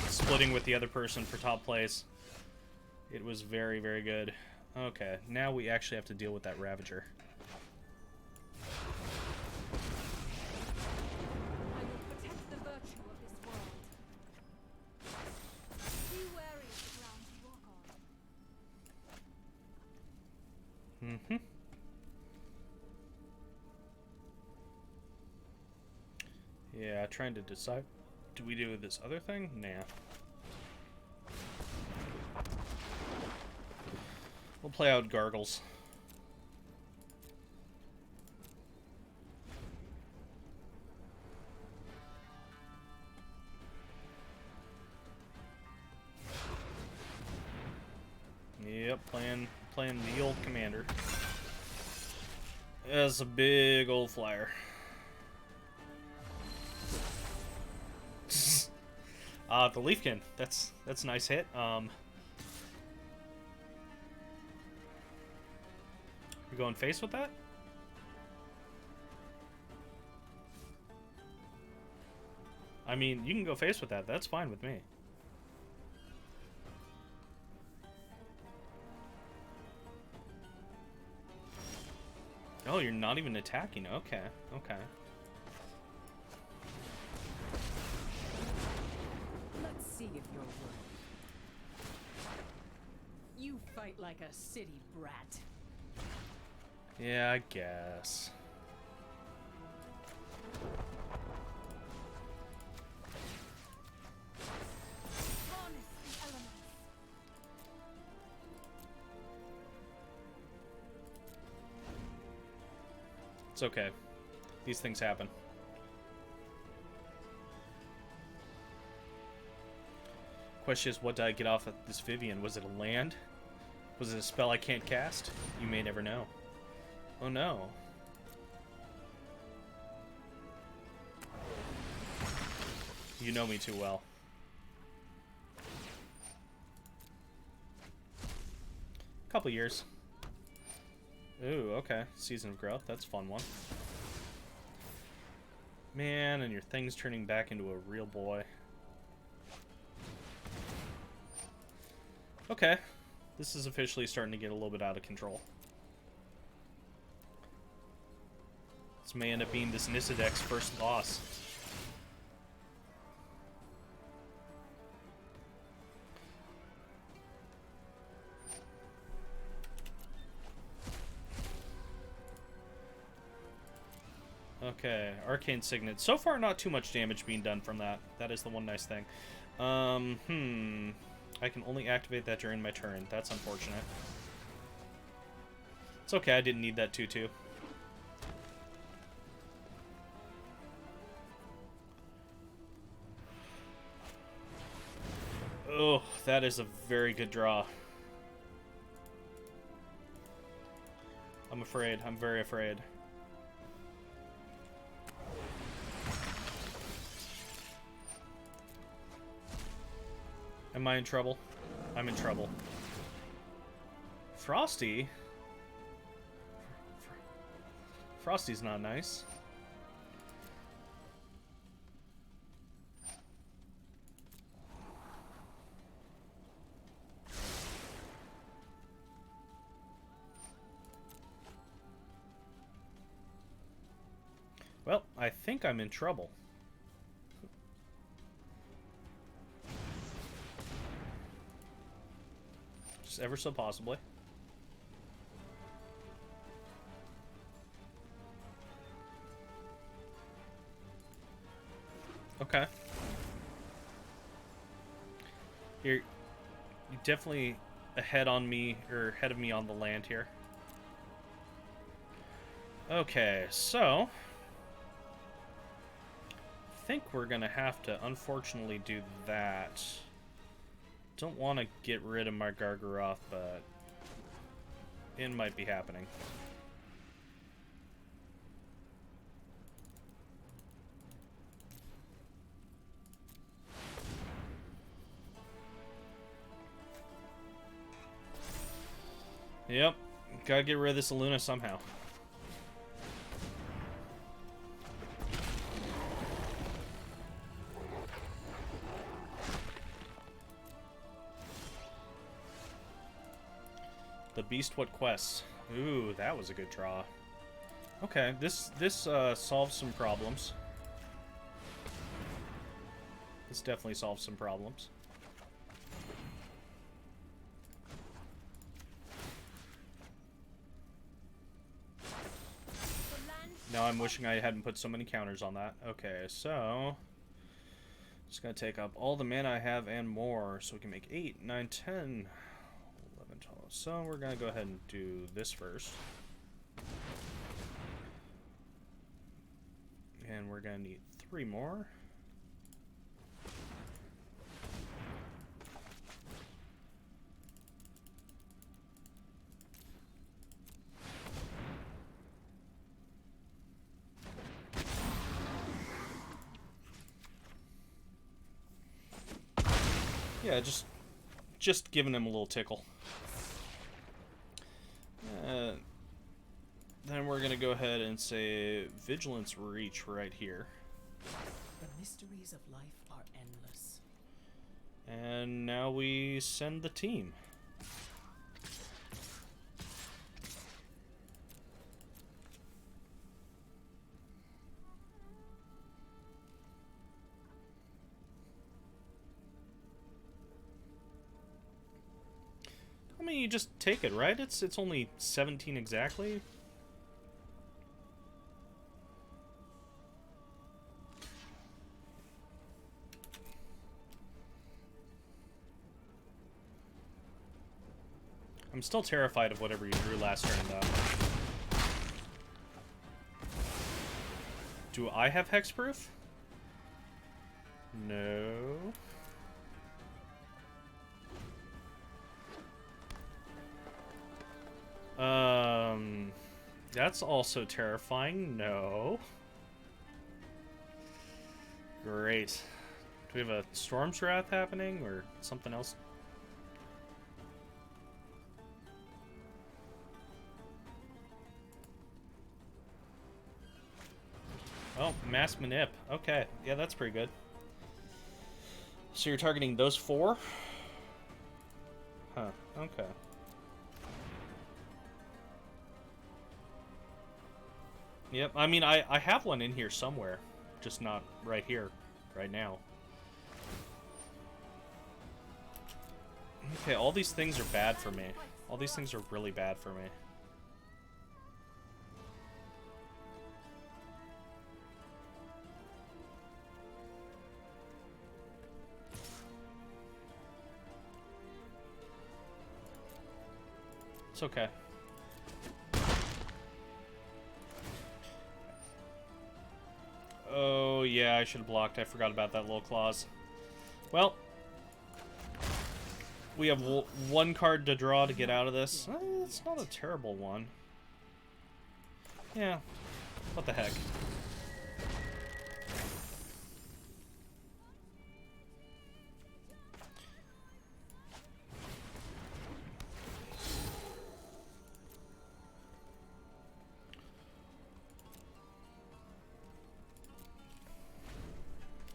splitting with the other person for top place. It was very, very good. Okay, now we actually have to deal with that Ravager. I will protect the virtue of this world. Be wary of the ground you walk on. Mm-hmm. Yeah, trying to decide. Do we do this other thing? Nah. We'll play out Gargles. Yep, playing the old commander. As a big old flyer. The Leafkin. That's a nice hit. You going face with that? I mean, you can go face with that. That's fine with me. Oh, you're not even attacking. Okay, okay. Let's see if you're worthy. You fight like a city brat. Yeah, I guess. Harness the elements. It's okay. These things happen. Question is, what did I get off of this Vivian? Was it a land? Was it a spell I can't cast? You may never know. Oh no. You know me too well. Couple years. Ooh, okay. Season of Growth. That's a fun one. Man, and your thing's turning back into a real boy. Okay. This is officially starting to get a little bit out of control. This may end up being this Nisidek's first loss. Okay, Arcane Signet. So far, not too much damage being done from that. That is the one nice thing. I can only activate that during my turn. That's unfortunate. It's okay, I didn't need that tutu. Oh, that is a very good draw. I'm afraid. I'm very afraid. Am I in trouble? I'm in trouble. Frosty? Frosty's not nice. Well, I think I'm in trouble. Just ever so possibly. Okay. You're definitely ahead on me, or ahead of me on the land here. Okay, so I think we're gonna have to unfortunately do that. Don't want to get rid of my Gargaroth, but it might be happening. Yep, gotta get rid of this Aluna somehow. The Beast What Quest. Ooh, that was a good draw. Okay, this solves some problems. This definitely solves some problems. Now I'm wishing I hadn't put so many counters on that. Okay, so just gonna take up all the mana I have and more, so we can make 8, 9, 10, 11, 12. So we're gonna go ahead and do this first. And we're gonna need 3 more. Yeah, just giving him a little tickle. Then we're gonna go ahead and say Vigilance Reach right here. The mysteries of life are endless. And now we send the team. I mean, you just take it, right? It's only 17 exactly. I'm still terrified of whatever you drew last turn, though. Do I have hexproof? No. That's also terrifying. No. Great. Do we have a Storm's Wrath happening or something else? Oh, mass manip. Okay, yeah, that's pretty good. So you're targeting those 4? Huh, okay. Yep, I mean, I have one in here somewhere. Just not right here, right now. Okay, all these things are bad for me. All these things are really bad for me. It's okay. Oh, yeah, I should have blocked. I forgot about that little clause. Well, we have one card to draw to get out of this. It's not a terrible one. Yeah, what the heck.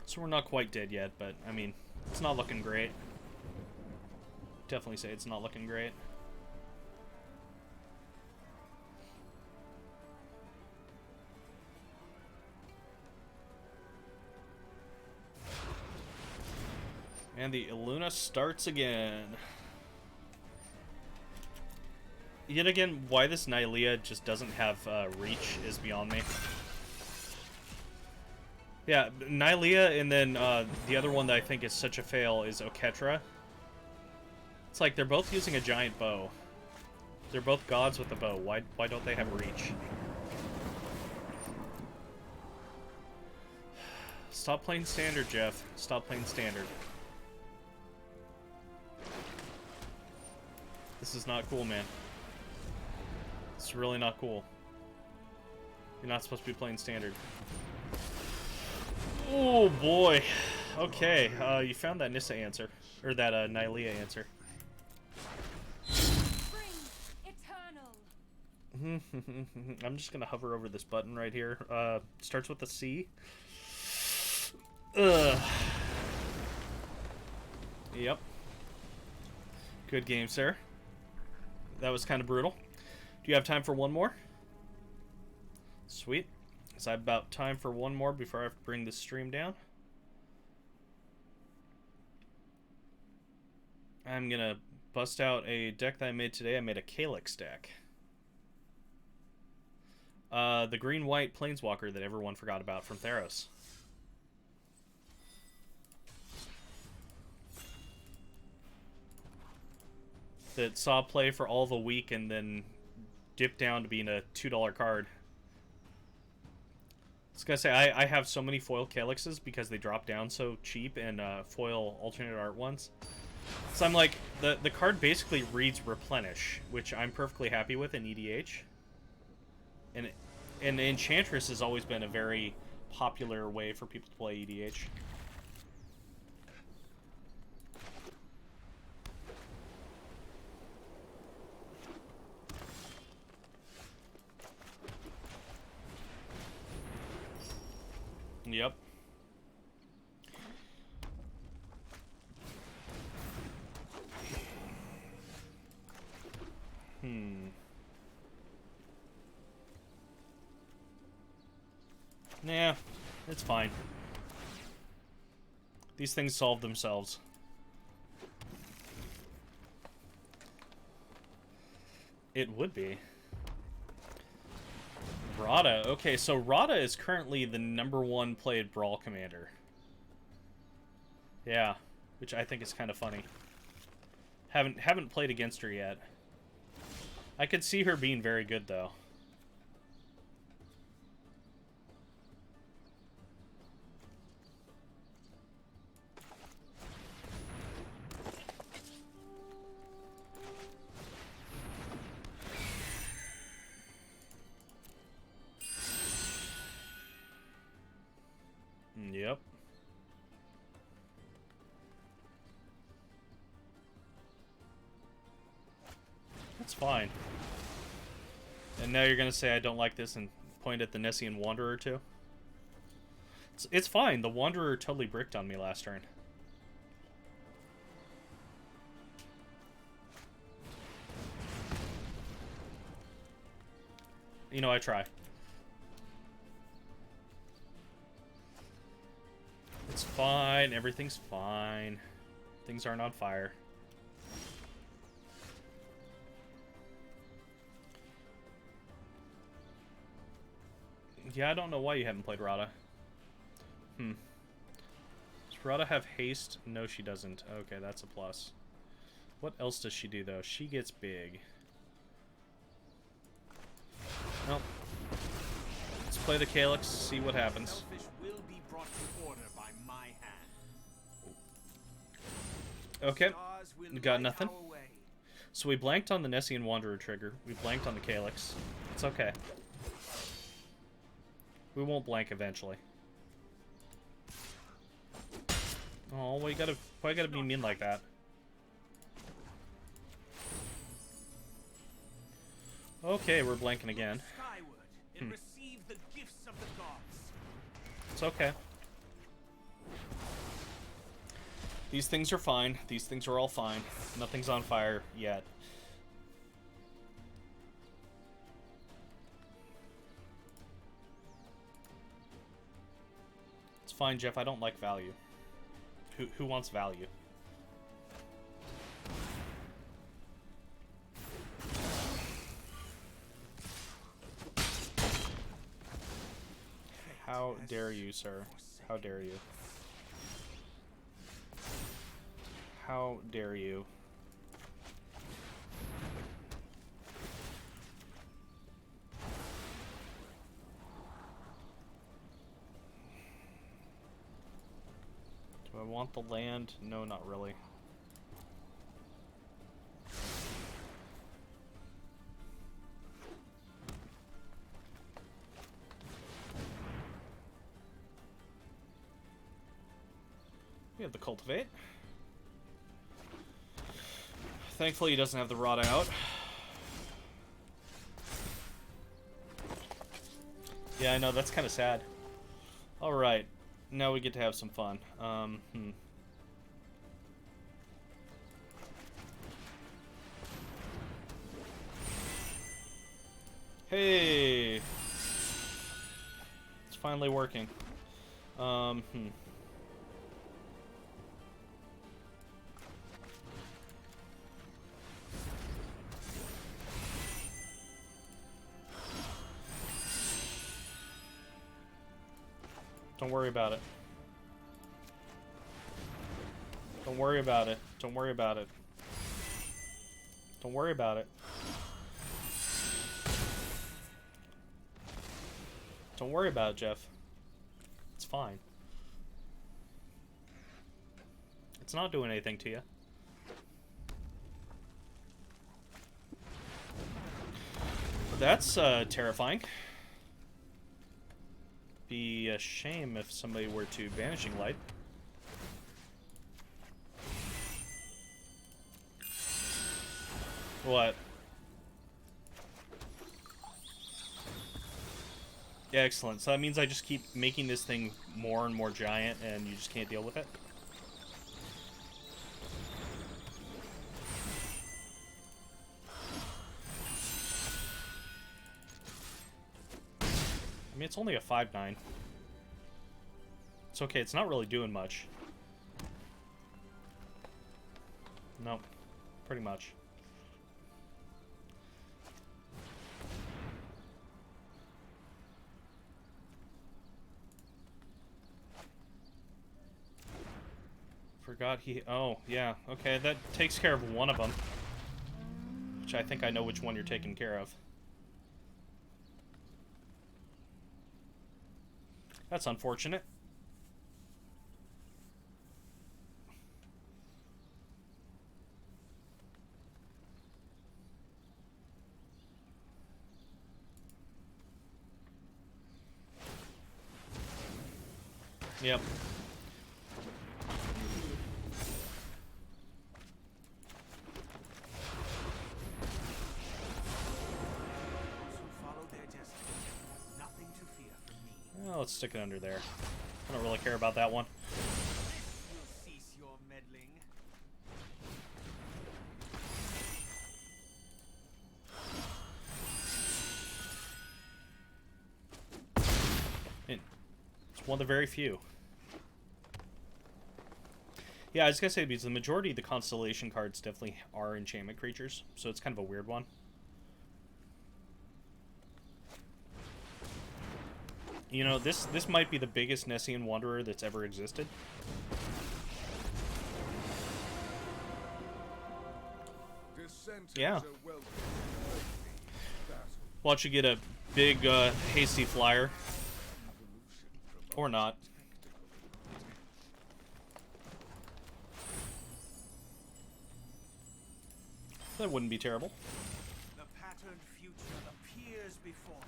So we're not quite dead yet, but, I mean, it's not looking great. Definitely say it's not looking great. And the Illuna starts again. Yet again, why this Nylea just doesn't have reach is beyond me. Yeah, Nylea, and then the other one that I think is such a fail is Oketra. It's like they're both using a giant bow. They're both gods with a bow. Why don't they have reach? Stop playing standard, Jeff. Stop playing standard. This is not cool, man. It's really not cool. You're not supposed to be playing standard. Oh boy. Okay, you found that Nissa answer. Or that Nylea answer. Spring eternal. I'm just gonna hover over this button right here. Starts with a C. Ugh. Yep. Good game, sir. That was kind of brutal. Do you have time for one more? Sweet. So I have about time for one more before I have to bring this stream down. I'm gonna bust out a deck that I made today. I made a Calyx deck. The green-white Planeswalker that everyone forgot about from Theros. That saw play for all the week and then dipped down to being a $2 card. I was gonna say, I have so many foil Calyxes because they drop down so cheap and foil alternate art ones. So I'm like, the card basically reads Replenish, which I'm perfectly happy with in EDH. And Enchantress has always been a very popular way for people to play EDH. Yep. Nah, it's fine. These things solve themselves. It would be. Rada. Okay, so Rada is currently the #1 played Brawl commander. Yeah, which I think is kind of funny. Haven't played against her yet. I could see her being very good though. Yep. That's fine. And now you're gonna say I don't like this and point at the Nessian Wanderer too? It's fine. The Wanderer totally bricked on me last turn. You know, I try. It's fine. Everything's fine. Things aren't on fire. Yeah, I don't know why you haven't played Rada. Does Rada have haste? No, she doesn't. Okay, that's a plus. What else does she do, though? She gets big. Well, let's play the Calyx, see what happens. Will be brought to order by my hand. Okay, Stars will got light nothing. our way. So we blanked on the Nessian Wanderer trigger. We blanked on the Calyx. It's okay. We won't blank eventually. Oh, why you gotta be mean like that? Okay, we're blanking again. Skyward and receive the gifts of the gods. It's okay. These things are fine. These things are all fine. Nothing's on fire yet. It's fine, Jeff. I don't like value. Who wants value? How dare you, sir? How dare you? How dare you? Do I want the land? No, not really. We have the Cultivate. Thankfully, he doesn't have the Rot out. Yeah, I know, that's kind of sad. Alright, now we get to have some fun. Hey! It's finally working. Don't worry about it. Don't worry about it. Don't worry about it. Don't worry about it. Don't worry about it, Jeff. It's fine. It's not doing anything to you. That's terrifying. Be a shame if somebody were to Vanishing Light. What? Yeah, excellent. So that means I just keep making this thing more and more giant and you just can't deal with it? I mean, it's only a 5/9. It's okay, it's not really doing much. Nope, pretty much. Forgot he... Oh, yeah, okay, that takes care of one of them. Which I think I know which one you're taking care of. That's unfortunate. Yep. Follow their destiny. Nothing to fear from me. Well, let's stick it under there. I don't really care about that one. You'll cease your meddling. It's one of the very few. Yeah, I was gonna say, because the majority of the constellation cards definitely are enchantment creatures, so it's kind of a weird one. You know, this might be the biggest Nessian Wanderer that's ever existed. Yeah. Watch you get a big, hasty flyer. Or not. That wouldn't be terrible. The patterned future appears before me.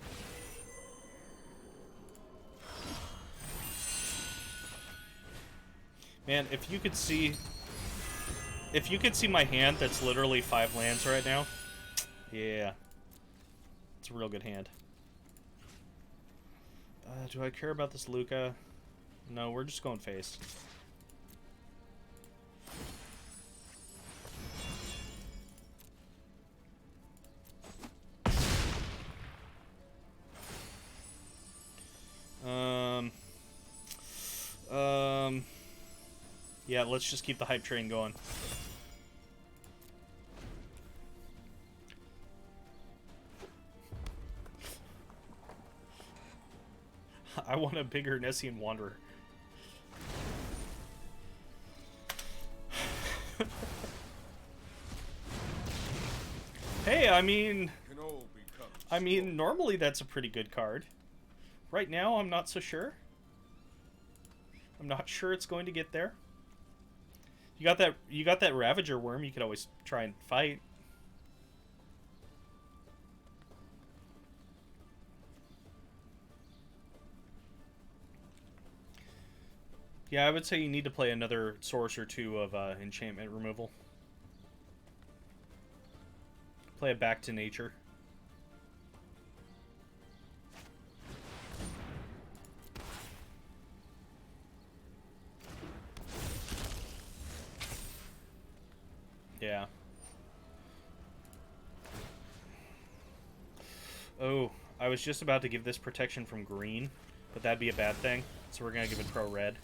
Man, if you could see my hand, that's literally 5 lands right now. Yeah. It's a real good hand. Do I care about this Luca? No, we're just going face. Yeah, let's just keep the hype train going. I want a bigger Nessian Wanderer. Hey, I mean, normally that's a pretty good card. Right now, I'm not so sure. I'm not sure it's going to get there. You got that Ravager worm you could always try and fight. Yeah, I would say you need to play another source or two of enchantment removal. Play it back to nature. Yeah. Oh, I was just about to give this protection from green, but that'd be a bad thing. So we're gonna give it pro red.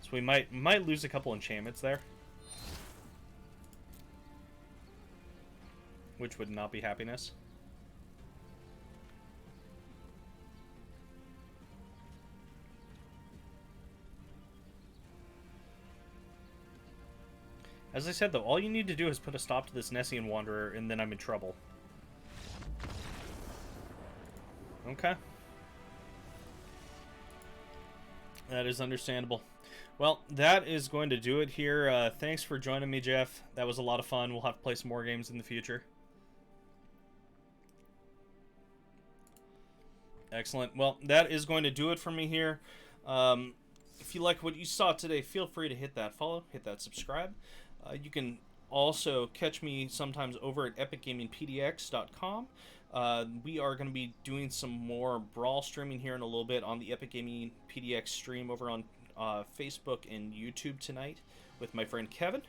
So we might lose a couple enchantments there, which would not be happiness. As I said, though, all you need to do is put a stop to this Nessian Wanderer, and then I'm in trouble. Okay. That is understandable. Well, that is going to do it here. Thanks for joining me, Jeff. That was a lot of fun. We'll have to play some more games in the future. Excellent. Well, that is going to do it for me here. If you like what you saw today, feel free to hit that follow, hit that subscribe. You can also catch me sometimes over at epicgamingpdx.com. We are going to be doing some more Brawl streaming here in a little bit on the Epic Gaming PDX stream over on Facebook and YouTube tonight with my friend Kevin.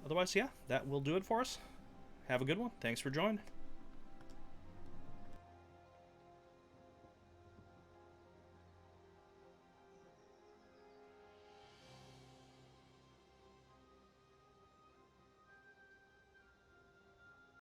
Otherwise, yeah, that will do it for us. Have a good one. Thanks for joining.